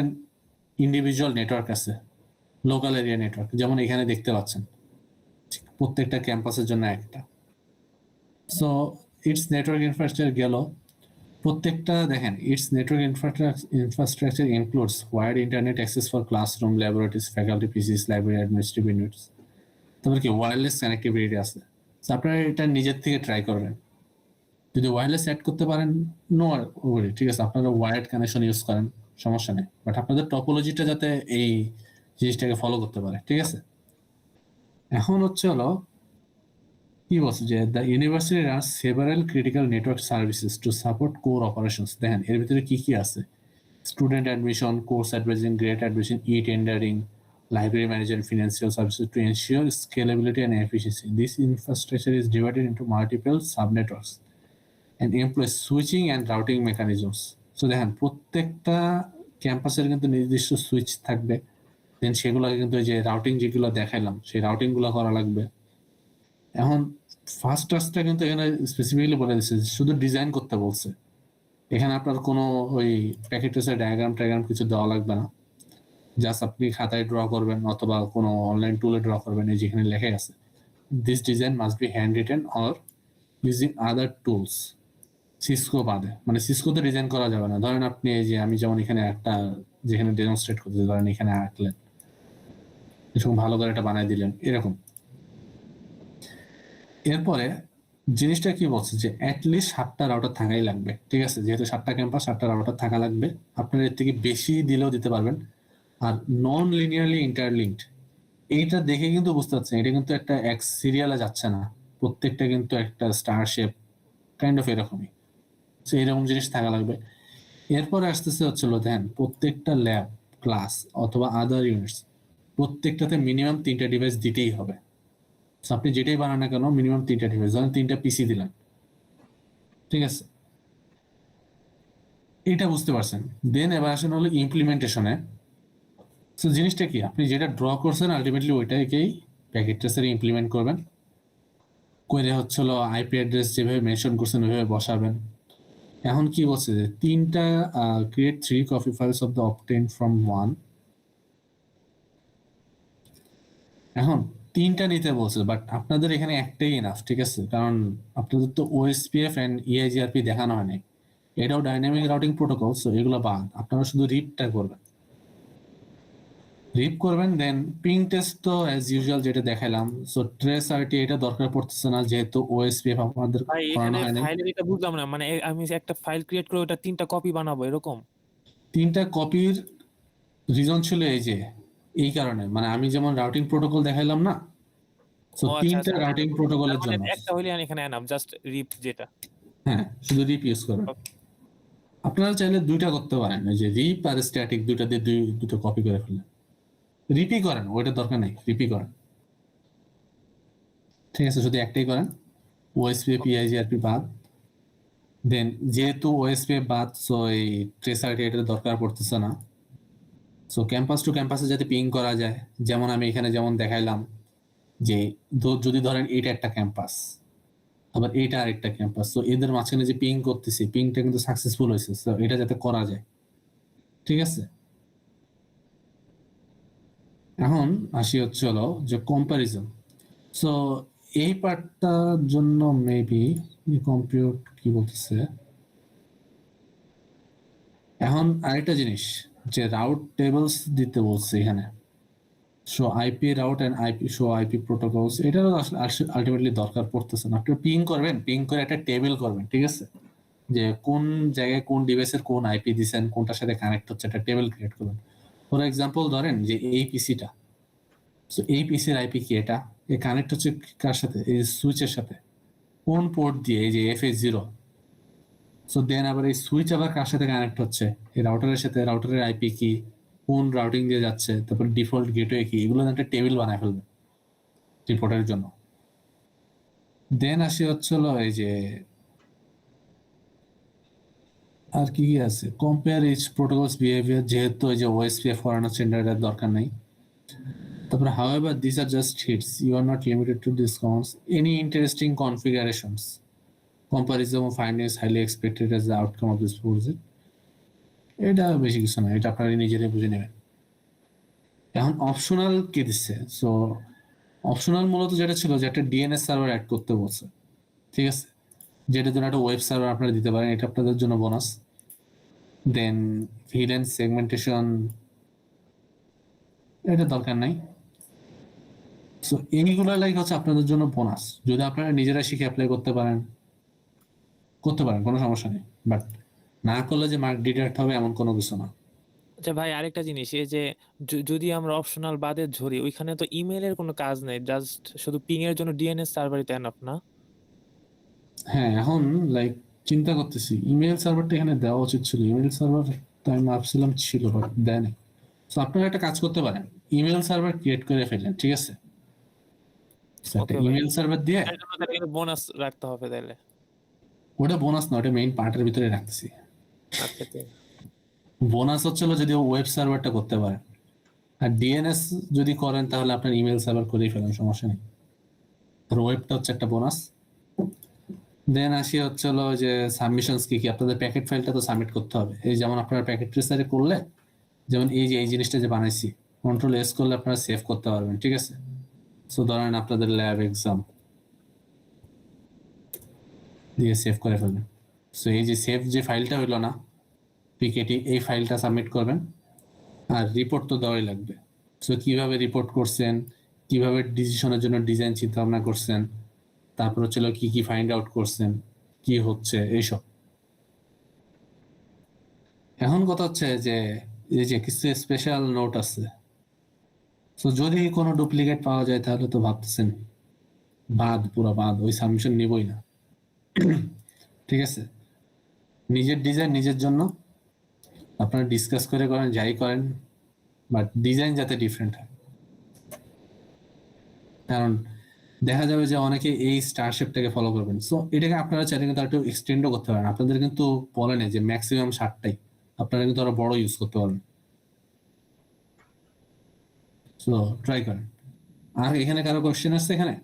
ইন্ডিভিজুয়াল নেটওয়ার্ক আছে, লোকাল এরিয়া নেটওয়ার্ক, যেমন এখানে দেখতে পাচ্ছেন প্রত্যেকটা ক্যাম্পাসের জন্য একটা। সো ইটস নেটওয়ার্ক ইনফ্রাস্ট্রাকচার গেল, প্রত্যেকটা দেখেন it's network infrastructure includes wide internet access for classroom, laboratories, faculty, পিসিস, library, administrative units. তারপর কি ওয়্যারলেস কানেক্টিভিটি আছে। So আপনারা এটা নিজের থেকে ট্রাই করবেন, যদি ওয়্যারলেস অ্যাড করতে পারেন নো ওয়ারি, ঠিক আছে, আপনারা ওয়াইড কানেকশন ইউজ করেন, সমস্যা নেই, বাট আপনাদের টপোলজিটা যাতে এই জিনিসটাকে ফলো করতে পারে, ঠিক আছে। এখন হচ্ছে হলো কি বলছে যে the university runs several critical network services to support core operations. দেখেন এর ভিতরে কি কি আছে, student admission, course advising, grade admission, e tendering, library management, financial services to ensure scalability and efficiency. This infrastructure is divided into multiple subnetworks and employs switching and routing mechanisms. So দেখেন প্রত্যেকটা ক্যাম্পাসের কিন্তু নির্দিষ্ট switch থাকবে, দেন সেগুলোকে কিন্তু যে routing যেগুলো দেখাইলাম সেই রাউটিং গুলো করা লাগবে। এখন ফার্স্ট টাস্কটা কিন্তু এখানে স্পেসিফিক্যালি বলে দিচ্ছে, শুধু ডিজাইন করতে বলছে, এখানে আপনার কোনো ওই প্যাকেট ট্রেসের ডায়াগ্রাম কিছু দেওয়া লাগবে না, জাস্ট আপনি খাতায় ড্র করবেন অথবা কোনো অনলাইন টুলে ড্র করবেন, এই যেখানে লেখা আছে this design must be hanged written or using other tools. Cisco বাদে, মানে সিসকোতে ডিজাইন করা যাবে না। ধরেন আপনি এই যে আমি যেমন এখানে একটা যেখানে ডেমনস্ট্রেট করতে, ধরেন এখানে আঁকলেন, এরকম ভালো করে এটা বানাই দিলেন এরকম। এরপরে জিনিসটা কি বলছে যে অ্যাটলিস্ট 7টা রাউটার থাকাই লাগবে, ঠিক আছে, যেহেতু 7টা ক্যাম্পাস 7টা রাউটার থাকা লাগবে। আপনারা এর থেকে বেশি দিলেও দিতে পারবেন। আর নন লিনিয়ারলি ইন্টারলিঙ্কড, এইটা দেখে কিন্তু বুঝতে পারছেন এটা কিন্তু একটা এক সিরিয়ালে যাচ্ছে না, প্রত্যেকটা কিন্তু একটা স্টার শেপ কাইন্ড অফ এরকমই। সো এরকম জিনিস থাকা লাগবে। এরপরে আসতেছে হচ্ছিল দেখেন প্রত্যেকটা ল্যাব, ক্লাস অথবা আদার ইউনিটস প্রত্যেকটাতে মিনিমাম 3টা ডিভাইস দিতেই হবে। সো আপনি যেটাই বানান না কেন মিনিমাম 3টা ডিভাইস, ধরেন 3টা পিসি দিলেন, ঠিক আছে, এটা বুঝতে পারছেন। দেন এবার আসেন হলো ইমপ্লিমেন্টেশনে। সো জিনিসটা কি, আপনি যেটা ড্র করছেন আলটিমেটলি ওইটাকেই প্যাকেট ট্রেসারে ইমপ্লিমেন্ট করবেন, করে হচ্ছে হলো আইপি অ্যাড্রেস যেভাবে মেনশন করছেন ওইভাবে বসাবেন। এখন কি বলছে যে 3টা create 3 copy files of the obtain from 1। এখন 3টা নিতে বলছে, বাট আপনাদের এখানে একটাই এনাফ, ঠিক আছে, কারণ আপনাদের তো ওএসপিএফ এন্ড ইআইজিআরপি দেখানো হয়নি, এটাও ডাইনামিক রাউটিং প্রোটোকল। সো এগুলো বাদ, আপনারা শুধু রিডটা করবেন, রিপ করবেন। দেন পিং টেস্ট তো অ্যাজ ইউজুয়াল যেটা দেখাইলাম। সো ট্রেস আরটি এটা দরকার পড়তেছে না, যেহেতু ওএসপিএফ আমাদের ভাই করানো এখানে হয়নি। ফাইলের এটা বুঝলাম না, মানে আমি একটা ফাইল ক্রিয়েট করে ওটা 3টা কপি বানাবো এরকম? 3টা কপির রিজন ছিল এই যে এই কারণে, মানে আমি যেমন রাউটিং প্রোটোকল দেখাইলাম না, সো ও আচ্ছা 3টা আচ্ছা, রাউটিং প্রোটোকলের তার মানে জন্য। একটা হইলে এখানে এনাফ, জাস্ট রিপ যেটা। হ্যাঁ, শুধু রিপ ইউজ করবেন। আপনারা চাইলে 2টা করতে পারেন, ওই যে রিপ আর স্ট্যাটিক দুইটা দিয়ে দুটো কপি করে ফেললেন, রিপি করেন, ওইটা দরকার নেই, রিপি করেন, ঠিক আছে, শুধু একটাই করেন, ওএসপিএফ ইআইজিআরপি বাদ। দেন যেহেতু ওএসপিএফ বাদ, সো এই ট্রেস আরটি এটার দরকার পড়তেছে না। সো ক্যাম্পাস টু ক্যাম্পাসে যাতে পিং করা যায়, যেমন আমি এখানে যেমন দেখাইলাম যে যদি ধরেন এটা একটা ক্যাম্পাস আবার এটা আরেকটা ক্যাম্পাস, তো এদের মাঝখানে যে পিং করতেছি পিংটা কিন্তু সাকসেসফুল হয়েছে, তো এটা যাতে করা যায়, ঠিক আছে। এখন আসি হচ্ছে হলো যে কম্প্যারিজন। সো এই পার্টটার জন্য মেবি কম্পিউট কি বলতেছে। এখন আরেকটা জিনিস যে রাউট টেবলস দিতে বলছে এখানে, show IP route and IP show IP protocols, এটারও আলটিমেটলি দরকার পড়তেছে না। আপনি পিং করবেন, পিং করে একটা টেবিল করবেন, ঠিক আছে, যে কোন জায়গায় কোন ডিভাইসের কোন আইপি দিছেন, কোনটার সাথে কানেক্ট হচ্ছে, একটা টেবিল ক্রিয়েট করবেন। ফর এক্সাম্পল ধরেন যে এই পিসিটা, সো এই পিসির আইপি কি, এটা এই কানেক্ট হচ্ছে কার সাথে, এই সুইচের সাথে, কোন পোর্ট দিয়ে, এই যে FH0। সো দেন আবার এই সুইচ আবার কার সাথে কানেক্ট হচ্ছে, এই রাউটারের সাথে, রাউটারের আইপি কি, কোন রাউটিং দিয়ে যাচ্ছে, তারপর ডিফল্ট গেটওয়ে কি, এগুলো একটা টেবিল বানায় ফেলবে রিপোর্টের জন্য। দেন আসি হচ্ছিল এই যে আর কি কি আছে, কম্পেয়ার ইচ প্রোটোকলস বিহেভিয়ার, যেহেতু এই যে ওএসপিএফ ফরেনার স্ট্যান্ডার্ডের দরকার নেই। তারপরে however these are just hits, you are not limited to these commands. Any interesting configurations, comparison of findings highly expected as the outcome of this project. এটা বেশি কিছু না, এটা আপনারা নিজেরাই বুঝে নেবেন। এখন অপশনাল কে দিচ্ছে? সো অপশনাল মূলত যেটা ছিল যে একটা ডিএনএস সার্ভার অ্যাড করতে বলছে, ঠিক আছে, যেটার জন্য একটা ওয়েব সার্ভার আপনারা দিতে পারেন, এটা আপনাদের জন্য বোনাস। দেন হিডেন সেগমেন্টেশন, এটা দরকার নাই। সো এইগুলো লাইক হচ্ছে আপনাদের জন্য বোনাস, যদি আপনারা নিজেরা শিখে অ্যাপ্লাই করতে পারেন কোনো সমস্যা নেই, বাট না করলে যে মার্ক ডিডাক্ট হবে এমন কোনো কিছু না। আচ্ছা ভাই, আরেকটা জিনিস, এই যে যদি আমরা অপশনাল বাদে ধরি, ওইখানে তো ইমেলের কোনো কাজ নেই, জাস্ট শুধু পিং এর জন্য ডিএনএস সার্ভারই তো এনাফ না? হ্যাঁ, এখন লাইক চিন্তা করতেছি ইমেল সার্ভারটা এখানে দেওয়া উচিত ছিল। ইমেল সার্ভার তো আমি ভাবছিলাম ছিল, বাট দেয়নি। তো আপনারা একটা কাজ করতে পারেন, ইমেল সার্ভার ক্রিয়েট করে ফেলেন, ঠিক আছে, একটা Okay ভাই। ইমেল সার্ভার দিয়ে। এর জন্য তাহলে বোনাস রাখতে হবে তাহলে। ওটা বোনাস না, ওটা মেইন পার্টের ভিতরে রাখতেছি। আচ্ছা ঠিক। বোনাস হচ্ছিল যদি ওয়েব সার্ভারটা করতে পারেন, আর ডিএনএস যদি করেন তাহলে আপনার ইমেল সার্ভার করেই ফেলেন, সমস্যা নেই। আর ওয়েবটা হচ্ছে একটা বোনাস। দেন আসি হচ্ছে হলো যে সাবমিশনস কি কি, আপনাদের প্যাকেট ফাইলটা তো সাবমিট করতে হবে। এই যেমন আপনারা প্যাকেট ট্রেসারে করলে, যেমন এই যে এই জিনিসটা যে বানাইছি, কন্ট্রোল এস করলে আপনারা সেভ করতে পারবেন, ঠিক আছে। সো ধরেন আপনাদের ল্যাব এক্সাম দিয়ে সেভ করে ফেলবেন। সো এই যে সেভ যে ফাইলটা হইলো না পিকেটি, এই ফাইলটা সাবমিট করবেন। আর রিপোর্ট তো দেওয়াই লাগবে। সো কিভাবে রিপোর্ট করছেন, কিভাবে ডিসিশনের জন্য ডিজাইন চিন্তা ভাবনা করছেন, তারপর হচ্ছে কি কি ফাইন্ড আউট করছেন, কি হচ্ছে এইসব। এখন কথা হচ্ছে যে এই যে কিছু স্পেশাল নোট আছে, তো যদি কোনো ডুপ্লিকেট পাওয়া যায় তাহলে তো ভাবতেছেন পুরো বাদ, ওই সাবমিশন নিবই না। ঠিক আছে, নিজের ডিজাইন নিজের জন্য আপনারা ডিসকাস করে করেন, যাই করেন, বাট ডিজাইন যাতে ডিফারেন্ট হয়। কারণ দেখা যাবে যে অনেকে এই স্টার শেপটাকে ফলো করবেন, সো এটাকে আপনারা চাইলে কিন্তু একটু এক্সটেন্ডও করতে পারেন। আপনাদের কিন্তু বলে নেই যে ম্যাক্সিমাম 60টাই, আপনারা কিন্তু আরো বড় ইউজ করতে পারেন। সো ট্রাই করেন। আর এখানে কারো কোশ্চেন আছে? এখানে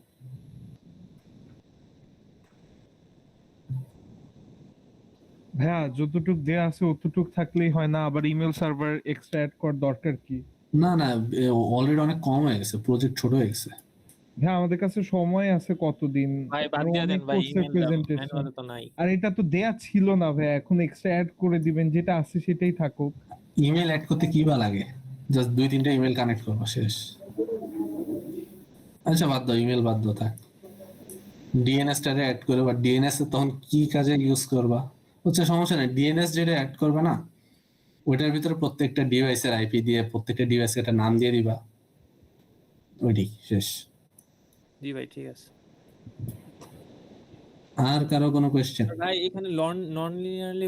ভাইয়া যতটুক দেয়া আছে অতটুক থাকলেই হয় না, আবার ইমেল সার্ভার এক্সট্রা অ্যাড করার দরকার কি? না অলরেডি অনেক কম হয়ে গেছে, প্রজেক্ট ছোট হয়ে গেছে। ভাই আমাদের কাছে সময় আছে কতদিন, ভাই বাদ আরো দিয়ে দেন অনেক ভাই, কোর্সের ইমেল প্রেজেন্টেশন, ম্যানুয়ালে তো নাই। আর এটা তো দেয়া ছিল না ভাই, এখন এক্সট্রা অ্যাড করে দিবেন, যেটা আছে সেটাই থাকুক। ইমেল অ্যাড করতে কি বা লাগে? জাস্ট 2-3টা ইমেল কানেক্ট করবো, শেষ। আচ্ছা বাদ দাও, ইমেল বাদ দাও, থাক। ডিএনএস টারে অ্যাড করে, বা ডিএনএস তখন কি কাজে ইউজ করবা হচ্ছে সমস্যা নেই। ডিএনএস যেটা অ্যাড করবে না, ওইটার ভিতরে প্রত্যেকটা ডিভাইসের আইপি দিয়ে প্রত্যেকটা ডিভাইসকে একটা নাম দিয়ে দিবা, ওইটাই শেষ। জি ভাই ঠিক আছে। আর কারো কোনো কোয়েশ্চেন? ভাই এখানে নন লিনিয়ারলি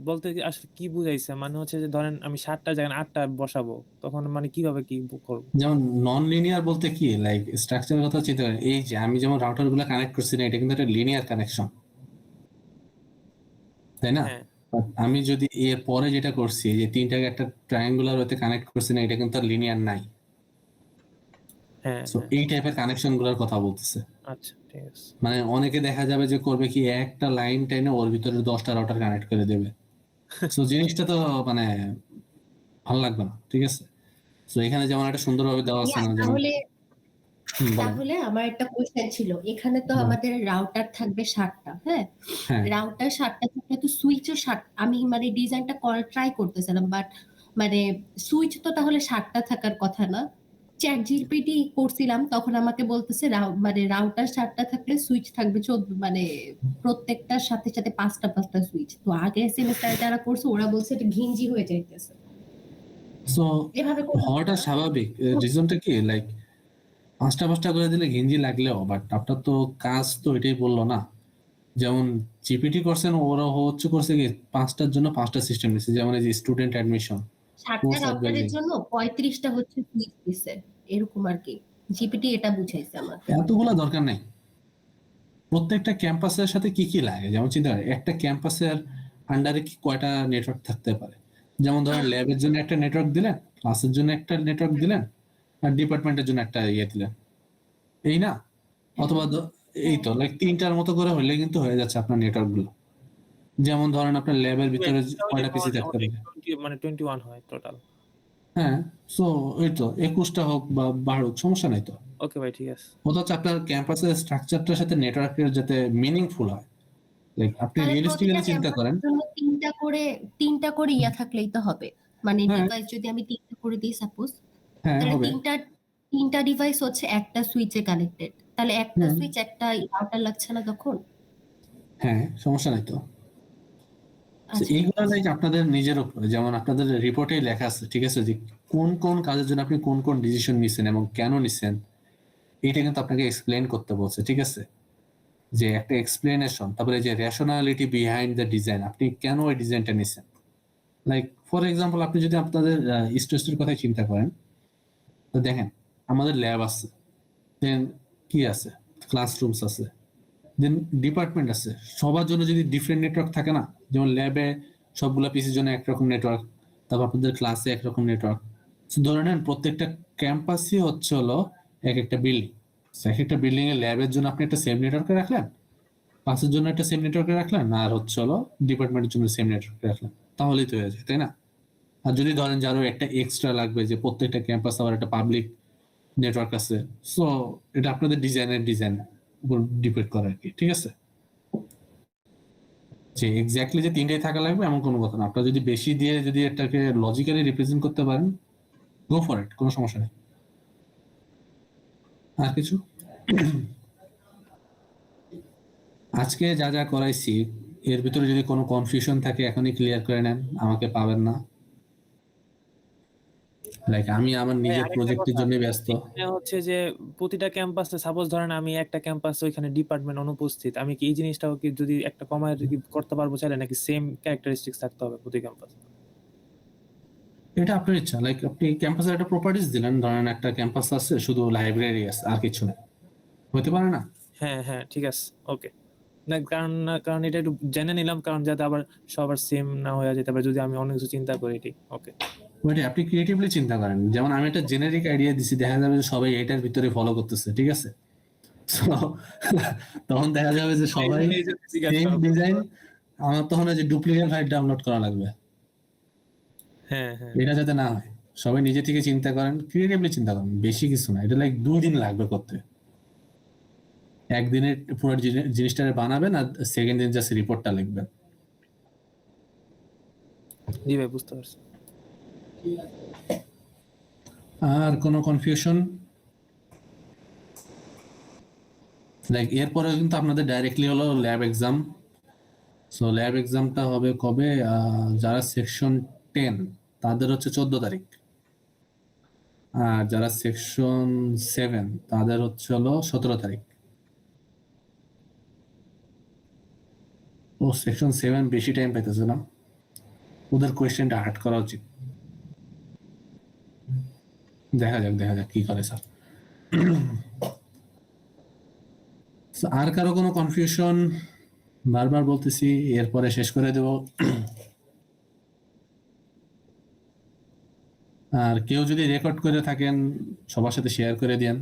বলতে আসলে কি বুঝাইছে? মানে হচ্ছে যে ধরেন আমি 7টা জায়গায় 8টা বসাবো, তখন মানে কিভাবে কি করব? যেমন নন লিনিয়ার বলতে কি, লাইক স্ট্রাকচারের কথা চিন্তা করেন। এই যে আমি যেমন রাউটার গুলো কানেক্ট করছি না, এটা কিন্তু একটা লিনিয়ার কানেকশন, তাই না? হ্যাঁ But আমি যদি এর পরে যেটা করছি, এই যে 3টাকে একটা ট্রায়াঙ্গুলার হতে কানেক্ট করছি না, এটা কিন্তু আর লিনিয়ার নাই। হ্যাঁ সো এই টাইপের কানেকশন গুলোর কথা বলতেছে। আচ্ছা ঠিক আছে। মানে অনেকে দেখা যাবে যে করবে কি, একটা লাইন টেনে ওর ভিতরে 10টা রাউটার কানেক্ট করে দেবে। সো জিনিসটা তো মানে ভালো লাগবে না, ঠিক আছে। সো এখানে যেমন একটা সুন্দরভাবে দেওয়া আছে না, যেমন তাহলে বলেন। তাহলে আমার একটা কোশ্চেন ছিল, এখানে তো বলেন। আমাদের রাউটার থাকবে 7টা, হ্যাঁ, হ্যাঁ, রাউটার 7টা থাকলে তো সুইচও 7, আমি মানে ডিজাইনটা করার ট্রাই করতেছিলাম, বাট মানে সুইচ তো তাহলে 7টা থাকার কথা না। চ্যাট জিপিটি করছিলাম, তখন আমাকে বলতেছে মানে রাউটার 7টা থাকলে সুইচ থাকবে 14, মানে প্রত্যেকটার সাথে সাথে 5টা সুইচ। তো আগে সেমিস্টারে যারা করছে ওরা বলছে এটা ঘিঞ্জি হয়ে যাইতেছে, সো এভাবে করলে হওয়াটা স্বাভাবিক। রিজনটা কি, লাইক 5টা করে দিলে ঘিঞ্জি লাগলেও, বাট আপনার তো কাজ তো এটাই বললো না। যেমন জিপিটি করছেন, ওরা হচ্ছে করছে কি 5টার জন্য 5টা সিস্টেম নিচ্ছে, যেমন এই যে স্টুডেন্ট অ্যাডমিশন, 7টা রাউটারের জন্য 35টা হচ্ছে সুইচ দিছে, এরকম আর কি জিপিটি এটা বুঝাইছে আমার। এতগুলা দরকার নাই। প্রত্যেকটা ক্যাম্পাসের সাথে কি কি লাগে, যেমন চিন্তা করেন একটা ক্যাম্পাসের আন্ডারে কি কয়টা নেটওয়ার্ক থাকতে পারে। যেমন ধরেন ল্যাবের জন্য একটা নেটওয়ার্ক দিলেন, ক্লাসের জন্য একটা নেটওয়ার্ক দিলেন, আর ডিপার্টমেন্টের জন্য একটা ইয়ে দিলেন, এই না? অথবা এই তো লাইক 3টার মতো করে হলে কিন্তু হয়ে যাচ্ছে আপনার নেটওয়ার্ক গুলো। যেমন ধরেন আপনার ল্যাবের ভিতরে কয়টা পিসি থাকতে পারে? মানে 21 হয় টোটাল। হ্যাঁ, সো ওই তো 21টা হোক বা 12 হোক, সমস্যা নাই তো। ওকে ভাই, ঠিক আছে। অথচ আপনার ক্যাম্পাসের স্ট্রাকচারটার সাথে নেটওয়ার্কের যাতে মিনিংফুল হয়, লাইক আপনি তাহলে রিয়েলিস্টিক্যালি প্রতিটা চিন্তা করেন। ক্যাম্পাসের জন্য তিনটা করে ইয়া থাকলেই তো হবে। মানে হ্যাঁ। ডিভাইস যদি আমি 3টা করে দিই সাপোজ, হ্যাঁ, তাহলে হবে। তিনটা ডিভাইস হচ্ছে একটা সুইচে কানেক্টেড। তাহলে একটা হুম। সুইচ একটা রাউটার লাগছে না তখন? হ্যাঁ, সমস্যা নাই তো। তো আচ্ছা, এইগুলো লাইক আপনাদের নিজের উপরে, যেমন আপনাদের রিপোর্টেই লেখা আছে, ঠিক আছে, যে কোন কোন কাজের জন্য আপনি কোন কোন ডিসিশন নিছেন এবং কেন নিছেন, এটা কিন্তু আপনাকে এক্সপ্লেন করতে বলছে, ঠিক আছে? যে একটা এক্সপ্লেনেশন, তারপরে যে রেশনালিটি বিহাইন্ড দ্য ডিজাইন, আপনি কেন ওই ডিজাইনটা নিছেন। লাইক ফর এক্সাম্পল, আপনি যদি আপনাদের স্ট্রেসের কথা চিন্তা করেন, তো দেখেন আমাদের ল্যাব আছে, দেন কি আছে, ক্লাসরুমস আছে, দেন ডিপার্টমেন্ট আছে। সবার জন্য যদি ডিফারেন্ট নেটওয়ার্ক থাকে না, যেমন ল্যাবে সবগুলা পিসির জন্য একরকম নেটওয়ার্ক, তারপর আপনাদের ক্লাসে একরকম নেটওয়ার্ক। ধরে নেন প্রত্যেকটা ক্যাম্পাসই হচ্ছে হলো এক একটা বিল্ডিং। এক একটা বিল্ডিং এর ল্যাবের জন্য আপনি একটা সেম নেটওয়ার্কে রাখলেন, ক্লাসের জন্য একটা সেম নেটওয়ার্কে রাখলেন, আর হচ্ছে হলো ডিপার্টমেন্টের জন্য সেম নেটওয়ার্কে রাখলেন, তাহলেই তো হয়ে যায়, তাই না? আর যদি ধরেন যে আরো একটা এক্সট্রা লাগবে, যে প্রত্যেকটা ক্যাম্পাস আবার একটা পাবলিক নেটওয়ার্ক আছে, সো এটা আপনাদের ডিজাইন উপর ডিপেন্ড করে আর কি, ঠিক আছে? যে এক্স্যাক্টলি যে 3টাই থাকা লাগবে এমন কোনো কথা না। আপনারা যদি বেশি দিয়ে যদি এটাকে লজিক্যালি রিপ্রেজেন্ট করতে পারেন, গো ফর ইট, কোনো সমস্যা নেই। আর কিছু? আজকে যা যা করাইছি এর ভিতরে যদি কোনো কনফিউশন থাকে এখনই ক্লিয়ার করে নেন, আমাকে পাবেন না। লাইক আমি আমার নিজের আরেকটা প্রজেক্টের কথা, জন্য ব্যস্ত। এখানে হচ্ছে যে প্রতিটা ক্যাম্পাসে সাপোজ ধরেন আমি একটা ক্যাম্পাসে ওইখানে ডিপার্টমেন্ট অনুপস্থিত, আমি কি এই জিনিসটাও কি যদি একটা কমায় কি করতে পারবো চাইলে, নাকি সেম ক্যারেক্টারিস্টিক্স থাকতে হবে প্রতি ক্যাম্পাস? এটা আপনার ইচ্ছা, লাইক আপনি ক্যাম্পাসের একটা প্রপার্টিজ দিলেন, ধরেন একটা ক্যাম্পাস আছে শুধু লাইব্রেরি আছে আর কিছু নেই, হতে পারে না? হ্যাঁ হ্যাঁ, ঠিক আছে, ওকে। কারণ এটা একটু জেনে নিলাম, কারণ যাতে আবার সবার সেম না হয়ে যেতে পারে যদি আমি অনেক কিছু চিন্তা করি, ঠিক। ওকে, ওইটা আপনি ক্রিয়েটিভলি চিন্তা করেন। যেমন আমি একটা জেনেরিক আইডিয়া দিছি, দেখা যাবে যে সবাই এটার ভিতরে ফলো করতেছে, ঠিক আছে? So, তখন দেখা যাবে যে সবাই সেম ডিজাইন, আমার তখন ওই যে ডুপ্লিকেট ফাইল ডাউনলোড করা লাগবে। হ্যাঁ হ্যাঁ, এটা যাতে না হয়, সবাই নিজে থেকে চিন্তা করেন, ক্রিয়েটিভলি চিন্তা করেন, বেশি কিছু না। এটা লাইক 2 দিন লাগবে করতে। একদিনে পুরো জিনিসটা বানাবেন আর সেকেন্ড দিন জাস্ট রিপোর্টটা লিখবেন। জি ভাই, বুঝতে পারছি। আর কোনো কনফিউশন? লাইক এরপরে কিন্তু আপনাদের ডাইরেক্টলি হলো ল্যাব এক্সাম। সো ল্যাব এক্সামটা হবে কবে? যারা সেকশন 10 তাদের হচ্ছে 14 তারিখ, আর যারা সেকশন 7 তাদের হচ্ছে হলো 17 তারিখ। ও সেকশন 7 বেশি টাইম পাইতেছে না, ওদের কোয়েশ্চেনটা হার্ড করা উচিত। দেখা যাক কি করে স্যার। আর কারো কোনো কনফিউশন? বারবার বলতেছি, এরপরে শেষ করে দেব। আর কেউ যদি রেকর্ড করে থাকেন সবার সাথে শেয়ার করে দেন।